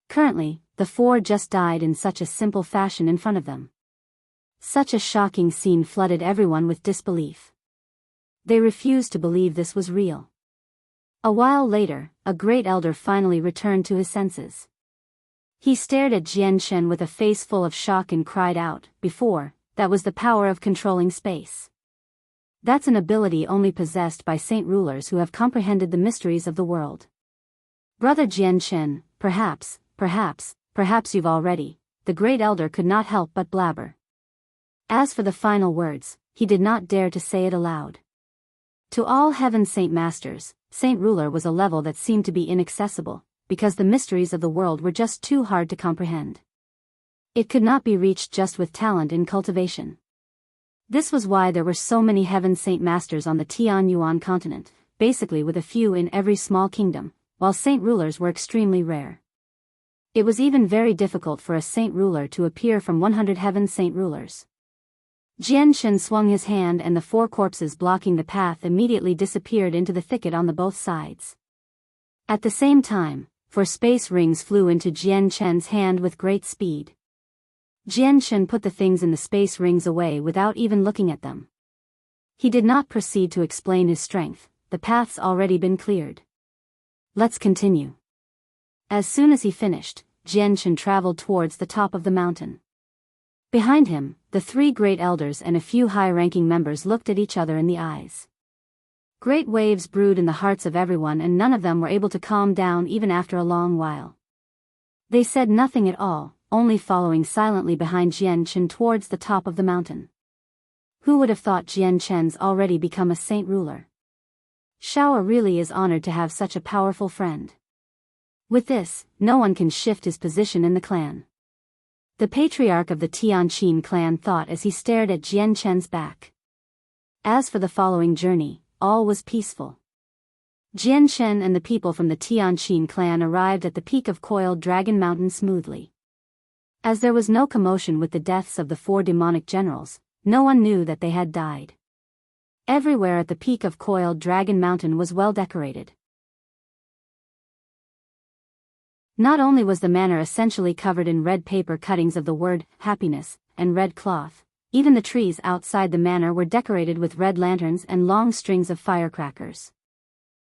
Currently, the 4 just died in such a simple fashion in front of them. Such a shocking scene flooded everyone with disbelief. They refused to believe this was real. A while later, a great elder finally returned to his senses. He stared at Jian Chen with a face full of shock and cried out, "Before, that was the power of controlling space. That's an ability only possessed by saint rulers who have comprehended the mysteries of the world. Brother Jianchen, perhaps you've already, the great elder could not help but blabber. As for the final words, he did not dare to say it aloud. To all heaven's saint masters, saint ruler was a level that seemed to be inaccessible, because the mysteries of the world were just too hard to comprehend. It could not be reached just with talent in cultivation. This was why there were so many heaven saint masters on the Tianyuan continent, basically with a few in every small kingdom, while saint rulers were extremely rare. It was even very difficult for a saint ruler to appear from 100 heaven saint rulers. Jianchen swung his hand and the 4 corpses blocking the path immediately disappeared into the thicket on the both sides. At the same time, 4 space rings flew into Jianchen's hand with great speed. Jianchen put the things in the space rings away without even looking at them. He did not proceed to explain his strength, the path's already been cleared. Let's continue. As soon as he finished, Jianchen traveled towards the top of the mountain. Behind him, the 3 great elders and a few high-ranking members looked at each other in the eyes. Great waves brewed in the hearts of everyone and none of them were able to calm down even after a long while. They said nothing at all, only following silently behind Jianchen towards the top of the mountain. Who would have thought Jianchen's already become a saint ruler? Shaoa really is honored to have such a powerful friend. With this, no one can shift his position in the clan. The patriarch of the Tianqin clan thought as he stared at Jianchen's back. As for the following journey, all was peaceful. Jianchen and the people from the Tianqin clan arrived at the peak of Coiled Dragon Mountain smoothly. As there was no commotion with the deaths of the 4 demonic generals, no one knew that they had died. Everywhere at the peak of Coiled Dragon Mountain was well decorated. Not only was the manor essentially covered in red paper cuttings of the word happiness and red cloth, even the trees outside the manor were decorated with red lanterns and long strings of firecrackers.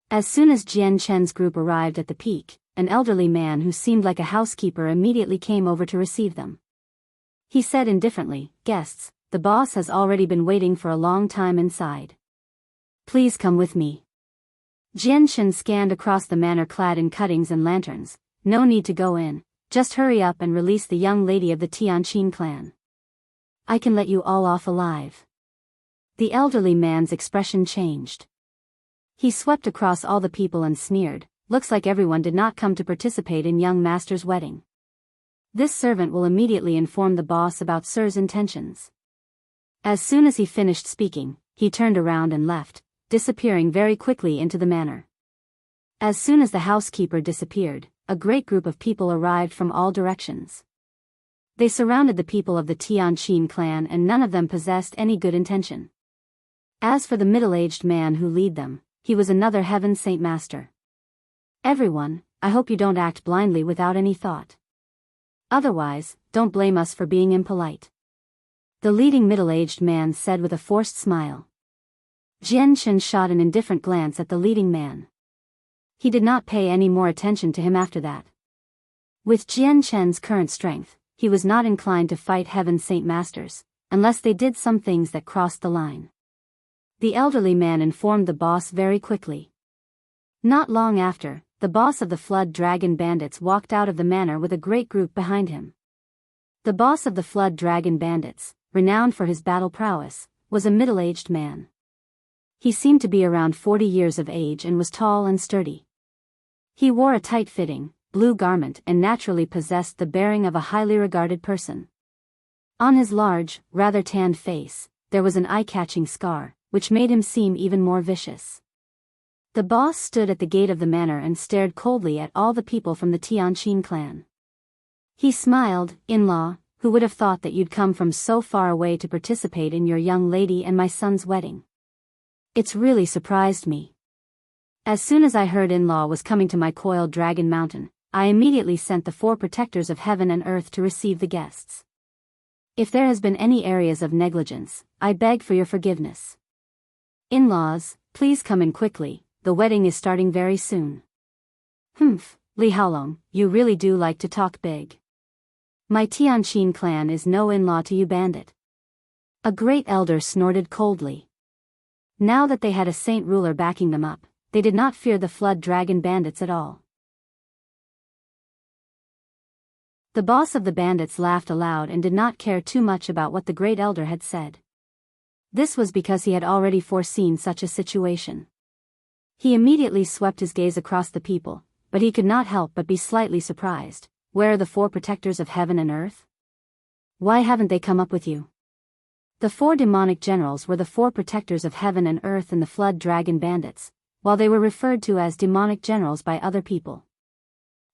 As soon as Jianchen's group arrived at the peak, an elderly man who seemed like a housekeeper immediately came over to receive them. He said indifferently, "Guests, the boss has already been waiting for a long time inside. Please come with me." Jianchen scanned across the manor clad in cuttings and lanterns. "No need to go in, just hurry up and release the young lady of the Tianqin clan. I can let you all off alive." The elderly man's expression changed. He swept across all the people and sneered, "Looks like everyone did not come to participate in young master's wedding. This servant will immediately inform the boss about sir's intentions." As soon as he finished speaking, he turned around and left, disappearing very quickly into the manor. As soon as the housekeeper disappeared, a great group of people arrived from all directions. They surrounded the people of the Tianqin clan and none of them possessed any good intention. As for the middle-aged man who led them, he was another heaven saint master. "Everyone, I hope you don't act blindly without any thought. Otherwise, don't blame us for being impolite," the leading middle-aged man said with a forced smile. Jianchen shot an indifferent glance at the leading man. He did not pay any more attention to him after that. With Jianchen's current strength, he was not inclined to fight heaven saint masters, unless they did some things that crossed the line. The elderly man informed the boss very quickly. Not long after, the boss of the Flood Dragon Bandits walked out of the manor with a great group behind him. The boss of the Flood Dragon Bandits, renowned for his battle prowess, was a middle-aged man. He seemed to be around 40 years of age and was tall and sturdy. He wore a tight-fitting, blue garment and naturally possessed the bearing of a highly regarded person. On his large, rather tanned face, there was an eye-catching scar, which made him seem even more vicious. The boss stood at the gate of the manor and stared coldly at all the people from the Tianqin clan. He smiled, "In-law, who would have thought that you'd come from so far away to participate in your young lady and my son's wedding? It's really surprised me. As soon as I heard in-law was coming to my Coiled Dragon Mountain, I immediately sent the 4 protectors of heaven and earth to receive the guests. If there has been any areas of negligence, I beg for your forgiveness. In-laws, please come in quickly, the wedding is starting very soon." "Humph, Li Haolong, you really do like to talk big. My Tianqin clan is no in-law to you, Bandit." A great elder snorted coldly. Now that they had a saint ruler backing them up, they did not fear the flood dragon bandits at all. The boss of the bandits laughed aloud and did not care too much about what the great elder had said. This was because he had already foreseen such a situation. He immediately swept his gaze across the people, but he could not help but be slightly surprised. Where are the 4 protectors of heaven and earth? Why haven't they come up with you? The 4 demonic generals were the 4 protectors of heaven and earth in the flood dragon bandits, while they were referred to as demonic generals by other people.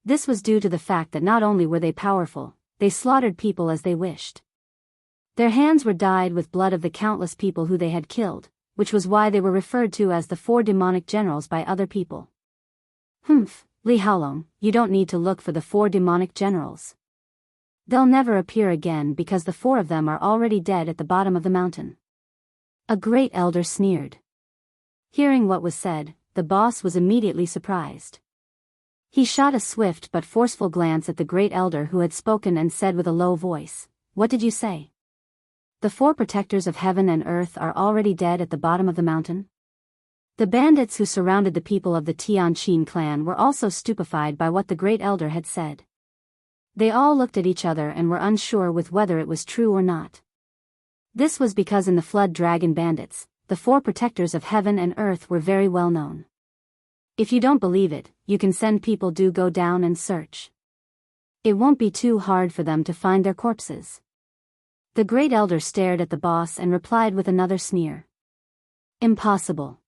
This was due to the fact that not only were they powerful, they slaughtered people as they wished. Their hands were dyed with blood of the countless people who they had killed, which was why they were referred to as the 4 demonic generals by other people. Humph, Li Haolong, you don't need to look for the 4 demonic generals. They'll never appear again because the 4 of them are already dead at the bottom of the mountain. A great elder sneered. Hearing what was said, the boss was immediately surprised. He shot a swift but forceful glance at the great elder who had spoken and said with a low voice, "What did you say? The 4 protectors of heaven and earth are already dead at the bottom of the mountain?" The bandits who surrounded the people of the Tianqin clan were also stupefied by what the great elder had said. They all looked at each other and were unsure with whether it was true or not. This was because in the flood dragon bandits, the 4 protectors of heaven and earth were very well known. If you don't believe it, you can send people to go down and search. It won't be too hard for them to find their corpses. The great elder stared at the boss and replied with another sneer. Impossible.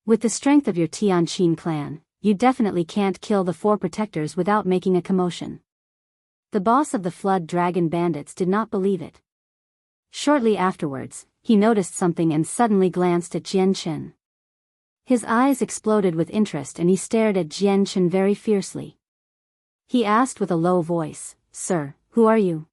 With the strength of your Tianqin clan, you definitely can't kill the 4 protectors without making a commotion. The boss of the flood dragon bandits did not believe it. Shortly afterwards, he noticed something and suddenly glanced at Jianchen. His eyes exploded with interest and he stared at Jianchen very fiercely. He asked with a low voice, "Sir, who are you?"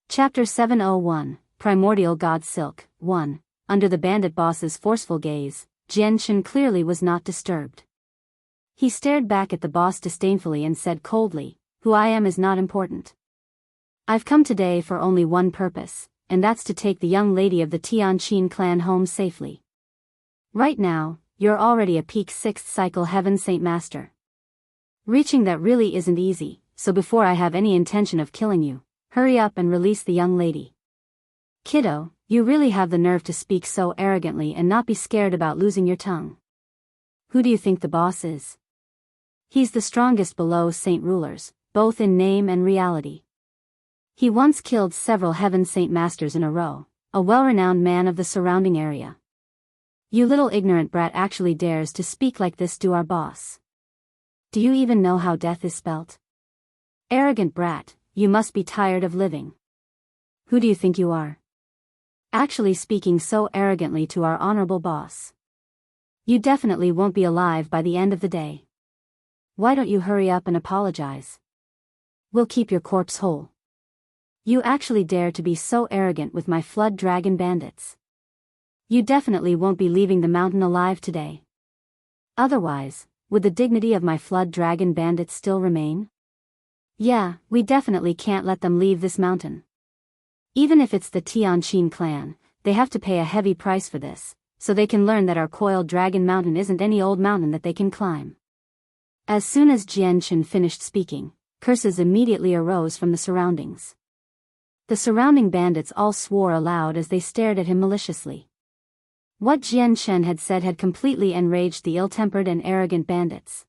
Chapter 701, Primordial Godsilk, 1. Under the bandit boss's forceful gaze, Jianchen clearly was not disturbed. He stared back at the boss disdainfully and said coldly, "Who I am is not important. I've come today for only one purpose, and that's to take the young lady of the Tianqin clan home safely. Right now, you're already a peak 6th cycle Heaven Saint Master. Reaching that really isn't easy, so before I have any intention of killing you, hurry up and release the young lady." "Kiddo, you really have the nerve to speak so arrogantly and not be scared about losing your tongue. Who do you think the boss is? He's the strongest below Saint rulers, both in name and reality. He once killed several Heaven Saint Masters in a row, a well-renowned man of the surrounding area. You little ignorant brat actually dares to speak like this to our boss. Do you even know how death is spelt? Arrogant brat, you must be tired of living. Who do you think you are? Actually speaking so arrogantly to our honorable boss. You definitely won't be alive by the end of the day. Why don't you hurry up and apologize? We'll keep your corpse whole. You actually dare to be so arrogant with my flood dragon bandits. You definitely won't be leaving the mountain alive today. Otherwise, would the dignity of my flood dragon bandits still remain? Yeah, we definitely can't let them leave this mountain. Even if it's the Tianqin clan, they have to pay a heavy price for this, so they can learn that our Coiled Dragon Mountain isn't any old mountain that they can climb." As soon as Jianchen finished speaking, curses immediately arose from the surroundings. The surrounding bandits all swore aloud as they stared at him maliciously. What Jianchen had said had completely enraged the ill-tempered and arrogant bandits.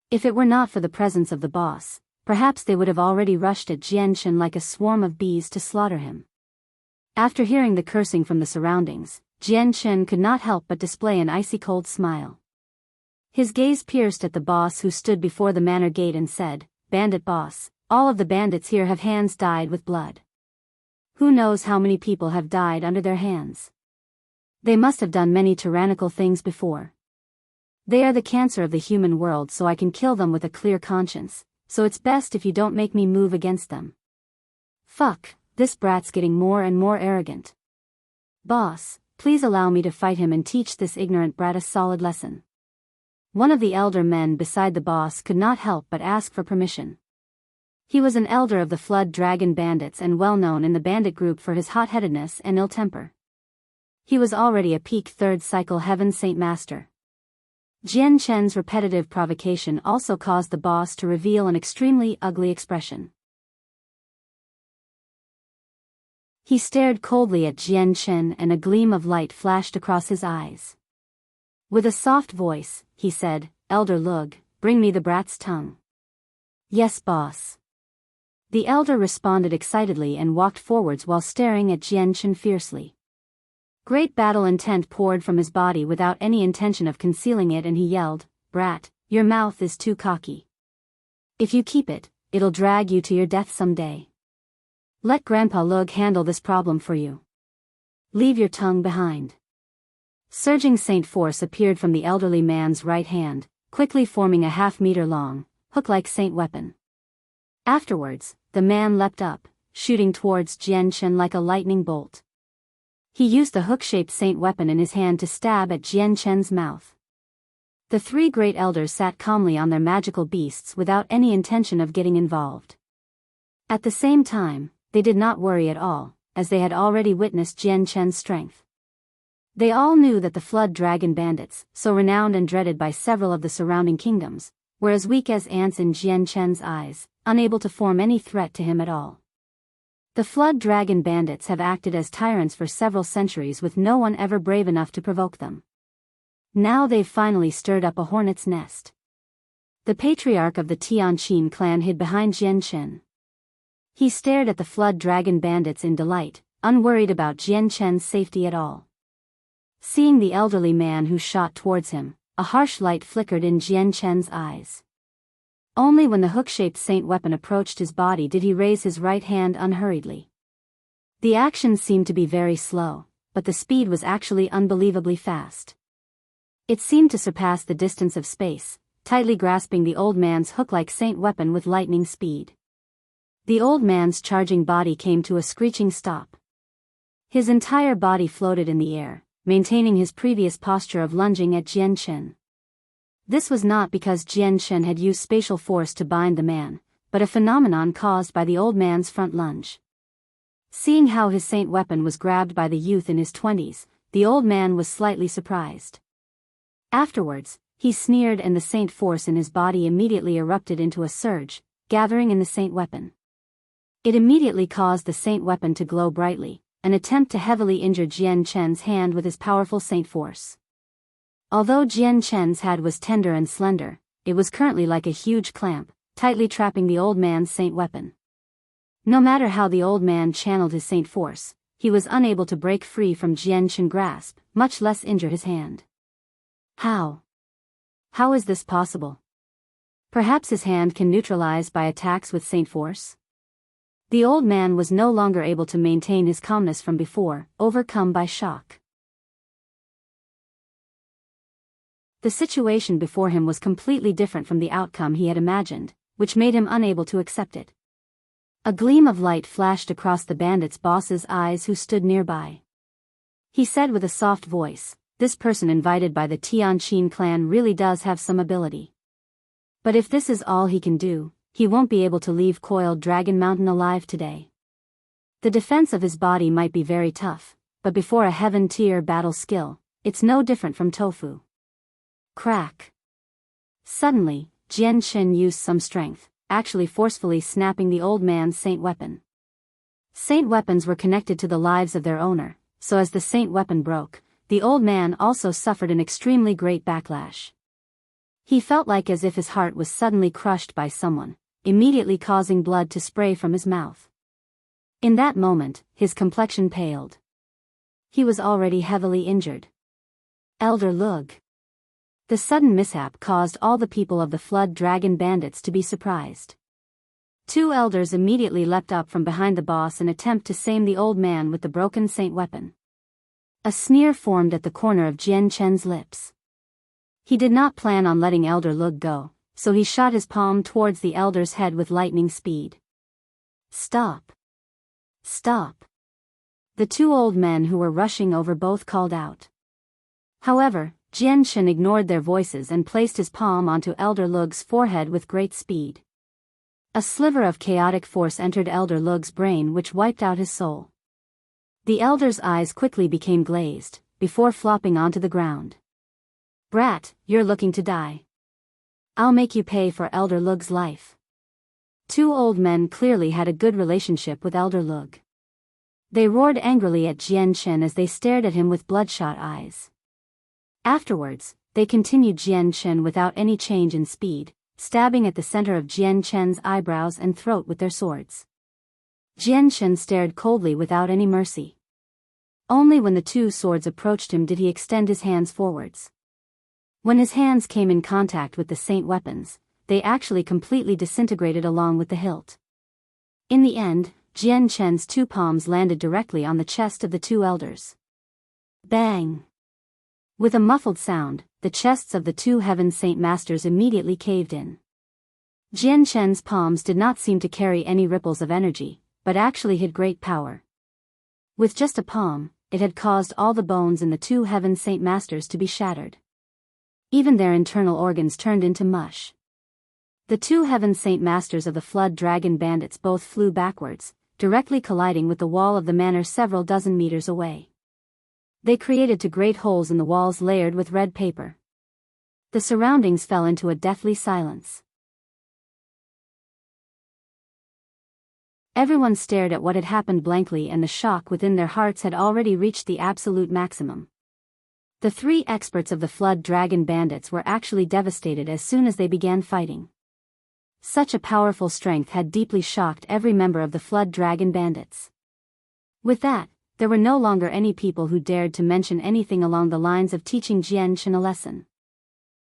If it were not for the presence of the boss, perhaps they would have already rushed at Jianchen like a swarm of bees to slaughter him. After hearing the cursing from the surroundings, Jianchen could not help but display an icy cold smile. His gaze pierced at the boss who stood before the manor gate and said, "Bandit boss, all of the bandits here have hands dyed with blood. Who knows how many people have died under their hands? They must have done many tyrannical things before. They are the cancer of the human world, so I can kill them with a clear conscience. So it's best if you don't make me move against them." Fuck, this brat's getting more and more arrogant. "Boss, please allow me to fight him and teach this ignorant brat a solid lesson." One of the elder men beside the boss could not help but ask for permission. He was an elder of the Flood Dragon Bandits and well known in the bandit group for his hot-headedness and ill temper. He was already a peak third cycle Heaven Saint Master. Jian Chen's repetitive provocation also caused the boss to reveal an extremely ugly expression. He stared coldly at Jian Chen and a gleam of light flashed across his eyes. With a soft voice, he said, "Elder Lug, bring me the brat's tongue." "Yes, boss." The elder responded excitedly and walked forwards while staring at Jian Chen fiercely. Great battle intent poured from his body without any intention of concealing it, and he yelled, "Brat, your mouth is too cocky. If you keep it, it'll drag you to your death someday. Let Grandpa Lug handle this problem for you. Leave your tongue behind." Surging Saint Force appeared from the elderly man's right hand, quickly forming a half-meter-long, hook-like Saint weapon. Afterwards, the man leapt up, shooting towards Jian Chen like a lightning bolt. He used the hook-shaped Saint weapon in his hand to stab at Jian Chen's mouth. The three great elders sat calmly on their magical beasts without any intention of getting involved. At the same time, they did not worry at all, as they had already witnessed Jian Chen's strength. They all knew that the Flood Dragon Bandits, so renowned and dreaded by several of the surrounding kingdoms, were as weak as ants in Jian Chen's eyes, unable to form any threat to him at all. The Flood Dragon Bandits have acted as tyrants for several centuries with no one ever brave enough to provoke them. Now they've finally stirred up a hornet's nest. The patriarch of the Tianqin clan hid behind Jian Chen. He stared at the Flood Dragon Bandits in delight, unworried about Jian Chen's safety at all. Seeing the elderly man who shot towards him, a harsh light flickered in Jian Chen's eyes. Only when the hook-shaped Saint weapon approached his body did he raise his right hand unhurriedly. The action seemed to be very slow, but the speed was actually unbelievably fast. It seemed to surpass the distance of space, tightly grasping the old man's hook-like Saint weapon with lightning speed. The old man's charging body came to a screeching stop. His entire body floated in the air, maintaining his previous posture of lunging at Jian Chen. This was not because Jian Chen had used spatial force to bind the man, but a phenomenon caused by the old man's front lunge. Seeing how his Saint weapon was grabbed by the youth in his 20s, the old man was slightly surprised. Afterwards, he sneered and the Saint force in his body immediately erupted into a surge, gathering in the Saint weapon. It immediately caused the Saint weapon to glow brightly, an attempt to heavily injure Jian Chen's hand with his powerful Saint force. Although Jian Chen's hand was tender and slender, it was currently like a huge clamp, tightly trapping the old man's Saint weapon. No matter how the old man channeled his Saint force, he was unable to break free from Jian Chen's grasp, much less injure his hand. How? How is this possible? Perhaps his hand can neutralize by attacks with Saint force? The old man was no longer able to maintain his calmness from before, overcome by shock. The situation before him was completely different from the outcome he had imagined, which made him unable to accept it. A gleam of light flashed across the bandit's boss's eyes who stood nearby. He said with a soft voice, "This person invited by the Tianqin clan really does have some ability. But if this is all he can do, he won't be able to leave Coiled Dragon Mountain alive today. The defense of his body might be very tough, but before a heaven-tier battle skill, it's no different from tofu." Crack. Suddenly, Jian Chen used some strength, actually forcefully snapping the old man's Saint weapon. Saint weapons were connected to the lives of their owner, so as the Saint weapon broke, the old man also suffered an extremely great backlash. He felt like as if his heart was suddenly crushed by someone, immediately causing blood to spray from his mouth. In that moment, his complexion paled. He was already heavily injured. Elder Lug. The sudden mishap caused all the people of the Flood Dragon Bandits to be surprised. Two elders immediately leapt up from behind the boss in an attempt to same the old man with the broken Saint weapon. A sneer formed at the corner of Jian Chen's lips. He did not plan on letting Elder Lug go, so he shot his palm towards the elder's head with lightning speed. "Stop! Stop!" The two old men who were rushing over both called out. However, Jian Chen ignored their voices and placed his palm onto Elder Lug's forehead with great speed. A sliver of chaotic force entered Elder Lug's brain which wiped out his soul. The elder's eyes quickly became glazed, before flopping onto the ground. Brat, you're looking to die. I'll make you pay for Elder Lug's life. Two old men clearly had a good relationship with Elder Lug. They roared angrily at Jian Chen as they stared at him with bloodshot eyes. Afterwards, they continued Jian Chen without any change in speed, stabbing at the center of Jian Chen's eyebrows and throat with their swords. Jian Chen stared coldly without any mercy. Only when the two swords approached him did he extend his hands forwards. When his hands came in contact with the saint weapons, they actually completely disintegrated along with the hilt. In the end, Jian Chen's two palms landed directly on the chest of the two elders. Bang! With a muffled sound, the chests of the two Heaven Saint Masters immediately caved in. Jian Chen's palms did not seem to carry any ripples of energy, but actually had great power. With just a palm, it had caused all the bones in the two Heaven Saint Masters to be shattered. Even their internal organs turned into mush. The two Heaven Saint Masters of the Flood Dragon Bandits both flew backwards, directly colliding with the wall of the manor several dozen meters away. They created two great holes in the walls layered with red paper. The surroundings fell into a deathly silence. Everyone stared at what had happened blankly, and the shock within their hearts had already reached the absolute maximum. The three experts of the Flood Dragon Bandits were actually devastated as soon as they began fighting. Such a powerful strength had deeply shocked every member of the Flood Dragon Bandits. With that, there were no longer any people who dared to mention anything along the lines of teaching Jian Chen a lesson.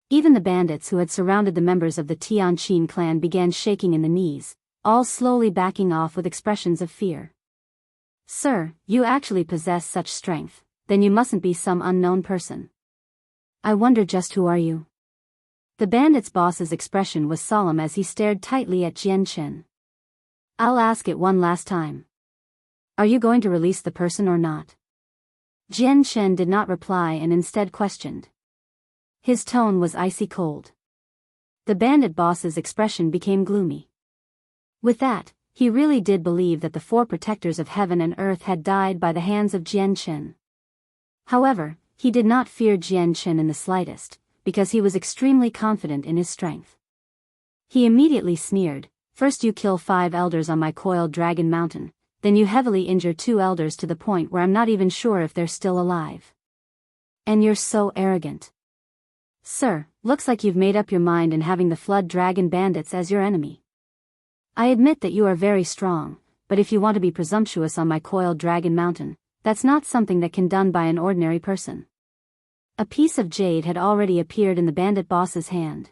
Even the bandits who had surrounded the members of the Tianqin clan began shaking in the knees, all slowly backing off with expressions of fear. Sir, you actually possess such strength, then you mustn't be some unknown person. I wonder just who are you? The bandit's boss's expression was solemn as he stared tightly at Jian Chen. I'll ask it one last time. Are you going to release the person or not? Jian Chen did not reply and instead questioned. His tone was icy cold. The bandit boss's expression became gloomy. With that, he really did believe that the four protectors of heaven and earth had died by the hands of Jian Chen. However, he did not fear Jian Chen in the slightest, because he was extremely confident in his strength. He immediately sneered, first you kill 5 elders on my Coiled Dragon Mountain, then you heavily injure 2 elders to the point where I'm not even sure if they're still alive. And you're so arrogant. Sir, looks like you've made up your mind in having the Flood Dragon Bandits as your enemy. I admit that you are very strong, but if you want to be presumptuous on my Coiled Dragon Mountain, that's not something that can be done by an ordinary person. A piece of jade had already appeared in the bandit boss's hand.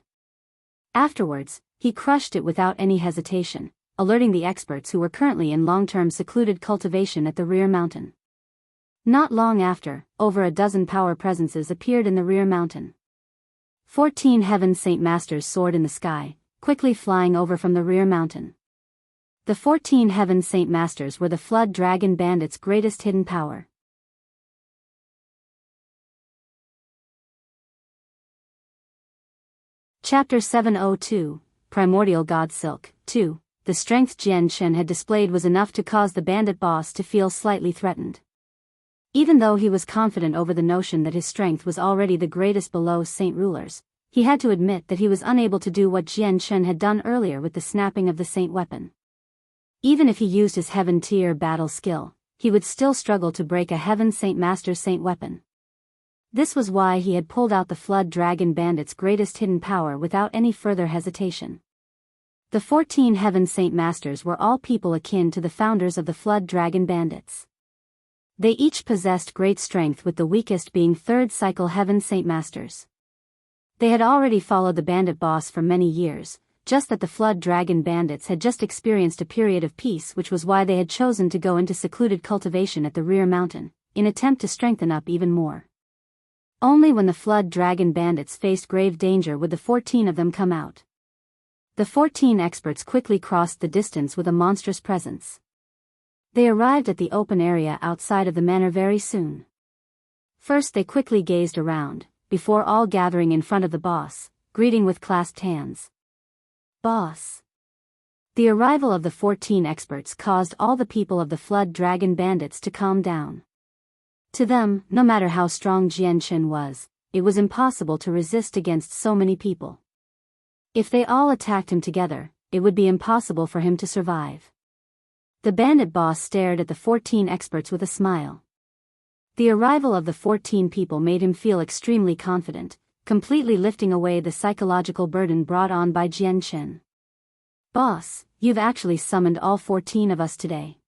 Afterwards, he crushed it without any hesitation, alerting the experts who were currently in long-term secluded cultivation at the rear mountain. Not long after, over a dozen power presences appeared in the rear mountain. 14 Heaven Saint Masters soared in the sky, quickly flying over from the rear mountain. The 14 Heaven Saint Masters were the Flood Dragon Bandits' greatest hidden power. Chapter 702, Primordial Godsilk, 2. The strength Jian Chen had displayed was enough to cause the bandit boss to feel slightly threatened. Even though he was confident over the notion that his strength was already the greatest below saint rulers, he had to admit that he was unable to do what Jian Chen had done earlier with the snapping of the saint weapon. Even if he used his heaven tier battle skill, he would still struggle to break a Heaven Saint Master saint weapon. This was why he had pulled out the Flood Dragon Bandit's greatest hidden power without any further hesitation. The 14 Heaven Saint Masters were all people akin to the founders of the Flood Dragon Bandits. They each possessed great strength, with the weakest being 3rd Cycle Heaven Saint Masters. They had already followed the bandit boss for many years, just that the Flood Dragon Bandits had just experienced a period of peace, which was why they had chosen to go into secluded cultivation at the rear mountain, in attempt to strengthen up even more. Only when the Flood Dragon Bandits faced grave danger would the 14 of them come out. The 14 experts quickly crossed the distance with a monstrous presence. They arrived at the open area outside of the manor very soon. First they quickly gazed around, before all gathering in front of the boss, greeting with clasped hands. Boss. The arrival of the 14 experts caused all the people of the Flood Dragon Bandits to calm down. To them, no matter how strong Jianqin was, it was impossible to resist against so many people. If they all attacked him together, it would be impossible for him to survive. The bandit boss stared at the 14 experts with a smile. The arrival of the 14 people made him feel extremely confident, completely lifting away the psychological burden brought on by Jianqin. Boss, you've actually summoned all 14 of us today.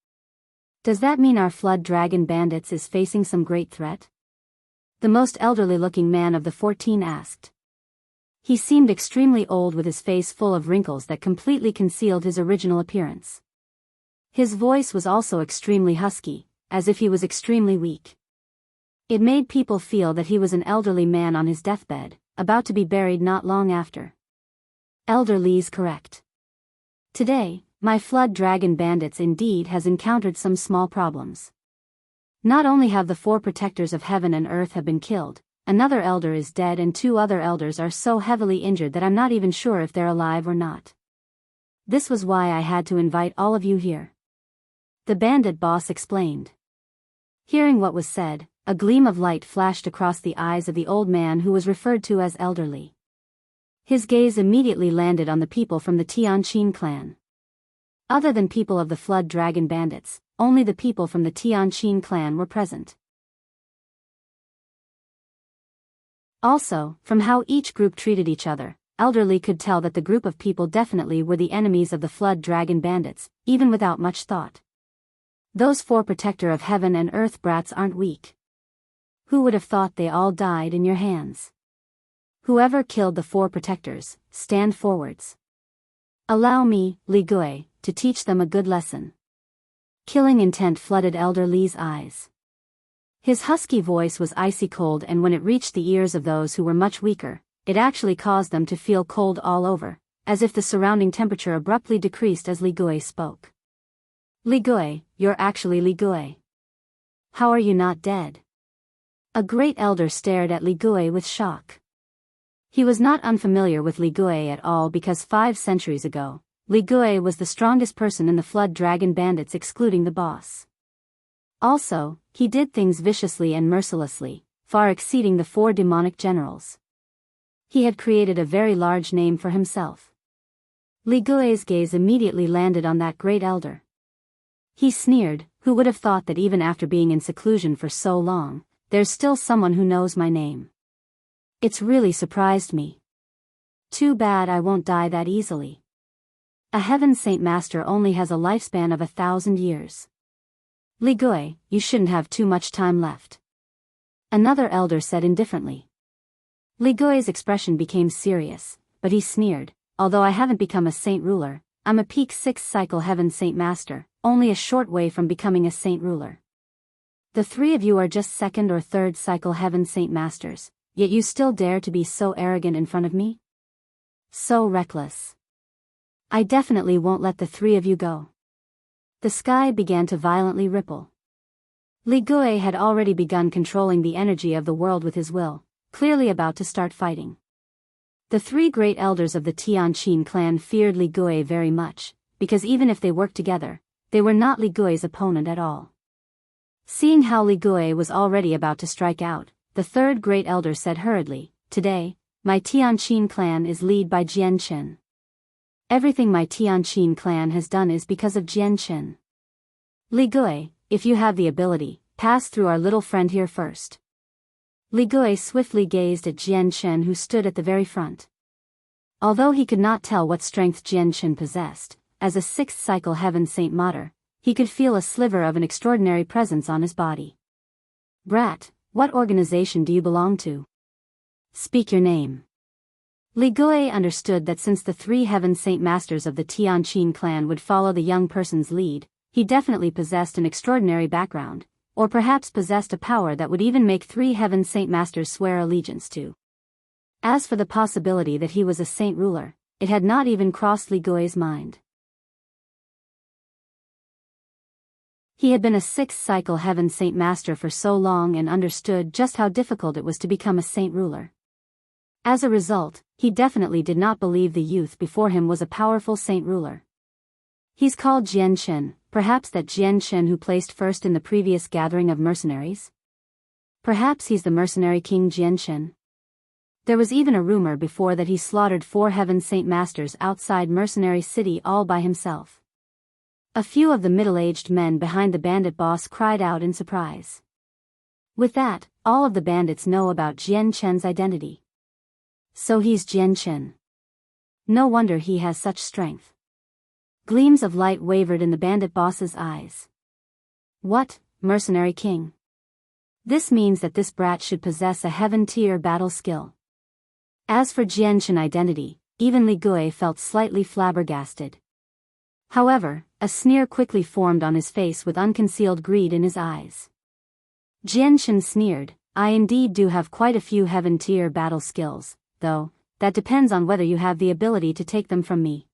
Does that mean our Flood Dragon Bandits is facing some great threat? The most elderly-looking man of the 14 asked. He seemed extremely old with his face full of wrinkles that completely concealed his original appearance. His voice was also extremely husky, as if he was extremely weak. It made people feel that he was an elderly man on his deathbed, about to be buried not long after. Elder Li's correct. Today, my Flood Dragon Bandits indeed has encountered some small problems. Not only have the 4 protectors of heaven and earth have been killed, another elder is dead and 2 other elders are so heavily injured that I'm not even sure if they're alive or not. This was why I had to invite all of you here. The bandit boss explained. Hearing what was said, a gleam of light flashed across the eyes of the old man who was referred to as elderly. His gaze immediately landed on the people from the Tianqin clan. Other than people of the Flood Dragon Bandits, only the people from the Tianqin clan were present. Also, from how each group treated each other, Elderly could tell that the group of people definitely were the enemies of the Flood Dragon Bandits, even without much thought. Those 4 protector of heaven and earth brats aren't weak. Who would have thought they all died in your hands? Whoever killed the 4 protectors, stand forwards. Allow me, Li Gui, to teach them a good lesson. Killing intent flooded Elder Li's eyes. His husky voice was icy cold, and when it reached the ears of those who were much weaker, it actually caused them to feel cold all over, as if the surrounding temperature abruptly decreased as Li Gui spoke. Li Gui, you're actually Li Gui. How are you not dead? A great elder stared at Li Gui with shock. He was not unfamiliar with Li Gui at all because 5 centuries ago, Li Gui was the strongest person in the Flood Dragon Bandits excluding the boss. Also, he did things viciously and mercilessly, far exceeding the 4 demonic generals. He had created a very large name for himself. Li Gui's gaze immediately landed on that great elder. He sneered, who would have thought that even after being in seclusion for so long, there's still someone who knows my name. It's really surprised me. Too bad I won't die that easily. A Heaven Saint Master only has a lifespan of 1,000 years. Li Gui, you shouldn't have too much time left. Another elder said indifferently. Li Gui's expression became serious, but he sneered, although I haven't become a saint ruler, I'm a peak 6th cycle Heaven Saint Master, only a short way from becoming a saint ruler. The 3 of you are just 2nd or 3rd cycle Heaven Saint Masters, yet you still dare to be so arrogant in front of me? So reckless. I definitely won't let the 3 of you go. The sky began to violently ripple. Li Gui had already begun controlling the energy of the world with his will, clearly about to start fighting. The 3 great elders of the Tianqin clan feared Li Gui very much, because even if they worked together, they were not Li Gui's opponent at all. Seeing how Li Gui was already about to strike out, the 3rd great elder said hurriedly, "Today, my Tianqin clan is led by Jianqin. Everything my Tianqin clan has done is because of Jianqin. Li Gui, if you have the ability, pass through our little friend here first." Li Gui swiftly gazed at Jianqin, who stood at the very front. Although he could not tell what strength Jianqin possessed, as a 6th cycle Heaven Saint Mater, he could feel a sliver of an extraordinary presence on his body. "Brat, what organization do you belong to? Speak your name." Li Gui understood that since the 3 Heaven Saint Masters of the Tianqin clan would follow the young person's lead, he definitely possessed an extraordinary background, or perhaps possessed a power that would even make 3 Heaven Saint Masters swear allegiance to. As for the possibility that he was a saint ruler, it had not even crossed Li Gui's mind. He had been a 6th cycle Heaven Saint Master for so long and understood just how difficult it was to become a saint ruler. As a result, he definitely did not believe the youth before him was a powerful saint ruler. He's called Jianqin, perhaps that Jianqin who placed first in the previous gathering of mercenaries? Perhaps he's the mercenary king Jianqin. There was even a rumor before that he slaughtered 4 Heaven Saint Masters outside Mercenary City all by himself. A few of the middle-aged men behind the bandit boss cried out in surprise. With that, all of the bandits know about Jianqin's identity. So he's Jianqin. No wonder he has such strength. Gleams of light wavered in the bandit boss's eyes. What, mercenary king? This means that this brat should possess a heaven-tier battle skill. As for Jianqin identity, even Li Gui felt slightly flabbergasted. However, a sneer quickly formed on his face with unconcealed greed in his eyes. Jianqin sneered, I indeed do have quite a few heaven-tier battle skills, though, that depends on whether you have the ability to take them from me.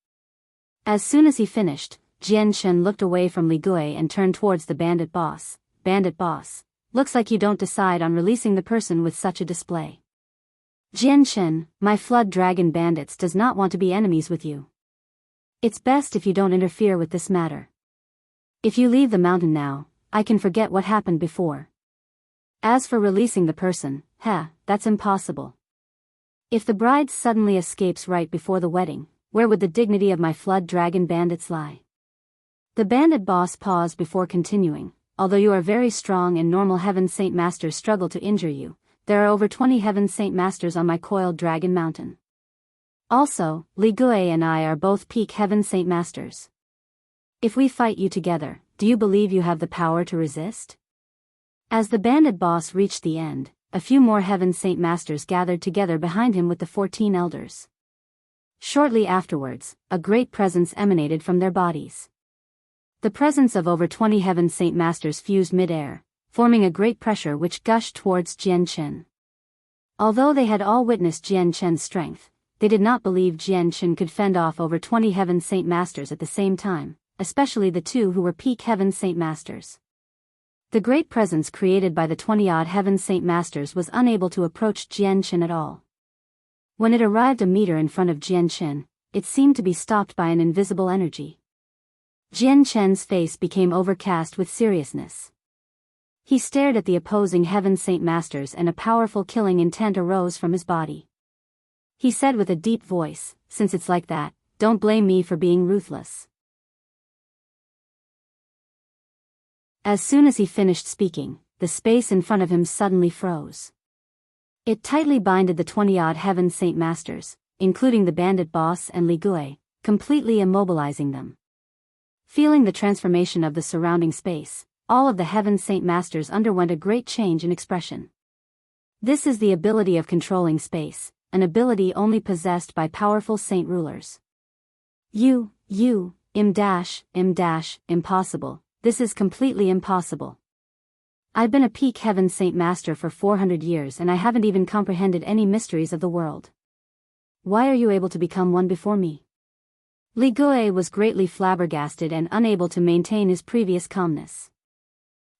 As soon as he finished, Jianqin looked away from Li Gui and turned towards the bandit boss. Bandit boss, looks like you don't decide on releasing the person with such a display. Jianqin, my flood dragon bandits does not want to be enemies with you. It's best if you don't interfere with this matter. If you leave the mountain now, I can forget what happened before. As for releasing the person, that's impossible. If the bride suddenly escapes right before the wedding, where would the dignity of my flood dragon bandits lie? The bandit boss paused before continuing, although you are very strong and normal Heaven Saint Masters struggle to injure you, there are over 20 Heaven Saint Masters on my Coiled Dragon Mountain. Also, Li Gui and I are both peak Heaven Saint Masters. If we fight you together, do you believe you have the power to resist? As the bandit boss reached the end, a few more Heaven Saint Masters gathered together behind him with the 14 elders. Shortly afterwards, a great presence emanated from their bodies. The presence of over 20 Heaven Saint Masters fused mid-air, forming a great pressure which gushed towards Jianqin. Although they had all witnessed Jianqin's strength, they did not believe Jianqin could fend off over 20 Heaven Saint Masters at the same time, especially the 2 who were peak Heaven Saint Masters. The great presence created by the 20-odd Heaven Saint Masters was unable to approach Jianqin at all. When it arrived a meter in front of Jianqin, it seemed to be stopped by an invisible energy. Jianqin's face became overcast with seriousness. He stared at the opposing Heaven Saint Masters and a powerful killing intent arose from his body. He said with a deep voice, since it's like that, don't blame me for being ruthless. As soon as he finished speaking, the space in front of him suddenly froze. It tightly binded the 20-odd Heaven Saint Masters, including the bandit boss and Li Gui, completely immobilizing them. Feeling the transformation of the surrounding space, all of the Heaven Saint Masters underwent a great change in expression. This is the ability of controlling space, an ability only possessed by powerful saint rulers. Impossible, this is completely impossible. I've been a peak Heaven Saint Master for 400 years and I haven't even comprehended any mysteries of the world. Why are you able to become one before me? Li Gui was greatly flabbergasted and unable to maintain his previous calmness.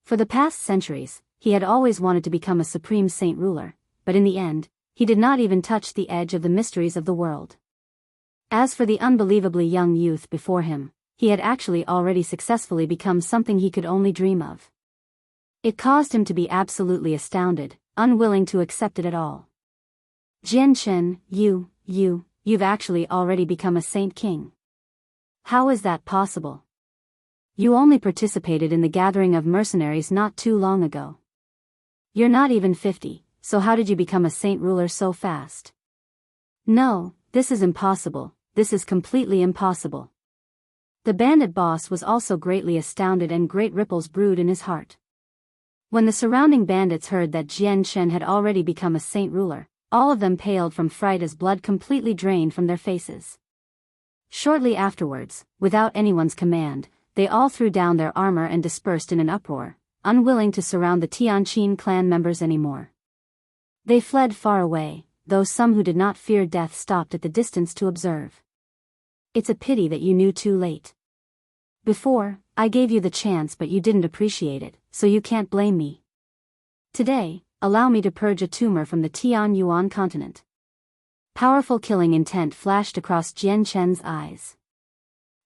For the past centuries, he had always wanted to become a supreme saint ruler, but in the end, he did not even touch the edge of the mysteries of the world. As for the unbelievably young youth before him, he had actually already successfully become something he could only dream of. It caused him to be absolutely astounded, unwilling to accept it at all. Jianqin, you've actually already become a saint king. How is that possible? You only participated in the gathering of mercenaries not too long ago. You're not even 50, so how did you become a saint ruler so fast? No, this is impossible, this is completely impossible. The bandit boss was also greatly astounded and great ripples brewed in his heart. When the surrounding bandits heard that Jianqin had already become a saint ruler, all of them paled from fright as blood completely drained from their faces. Shortly afterwards, without anyone's command, they all threw down their armor and dispersed in an uproar, unwilling to surround the Tianqin clan members anymore. They fled far away, though some who did not fear death stopped at the distance to observe. It's a pity that you knew too late. Before, I gave you the chance but you didn't appreciate it, so you can't blame me. Today, allow me to purge a tumor from the Tianyuan continent. Powerful killing intent flashed across Jianqin's eyes.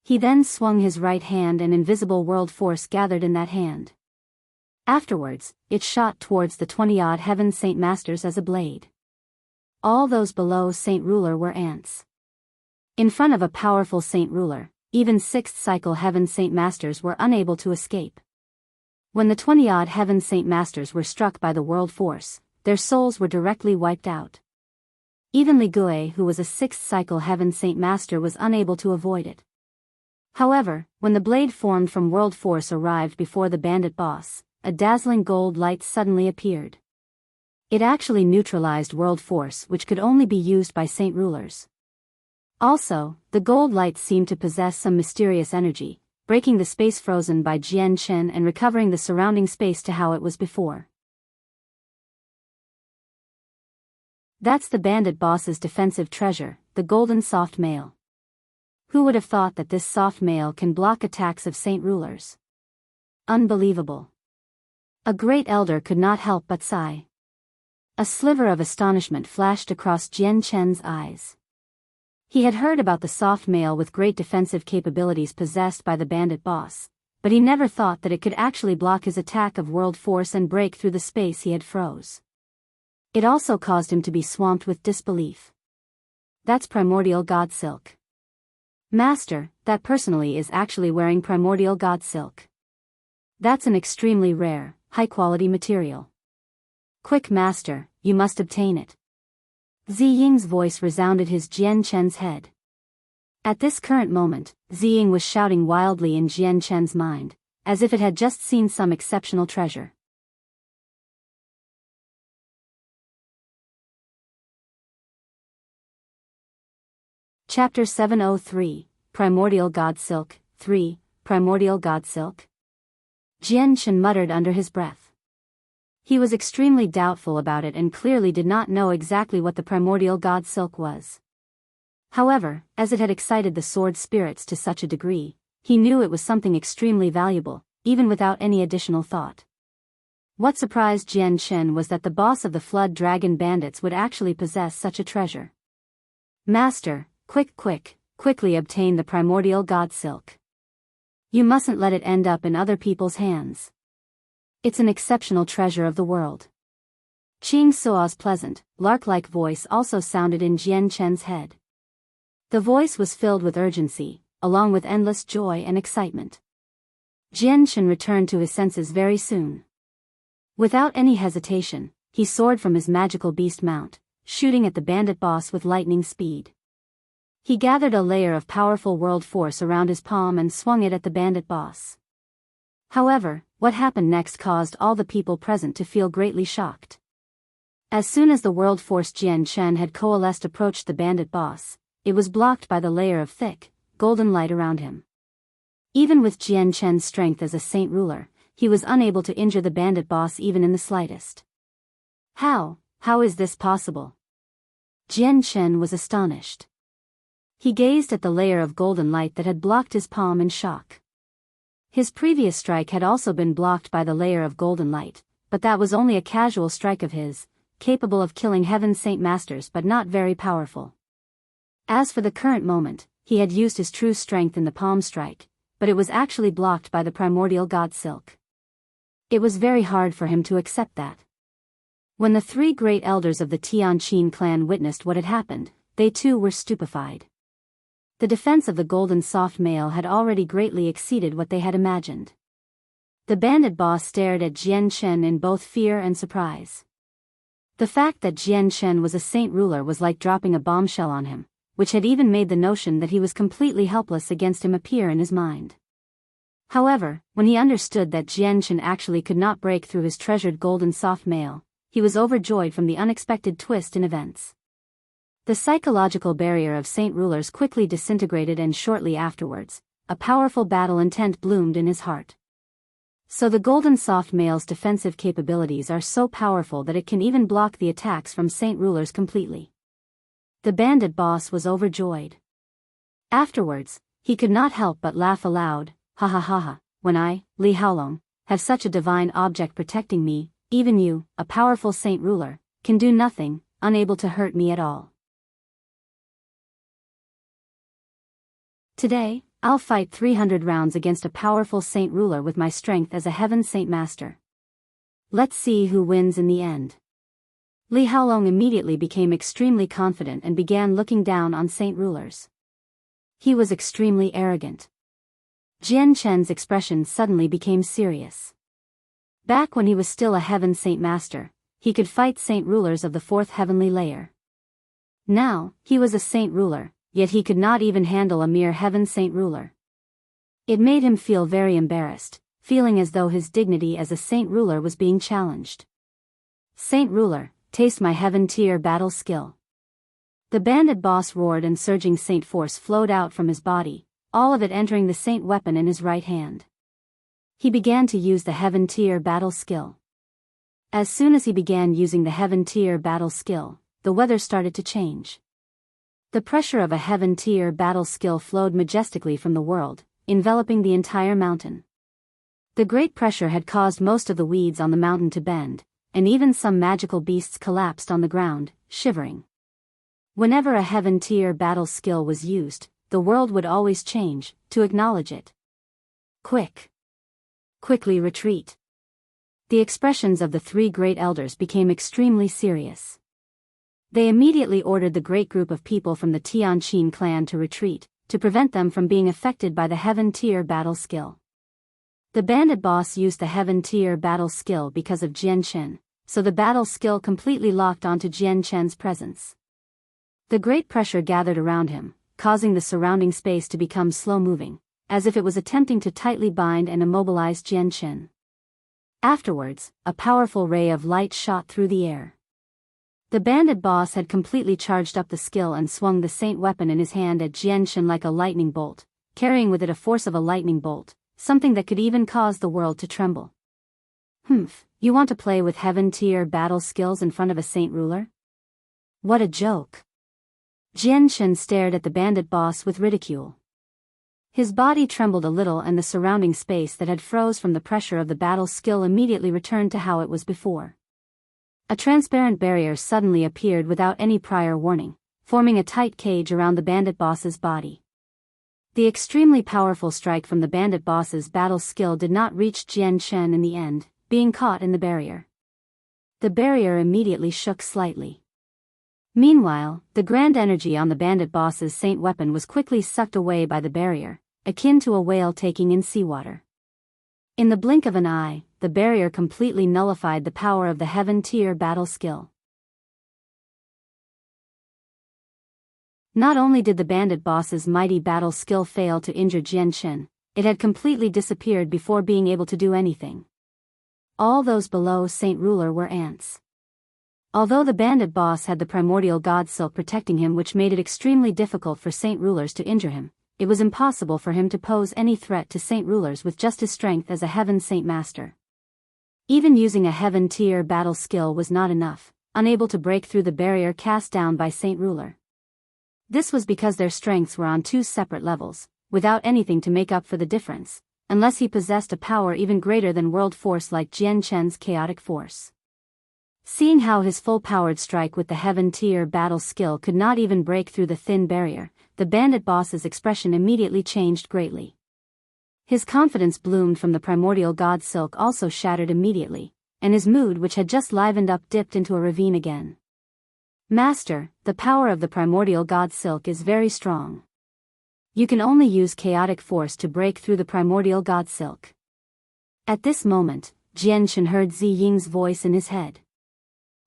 He then swung his right hand and invisible world force gathered in that hand. Afterwards, it shot towards the 20-odd Heaven Saint Masters as a blade. All those below Saint Ruler were ants. In front of a powerful Saint Ruler, even 6th cycle Heaven Saint Masters were unable to escape. When the 20-odd Heaven Saint Masters were struck by the world force, their souls were directly wiped out. Even Li Gui, who was a 6th cycle Heaven Saint Master, was unable to avoid it. However, when the blade formed from world force arrived before the bandit boss, a dazzling gold light suddenly appeared. It actually neutralized world force, which could only be used by Saint Rulers. Also, the gold light seemed to possess some mysterious energy, breaking the space frozen by Jianqin and recovering the surrounding space to how it was before. That's the bandit boss's defensive treasure, the golden soft mail. Who would have thought that this soft mail can block attacks of Saint Rulers? Unbelievable. A great elder could not help but sigh. A sliver of astonishment flashed across Jianqin's eyes. He had heard about the soft mail with great defensive capabilities possessed by the bandit boss, but he never thought that it could actually block his attack of world force and break through the space he had froze. It also caused him to be swamped with disbelief. That's Primordial Godsilk. Master, that personally is actually wearing Primordial Godsilk. That's an extremely rare, high-quality material. Quick, Master, you must obtain it. Ziying's voice resounded his Jianqin's head. At this current moment, Ziying was shouting wildly in Jianqin's mind, as if it had just seen some exceptional treasure. Chapter 703, Primordial Godsilk, 3, Primordial Godsilk? Jianqin muttered under his breath. He was extremely doubtful about it and clearly did not know exactly what the Primordial Godsilk was. However, as it had excited the sword spirits to such a degree, he knew it was something extremely valuable, even without any additional thought. What surprised Jianqin was that the boss of the Flood Dragon Bandits would actually possess such a treasure. Master, quickly obtain the Primordial Godsilk. You mustn't let it end up in other people's hands. It's an exceptional treasure of the world. Qing Suo's pleasant, lark-like voice also sounded in Jianqin's head. The voice was filled with urgency, along with endless joy and excitement. Jianqin returned to his senses very soon. Without any hesitation, he soared from his magical beast mount, shooting at the bandit boss with lightning speed. He gathered a layer of powerful world force around his palm and swung it at the bandit boss. However, what happened next caused all the people present to feel greatly shocked. As soon as the world force Jianqin had coalesced approached the bandit boss, it was blocked by the layer of thick, golden light around him. Even with Jianqin's strength as a Saint Ruler, he was unable to injure the bandit boss even in the slightest. How is this possible? Jianqin was astonished. He gazed at the layer of golden light that had blocked his palm in shock. His previous strike had also been blocked by the layer of golden light, but that was only a casual strike of his, capable of killing Heaven Saint Masters but not very powerful. As for the current moment, he had used his true strength in the palm strike, but it was actually blocked by the Primordial Godsilk. It was very hard for him to accept that. When the three great elders of the Tianqin clan witnessed what had happened, they too were stupefied. The defense of the golden soft mail had already greatly exceeded what they had imagined. The bandit boss stared at Jianqin in both fear and surprise. The fact that Jianqin was a Saint Ruler was like dropping a bombshell on him, which had even made the notion that he was completely helpless against him appear in his mind. However, when he understood that Jianqin actually could not break through his treasured golden soft mail, he was overjoyed from the unexpected twist in events. The psychological barrier of Saint Rulers quickly disintegrated and shortly afterwards, a powerful battle intent bloomed in his heart. So the golden soft mail's defensive capabilities are so powerful that it can even block the attacks from Saint Rulers completely. The bandit boss was overjoyed. Afterwards, he could not help but laugh aloud, ha, when I, Li Haolong, have such a divine object protecting me, even you, a powerful Saint Ruler, can do nothing, unable to hurt me at all. Today, I'll fight 300 rounds against a powerful saint ruler with my strength as a heaven saint master. Let's see who wins in the end. Li Haolong immediately became extremely confident and began looking down on saint rulers. He was extremely arrogant. Jian Chen's expression suddenly became serious. Back when he was still a heaven saint master, he could fight saint rulers of the fourth heavenly layer. Now, he was a saint ruler, yet he could not even handle a mere heaven saint ruler. It made him feel very embarrassed, feeling as though his dignity as a saint ruler was being challenged. Saint ruler, taste my heaven tier battle skill. The bandit boss roared and surging saint force flowed out from his body, all of it entering the saint weapon in his right hand. He began to use the heaven tier battle skill. As soon as he began using the heaven tier battle skill, the weather started to change. The pressure of a heaven tier battle skill flowed majestically from the world, enveloping the entire mountain. The great pressure had caused most of the weeds on the mountain to bend, and even some magical beasts collapsed on the ground, shivering. Whenever a heaven tier battle skill was used, the world would always change, to acknowledge it. Quickly retreat. The expressions of the three great elders became extremely serious. They immediately ordered the great group of people from the Tianqin clan to retreat, to prevent them from being affected by the heaven tier battle skill. The bandit boss used the heaven tier battle skill because of Jian Chen, so the battle skill completely locked onto Jian Chen's presence. The great pressure gathered around him, causing the surrounding space to become slow-moving, as if it was attempting to tightly bind and immobilize Jian Chen. Afterwards, a powerful ray of light shot through the air. The bandit boss had completely charged up the skill and swung the saint weapon in his hand at Jian Chen like a lightning bolt, carrying with it a force of a lightning bolt, something that could even cause the world to tremble. You want to play with heaven tier battle skills in front of a saint ruler? What a joke. Jian Chen stared at the bandit boss with ridicule. His body trembled a little and the surrounding space that had froze from the pressure of the battle skill immediately returned to how it was before. A transparent barrier suddenly appeared without any prior warning, forming a tight cage around the bandit boss's body. The extremely powerful strike from the bandit boss's battle skill did not reach Jian Chen in the end, being caught in the barrier. The barrier immediately shook slightly. Meanwhile, the grand energy on the bandit boss's saint weapon was quickly sucked away by the barrier, akin to a whale taking in seawater. In the blink of an eye, the barrier completely nullified the power of the heaven tier battle skill. Not only did the bandit boss's mighty battle skill fail to injure Jian Chen, it had completely disappeared before being able to do anything. All those below Saint Ruler were ants. Although the bandit boss had the primordial Godsilk protecting him, which made it extremely difficult for Saint Rulers to injure him, it was impossible for him to pose any threat to Saint Rulers with just his strength as a Heaven Saint Master. Even using a Heaven tier battle skill was not enough, unable to break through the barrier cast down by Saint Ruler. This was because their strengths were on two separate levels, without anything to make up for the difference, unless he possessed a power even greater than world force like Jian Chen's chaotic force. Seeing how his full-powered strike with the Heaven tier battle skill could not even break through the thin barrier, the bandit boss's expression immediately changed greatly. His confidence bloomed from the primordial Godsilk also shattered immediately, and his mood, which had just livened up, dipped into a ravine again. Master, the power of the primordial Godsilk is very strong. You can only use chaotic force to break through the primordial Godsilk. At this moment, Jian Chen heard Zi Ying's voice in his head.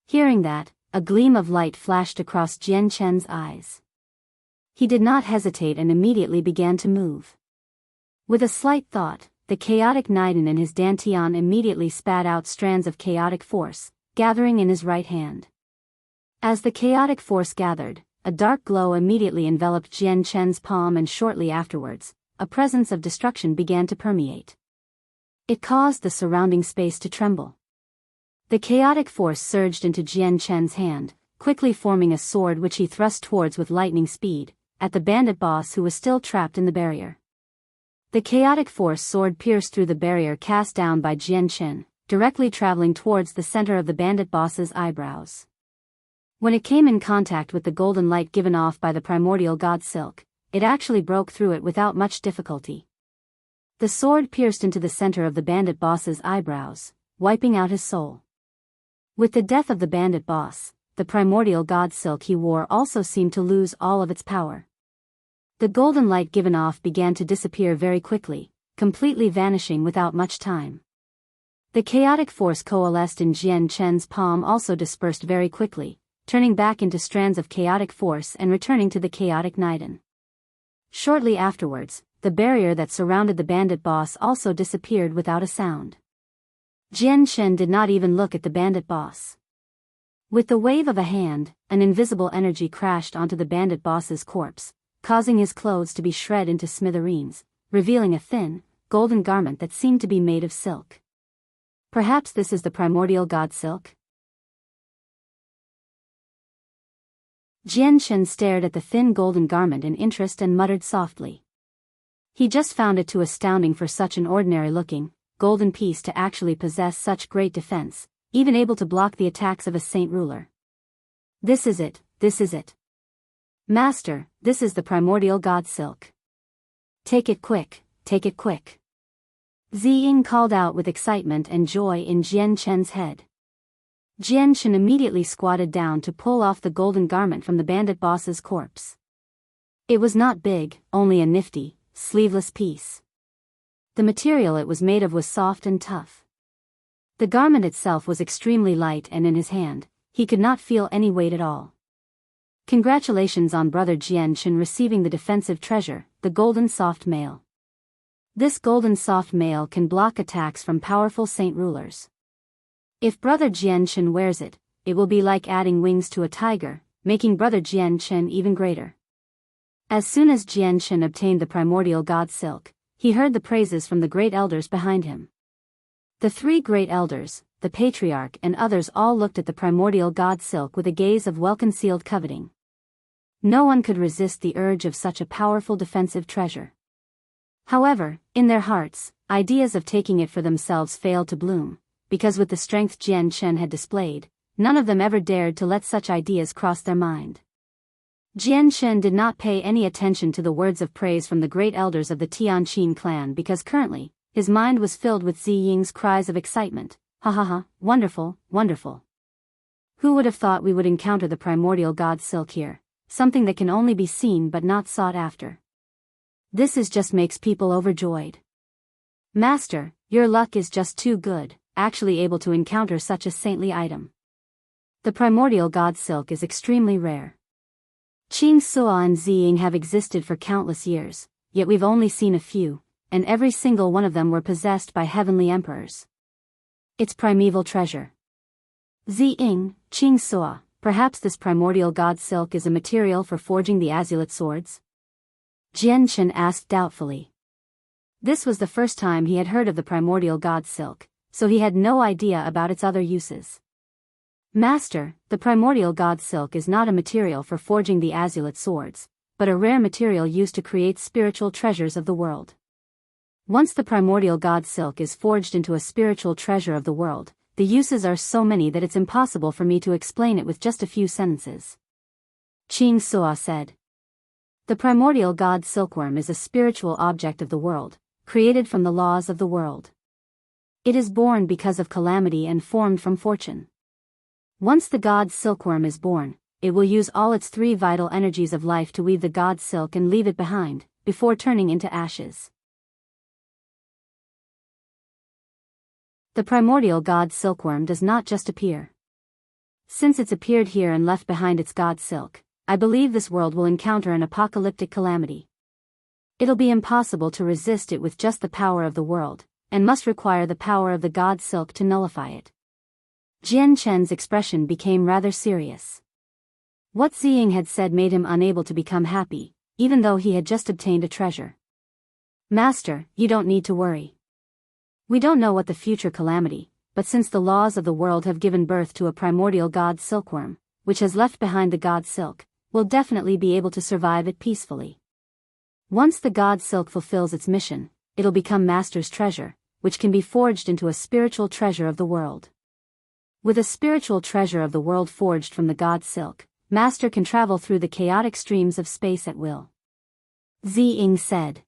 Hearing that, a gleam of light flashed across Jian Chen's eyes. He did not hesitate and immediately began to move. With a slight thought, the chaotic Naiden in his dantian immediately spat out strands of chaotic force, gathering in his right hand. As the chaotic force gathered, a dark glow immediately enveloped Jian Chen's palm, and shortly afterwards, a presence of destruction began to permeate. It caused the surrounding space to tremble. The chaotic force surged into Jian Chen's hand, quickly forming a sword which he thrust towards with lightning speed, at the bandit boss who was still trapped in the barrier. The chaotic force sword pierced through the barrier cast down by Jian Chen, directly traveling towards the center of the bandit boss's eyebrows. When it came in contact with the golden light given off by the primordial Godsilk, it actually broke through it without much difficulty. The sword pierced into the center of the bandit boss's eyebrows, wiping out his soul. With the death of the bandit boss, the primordial Godsilk he wore also seemed to lose all of its power. The golden light given off began to disappear very quickly, completely vanishing without much time. The chaotic force coalesced in Jian Chen's palm also dispersed very quickly, turning back into strands of chaotic force and returning to the chaotic Niden. Shortly afterwards, the barrier that surrounded the bandit boss also disappeared without a sound. Jian Chen did not even look at the bandit boss. With the wave of a hand, an invisible energy crashed onto the bandit boss's corpse, causing his clothes to be shred into smithereens, revealing a thin, golden garment that seemed to be made of silk. Perhaps this is the primordial Godsilk? Jian Chen stared at the thin golden garment in interest and muttered softly. He just found it too astounding for such an ordinary-looking, golden piece to actually possess such great defense, even able to block the attacks of a saint ruler. This is it, this is it. Master, this is the primordial Godsilk. Take it quick, take it quick. Ziying called out with excitement and joy in Jian Chen's head. Jian Chen immediately squatted down to pull off the golden garment from the bandit boss's corpse. It was not big, only a nifty, sleeveless piece. The material it was made of was soft and tough. The garment itself was extremely light and in his hand, he could not feel any weight at all. Congratulations on brother Jian Chen receiving the defensive treasure, the golden soft mail. This golden soft mail can block attacks from powerful saint rulers. If brother Jian Chen wears it, it will be like adding wings to a tiger, making brother Jian Chen even greater. As soon as Jian Chen obtained the primordial Godsilk, he heard the praises from the great elders behind him. The three great elders, the patriarch and others all looked at the primordial Godsilk with a gaze of well-concealed coveting. No one could resist the urge of such a powerful defensive treasure. However, in their hearts, ideas of taking it for themselves failed to bloom, because with the strength Jian Chen had displayed, none of them ever dared to let such ideas cross their mind. Jian Chen did not pay any attention to the words of praise from the great elders of the Tianqin clan because currently, his mind was filled with Ziying's cries of excitement. Ha ha ha, wonderful, wonderful. Who would have thought we would encounter the primordial Godsilk here, something that can only be seen but not sought after. This just makes people overjoyed. Master, your luck is just too good, actually able to encounter such a saintly item. The primordial Godsilk is extremely rare. Qinhuang and Ziying have existed for countless years, yet we've only seen a few, and every single one of them were possessed by heavenly emperors. It's primeval treasure. Ziying, Qinhuang, perhaps this primordial Godsilk is a material for forging the azulate swords? Jian Chen asked doubtfully. This was the first time he had heard of the primordial Godsilk, so he had no idea about its other uses. Master, the primordial Godsilk is not a material for forging the azulate swords, but a rare material used to create spiritual treasures of the world. Once the primordial Godsilk is forged into a spiritual treasure of the world, the uses are so many that it's impossible for me to explain it with just a few sentences. Qinhuang said. The primordial god silkworm is a spiritual object of the world, created from the laws of the world. It is born because of calamity and formed from fortune. Once the god silkworm is born, it will use all its three vital energies of life to weave the god silk and leave it behind, before turning into ashes. The primordial god silkworm does not just appear. Since it's appeared here and left behind its god silk, I believe this world will encounter an apocalyptic calamity. It'll be impossible to resist it with just the power of the world, and must require the power of the god silk to nullify it. Jian Chen's expression became rather serious. What Ziying had said made him unable to become happy, even though he had just obtained a treasure. Master, you don't need to worry. We don't know what the future calamity, but since the laws of the world have given birth to a primordial god silkworm, which has left behind the god silk, will definitely be able to survive it peacefully. Once the god silk fulfills its mission, it'll become Master's treasure, which can be forged into a spiritual treasure of the world. With a spiritual treasure of the world forged from the god silk, Master can travel through the chaotic streams of space at will. Ziying said.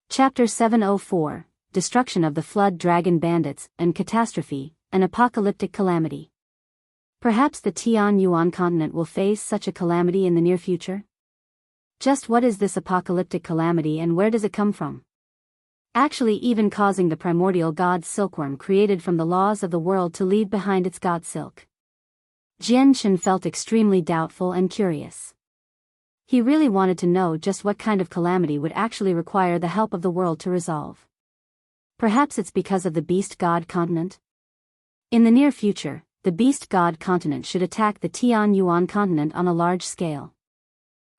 Chapter 704, Destruction of the Flood Dragon Bandits, and Catastrophe, an Apocalyptic Calamity. Perhaps the Tianyuan continent will face such a calamity in the near future? Just what is this apocalyptic calamity and where does it come from? Actually even causing the primordial god silkworm created from the laws of the world to leave behind its Godsilk. Jianqin felt extremely doubtful and curious. He really wanted to know just what kind of calamity would actually require the help of the world to resolve. Perhaps it's because of the beast god continent? In the near future, the beast god continent should attack the Tianyuan continent on a large scale.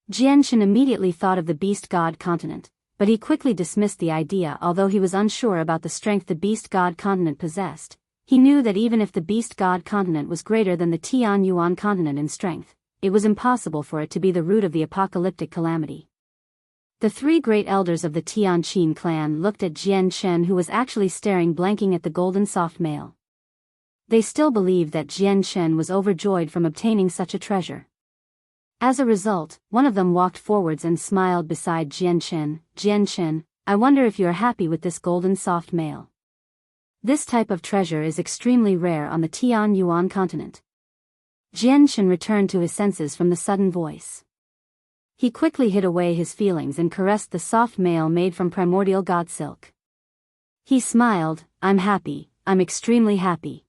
Jianqin immediately thought of the beast god continent, but he quickly dismissed the idea. Although he was unsure about the strength the beast god continent possessed, he knew that even if the beast god continent was greater than the Tianyuan continent in strength, it was impossible for it to be the root of the apocalyptic calamity. The three great elders of the Tianqin clan looked at Jianqin, who was actually staring blanking at the golden soft mail. They still believed that Jianqin was overjoyed from obtaining such a treasure. As a result, one of them walked forwards and smiled beside Jianqin. Jianqin, I wonder if you are happy with this golden soft mail. This type of treasure is extremely rare on the Tianyuan continent. Jianqin returned to his senses from the sudden voice. He quickly hid away his feelings and caressed the soft mail made from primordial Godsilk. He smiled, I'm happy, I'm extremely happy.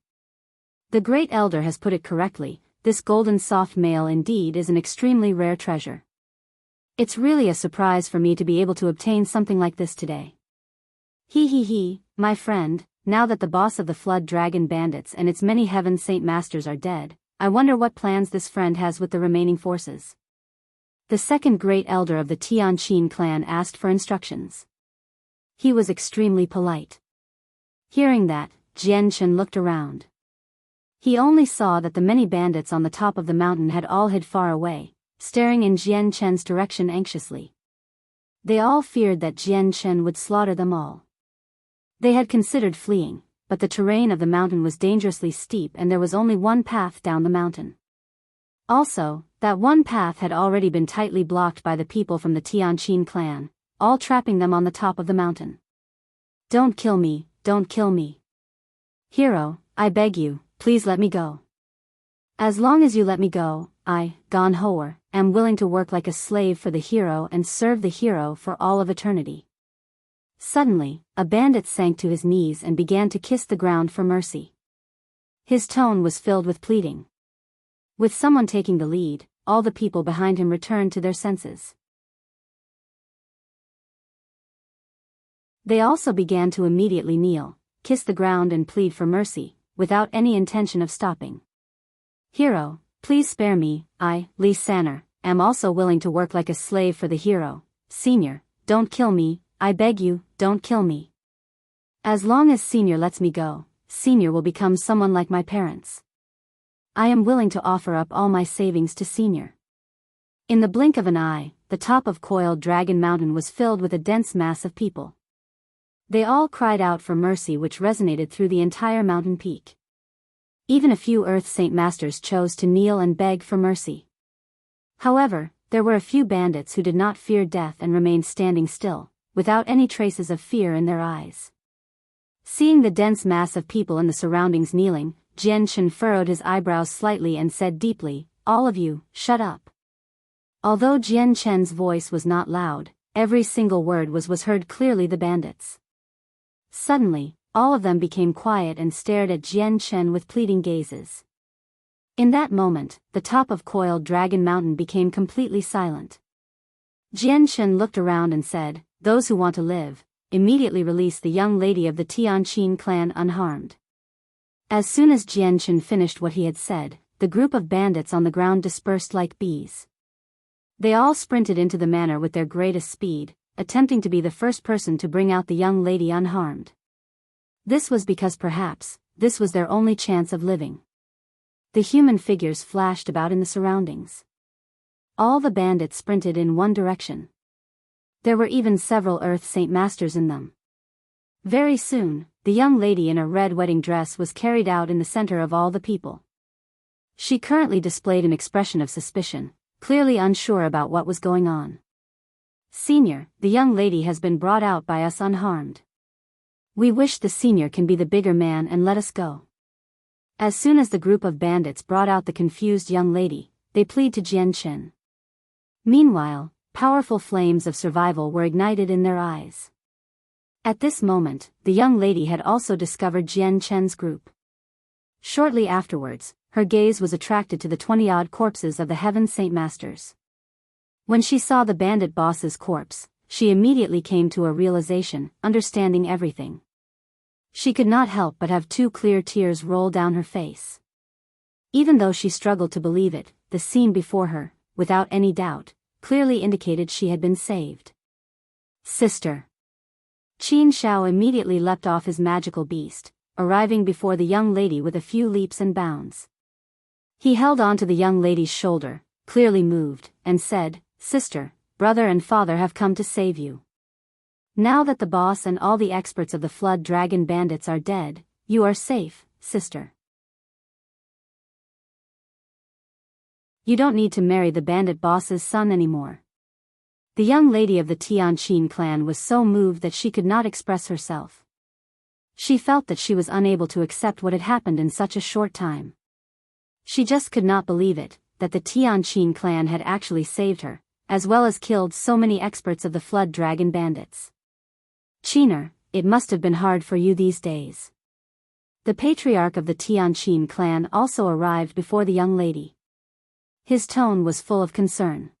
The great elder has put it correctly, this golden soft mail indeed is an extremely rare treasure. It's really a surprise for me to be able to obtain something like this today. He, my friend, now that the boss of the Flood Dragon Bandits and its many Heaven Saint Masters are dead, I wonder what plans this friend has with the remaining forces. The second great elder of the Tianqin clan asked for instructions. He was extremely polite. Hearing that, Jianqin looked around. He only saw that the many bandits on the top of the mountain had all hid far away, staring in Jianqin's direction anxiously. They all feared that Jianqin would slaughter them all. They had considered fleeing, but the terrain of the mountain was dangerously steep and there was only one path down the mountain. Also, that one path had already been tightly blocked by the people from the Tianqin clan, all trapping them on the top of the mountain. Don't kill me, don't kill me. Hero, I beg you, please let me go. As long as you let me go, I, Gan Hoer, am willing to work like a slave for the hero and serve the hero for all of eternity. Suddenly, a bandit sank to his knees and began to kiss the ground for mercy. His tone was filled with pleading. With someone taking the lead, all the people behind him returned to their senses. They also began to immediately kneel, kiss the ground and plead for mercy, without any intention of stopping. Hero, please spare me, I, Li Sanner, am also willing to work like a slave for the hero. Senior, don't kill me, I beg you, don't kill me. As long as Senior lets me go, Senior will become someone like my parents. I am willing to offer up all my savings to Senior. In the blink of an eye, the top of Coiled Dragon Mountain was filled with a dense mass of people. They all cried out for mercy, which resonated through the entire mountain peak. Even a few Earth Saint Masters chose to kneel and beg for mercy. However, there were a few bandits who did not fear death and remained standing still, without any traces of fear in their eyes. Seeing the dense mass of people in the surroundings kneeling, Jianqin furrowed his eyebrows slightly and said deeply, all of you, shut up. Although Jianqin's voice was not loud, every single word was heard clearly. The bandits. Suddenly, all of them became quiet and stared at Jianqin with pleading gazes. In that moment, the top of Coiled Dragon Mountain became completely silent. Jianqin looked around and said, those who want to live, immediately release the young lady of the Tianqin clan unharmed. As soon as Jianqin finished what he had said, the group of bandits on the ground dispersed like bees. They all sprinted into the manor with their greatest speed, attempting to be the first person to bring out the young lady unharmed. This was because perhaps, this was their only chance of living. The human figures flashed about in the surroundings. All the bandits sprinted in one direction. There were even several Earth Saint Masters in them. Very soon, the young lady in a red wedding dress was carried out in the center of all the people. She currently displayed an expression of suspicion, clearly unsure about what was going on. Senior, the young lady has been brought out by us unharmed. We wish the senior can be the bigger man and let us go. As soon as the group of bandits brought out the confused young lady, they plead to Jianchen. Meanwhile, powerful flames of survival were ignited in their eyes. At this moment, the young lady had also discovered Jianchen's group. Shortly afterwards, her gaze was attracted to the 20-odd corpses of the Heaven Saint Masters. When she saw the bandit boss's corpse, she immediately came to a realization, understanding everything. She could not help but have two clear tears roll down her face. Even though she struggled to believe it, the scene before her, without any doubt, clearly indicated she had been saved. Sister. Qin Shao immediately leapt off his magical beast, arriving before the young lady with a few leaps and bounds. He held on to the young lady's shoulder, clearly moved, and said, "Sister, brother and father have come to save you. Now that the boss and all the experts of the Flood Dragon Bandits are dead, you are safe, sister. You don't need to marry the bandit boss's son anymore." The young lady of the Tianqin clan was so moved that she could not express herself. She felt that she was unable to accept what had happened in such a short time. She just could not believe it, that the Tianqin clan had actually saved her, as well as killed so many experts of the Flood Dragon Bandits. "Qiner, it must have been hard for you these days." The patriarch of the Tianqin clan also arrived before the young lady. His tone was full of concern.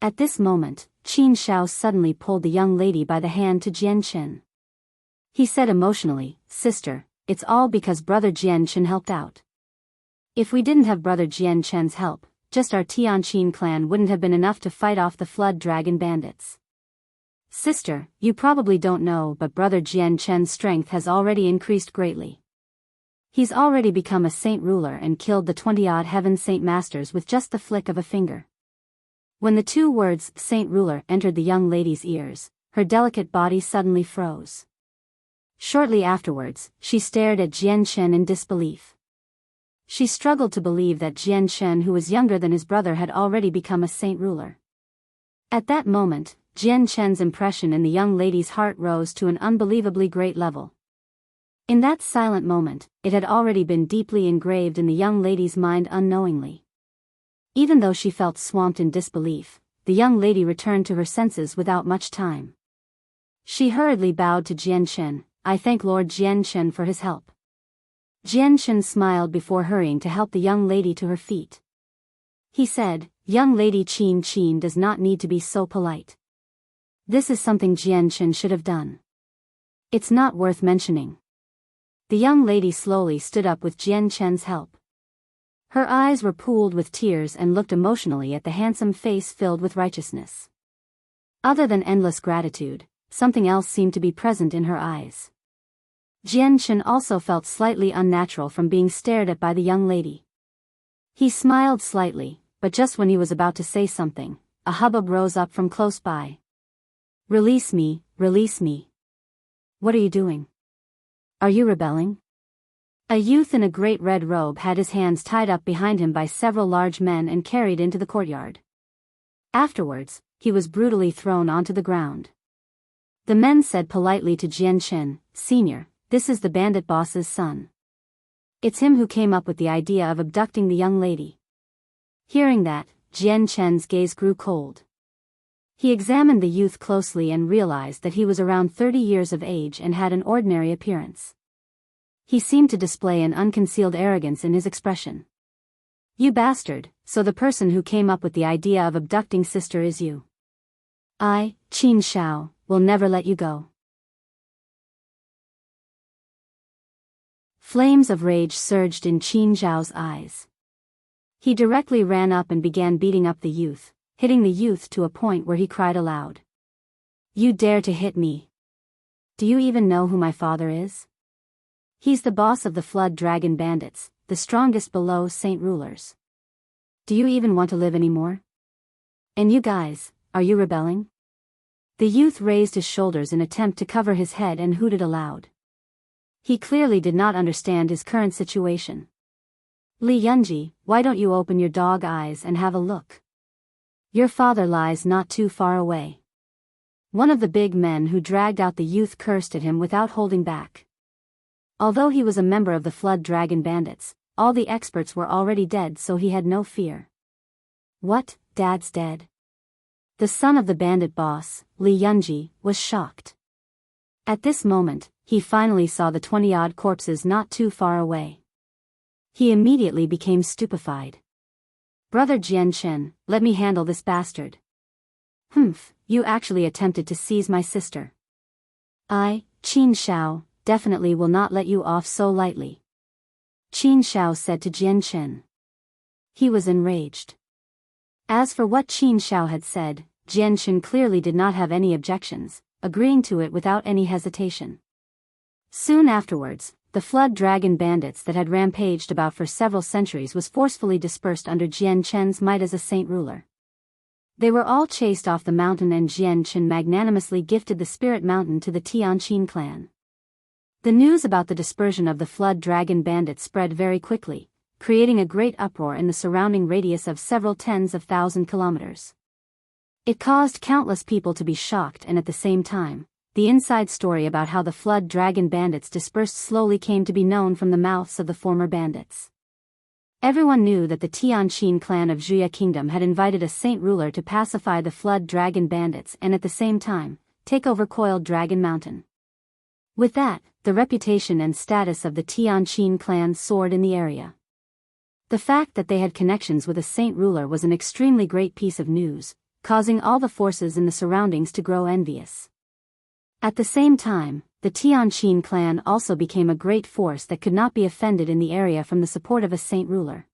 At this moment, Qin Shao suddenly pulled the young lady by the hand to Jianchen. He said emotionally, "Sister, it's all because brother Jianchen helped out. If we didn't have brother Jianchen's help, just our Tianqin clan wouldn't have been enough to fight off the Flood Dragon Bandits. Sister, you probably don't know, but brother Jianchen's strength has already increased greatly. He's already become a saint ruler and killed the 20-odd Heaven Saint Masters with just the flick of a finger." When the two words, saint ruler, entered the young lady's ears, her delicate body suddenly froze. Shortly afterwards, she stared at Jianchen in disbelief. She struggled to believe that Jianchen, who was younger than his brother, had already become a saint ruler. At that moment, Jianchen's impression in the young lady's heart rose to an unbelievably great level. In that silent moment, it had already been deeply engraved in the young lady's mind unknowingly. Even though she felt swamped in disbelief, the young lady returned to her senses without much time. She hurriedly bowed to Jianchen. "I thank Lord Jianchen for his help." Jianchen smiled before hurrying to help the young lady to her feet. He said, "Young lady Qin does not need to be so polite. This is something Jianchen should have done. It's not worth mentioning." The young lady slowly stood up with Jianchen's help. Her eyes were pooled with tears and looked emotionally at the handsome face filled with righteousness. Other than endless gratitude, something else seemed to be present in her eyes. Jianchen also felt slightly unnatural from being stared at by the young lady. He smiled slightly, but just when he was about to say something, a hubbub rose up from close by. "Release me, release me. What are you doing? Are you rebelling?" A youth in a great red robe had his hands tied up behind him by several large men and carried into the courtyard. Afterwards, he was brutally thrown onto the ground. The men said politely to Jianchen, "Senior, this is the bandit boss's son. It's him who came up with the idea of abducting the young lady." Hearing that, Jianchen's gaze grew cold. He examined the youth closely and realized that he was around 30 years of age and had an ordinary appearance. He seemed to display an unconcealed arrogance in his expression. "You bastard, so the person who came up with the idea of abducting sister is you. I, Qin Shao, will never let you go." Flames of rage surged in Qin Shao's eyes. He directly ran up and began beating up the youth, hitting the youth to a point where he cried aloud. "You dare to hit me? Do you even know who my father is? He's the boss of the Flood Dragon Bandits, the strongest below saint rulers. Do you even want to live anymore? And you guys, are you rebelling?" The youth raised his shoulders in attempt to cover his head and hooted aloud. He clearly did not understand his current situation. Li Yunji, why don't you open your dog eyes and have a look? Your father lies not too far away. One of the big men who dragged out the youth cursed at him without holding back. Although he was a member of the Flood Dragon Bandits, all the experts were already dead, so he had no fear. What, Dad's dead? The son of the bandit boss, Li Yunji, was shocked. At this moment, he finally saw the 20-odd corpses not too far away. He immediately became stupefied. Brother Jianchen, let me handle this bastard. Humph, you actually attempted to seize my sister. I, Qin Shao, definitely will not let you off so lightly. Qin Shao said to Jianchen. He was enraged. As for what Qin Shao had said, Jianchen clearly did not have any objections, agreeing to it without any hesitation. Soon afterwards, the Flood Dragon Bandits that had rampaged about for several centuries was forcefully dispersed under Jianchen's might as a saint ruler. They were all chased off the mountain, and Jianchen magnanimously gifted the Spirit Mountain to the Tianqin clan. The news about the dispersion of the Flood Dragon Bandits spread very quickly, creating a great uproar in the surrounding radius of several tens of thousand kilometers. It caused countless people to be shocked, and at the same time, the inside story about how the Flood Dragon Bandits dispersed slowly came to be known from the mouths of the former bandits. Everyone knew that the Tianqin clan of Wuxia Kingdom had invited a saint ruler to pacify the Flood Dragon Bandits and at the same time, take over Coiled Dragon Mountain. With that, the reputation and status of the Tianqin clan soared in the area. The fact that they had connections with a saint ruler was an extremely great piece of news, causing all the forces in the surroundings to grow envious. At the same time, the Tianqin clan also became a great force that could not be offended in the area from the support of a saint ruler.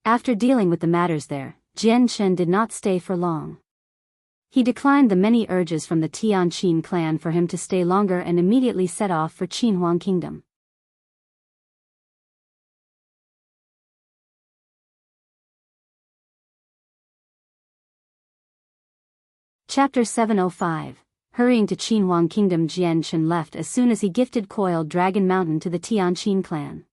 After dealing with the matters there, Jianchen did not stay for long. He declined the many urges from the Tianqin clan for him to stay longer and immediately set off for Qinhuang Kingdom. Chapter 705. Hurrying to Qinhuang Kingdom. Jianchen left as soon as he gifted Coiled Dragon Mountain to the Tianqin clan.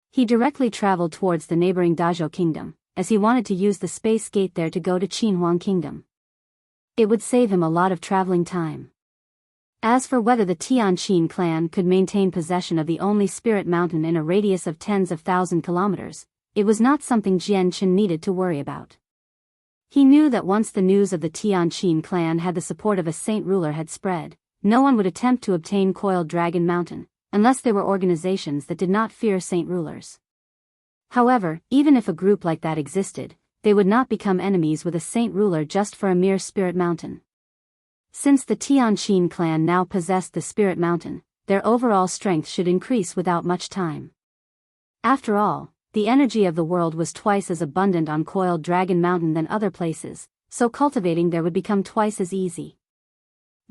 He directly traveled towards the neighboring Dazhou Kingdom, as he wanted to use the space gate there to go to Qinhuang Kingdom. It would save him a lot of traveling time. As for whether the Tianqin clan could maintain possession of the only Spirit Mountain in a radius of tens of thousand kilometers, it was not something Jianchen needed to worry about. He knew that once the news of the Tianqin clan had the support of a saint ruler had spread, no one would attempt to obtain Coiled Dragon Mountain, unless they were organizations that did not fear saint rulers. However, even if a group like that existed, they would not become enemies with a saint ruler just for a mere Spirit Mountain. Since the Tianqin clan now possessed the Spirit Mountain, their overall strength should increase without much time. After all, the energy of the world was twice as abundant on Coiled Dragon Mountain than other places, so cultivating there would become twice as easy.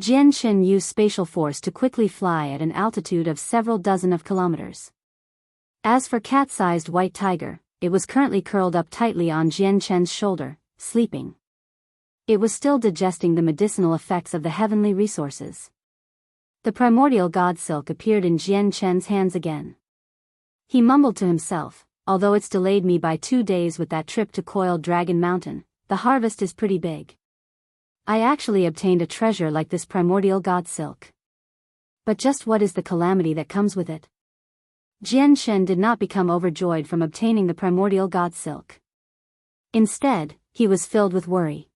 Jianchen used spatial force to quickly fly at an altitude of several dozen of kilometers. As for cat-sized white tiger, it was currently curled up tightly on Jianchen's shoulder, sleeping. It was still digesting the medicinal effects of the heavenly resources. The primordial Godsilk appeared in Jianchen's hands again. He mumbled to himself, although it's delayed me by 2 days with that trip to Coiled Dragon Mountain, the harvest is pretty big. I actually obtained a treasure like this primordial Godsilk. But just what is the calamity that comes with it? Jianchen did not become overjoyed from obtaining the primordial Godsilk. Instead, he was filled with worry.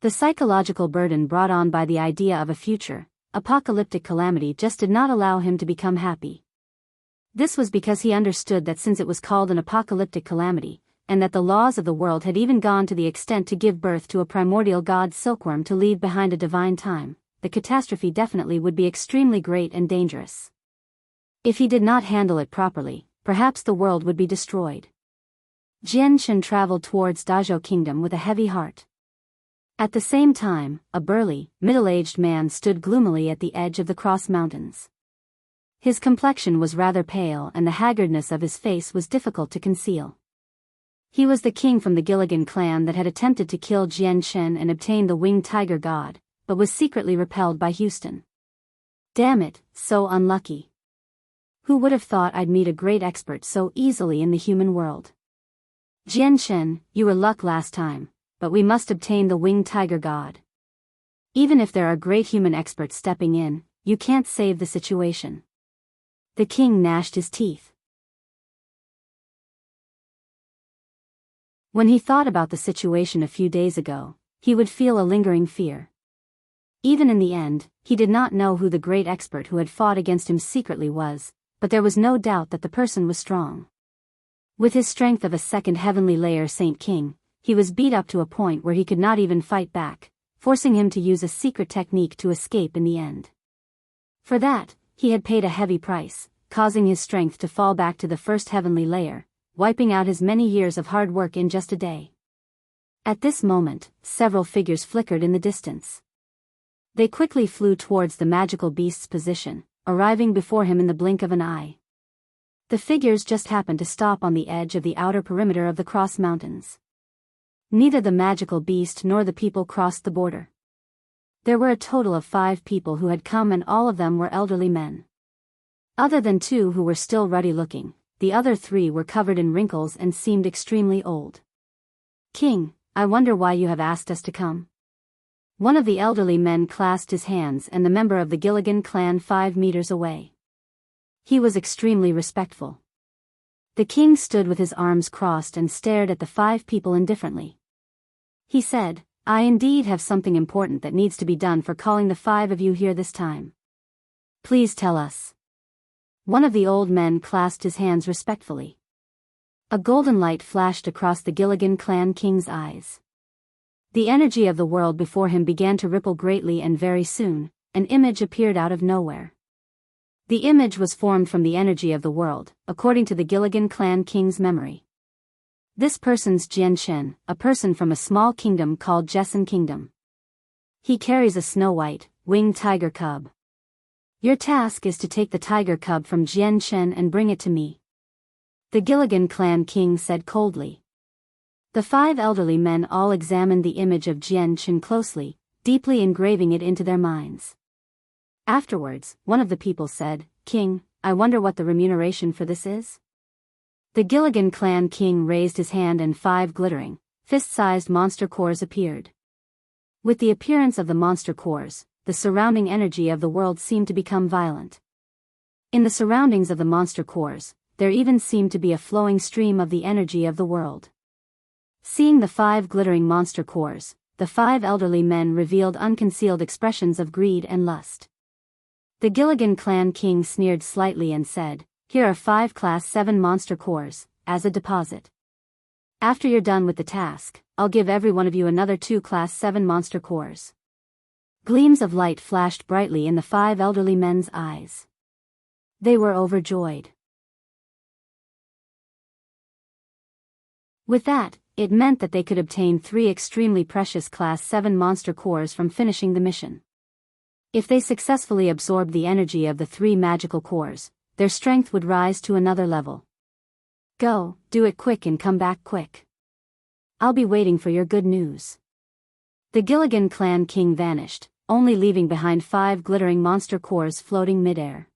The psychological burden brought on by the idea of a future, apocalyptic calamity just did not allow him to become happy. This was because he understood that since it was called an apocalyptic calamity, and that the laws of the world had even gone to the extent to give birth to a primordial god silkworm to leave behind a divine time, the catastrophe definitely would be extremely great and dangerous. If he did not handle it properly, perhaps the world would be destroyed. Jianchen traveled towards Dazhou Kingdom with a heavy heart. At the same time, a burly, middle-aged man stood gloomily at the edge of the Cross Mountains. His complexion was rather pale and the haggardness of his face was difficult to conceal. He was the king from the Gilligan clan that had attempted to kill Jianchen and obtain the winged tiger god, but was secretly repelled by Houston. Damn it, so unlucky. Who would have thought I'd meet a great expert so easily in the human world? Jianchen, you were luck last time, but we must obtain the winged tiger god. Even if there are great human experts stepping in, you can't save the situation. The king gnashed his teeth. When he thought about the situation a few days ago, he would feel a lingering fear. Even in the end, he did not know who the great expert who had fought against him secretly was, but there was no doubt that the person was strong. With his strength of a second heavenly layer Saint King, he was beat up to a point where he could not even fight back, forcing him to use a secret technique to escape in the end. For that, he had paid a heavy price, causing his strength to fall back to the first heavenly layer, wiping out his many years of hard work in just a day. At this moment, several figures flickered in the distance. They quickly flew towards the magical beast's position, arriving before him in the blink of an eye. The figures just happened to stop on the edge of the outer perimeter of the Cross Mountains. Neither the magical beast nor the people crossed the border. There were a total of 5 people who had come, and all of them were elderly men. Other than 2 who were still ruddy-looking, the other 3 were covered in wrinkles and seemed extremely old. King, I wonder why you have asked us to come. One of the elderly men clasped his hands, and the member of the Gilligan clan 5 meters away. He was extremely respectful. The king stood with his arms crossed and stared at the 5 people indifferently. He said, I indeed have something important that needs to be done for calling the 5 of you here this time. Please tell us. One of the old men clasped his hands respectfully. A golden light flashed across the Gilligan clan king's eyes. The energy of the world before him began to ripple greatly, and very soon, an image appeared out of nowhere. The image was formed from the energy of the world, according to the Gilligan clan king's memory. This person's Jianchen, a person from a small kingdom called Jessen Kingdom. He carries a snow-white, winged tiger cub. Your task is to take the tiger cub from Jianchen and bring it to me. The Gilligan clan king said coldly. The 5 elderly men all examined the image of Jianchen closely, deeply engraving it into their minds. Afterwards, one of the people said, King, I wonder what the remuneration for this is? The Gilligan clan king raised his hand, and 5 glittering, fist-sized monster cores appeared. With the appearance of the monster cores, the surrounding energy of the world seemed to become violent. In the surroundings of the monster cores, there even seemed to be a flowing stream of the energy of the world. Seeing the 5 glittering monster cores, the 5 elderly men revealed unconcealed expressions of greed and lust. The Gilligan clan king sneered slightly and said, Here are 5 Class 7 monster cores, as a deposit. After you're done with the task, I'll give every one of you another 2 Class 7 monster cores. Gleams of light flashed brightly in the 5 elderly men's eyes. They were overjoyed. With that, it meant that they could obtain 3 extremely precious Class 7 monster cores from finishing the mission. If they successfully absorbed the energy of the 3 magical cores, their strength would rise to another level. Go, do it quick and come back quick. I'll be waiting for your good news. The Gilligan clan king vanished, only leaving behind 5 glittering monster cores floating mid-air.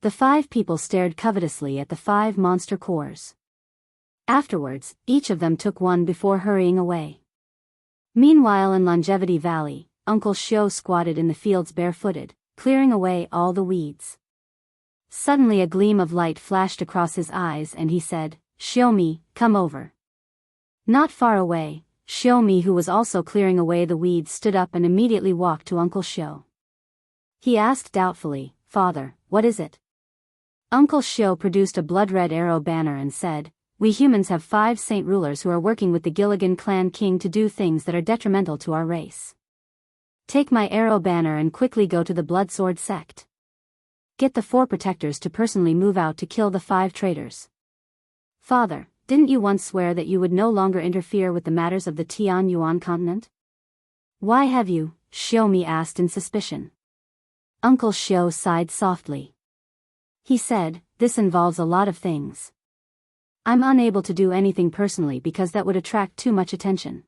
The 5 people stared covetously at the 5 monster cores. Afterwards, each of them took one before hurrying away. Meanwhile, in Longevity Valley, Uncle Xiao squatted in the fields barefooted, clearing away all the weeds. Suddenly a gleam of light flashed across his eyes, and he said, Xiaomi, come over. Not far away, Xiaomi, who was also clearing away the weeds, stood up and immediately walked to Uncle Xiao. He asked doubtfully, Father, what is it? Uncle Xiao produced a blood-red arrow banner and said, We humans have 5 saint rulers who are working with the Gilligan clan king to do things that are detrimental to our race. Take my arrow banner and quickly go to the Bloodsword sect. Get the 4 protectors to personally move out to kill the 5 traitors. Father, didn't you once swear that you would no longer interfere with the matters of the Tianyuan continent? Why have you? Xiaomi asked in suspicion. Uncle Xiao sighed softly. He said, This involves a lot of things. I'm unable to do anything personally because that would attract too much attention.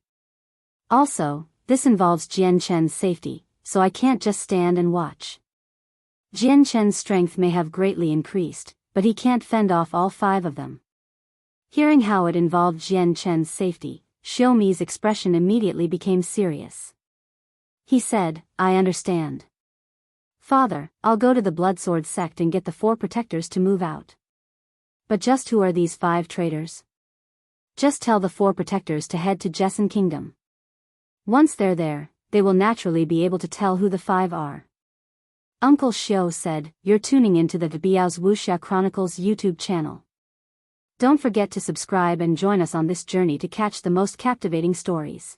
Also, this involves Jianchen's safety, so I can't just stand and watch. Jian Chen's strength may have greatly increased, but he can't fend off all 5 of them. Hearing how it involved Jian Chen's safety, Xiaomi's expression immediately became serious. He said, I understand. Father, I'll go to the Bloodsword sect and get the 4 protectors to move out. But just who are these 5 traitors? Just tell the 4 protectors to head to Jessen Kingdom. Once they're there, they will naturally be able to tell who the 5 are. Uncle Xiao said, you're tuning into the Biyao's Wuxia Chronicles YouTube channel. Don't forget to subscribe and join us on this journey to catch the most captivating stories.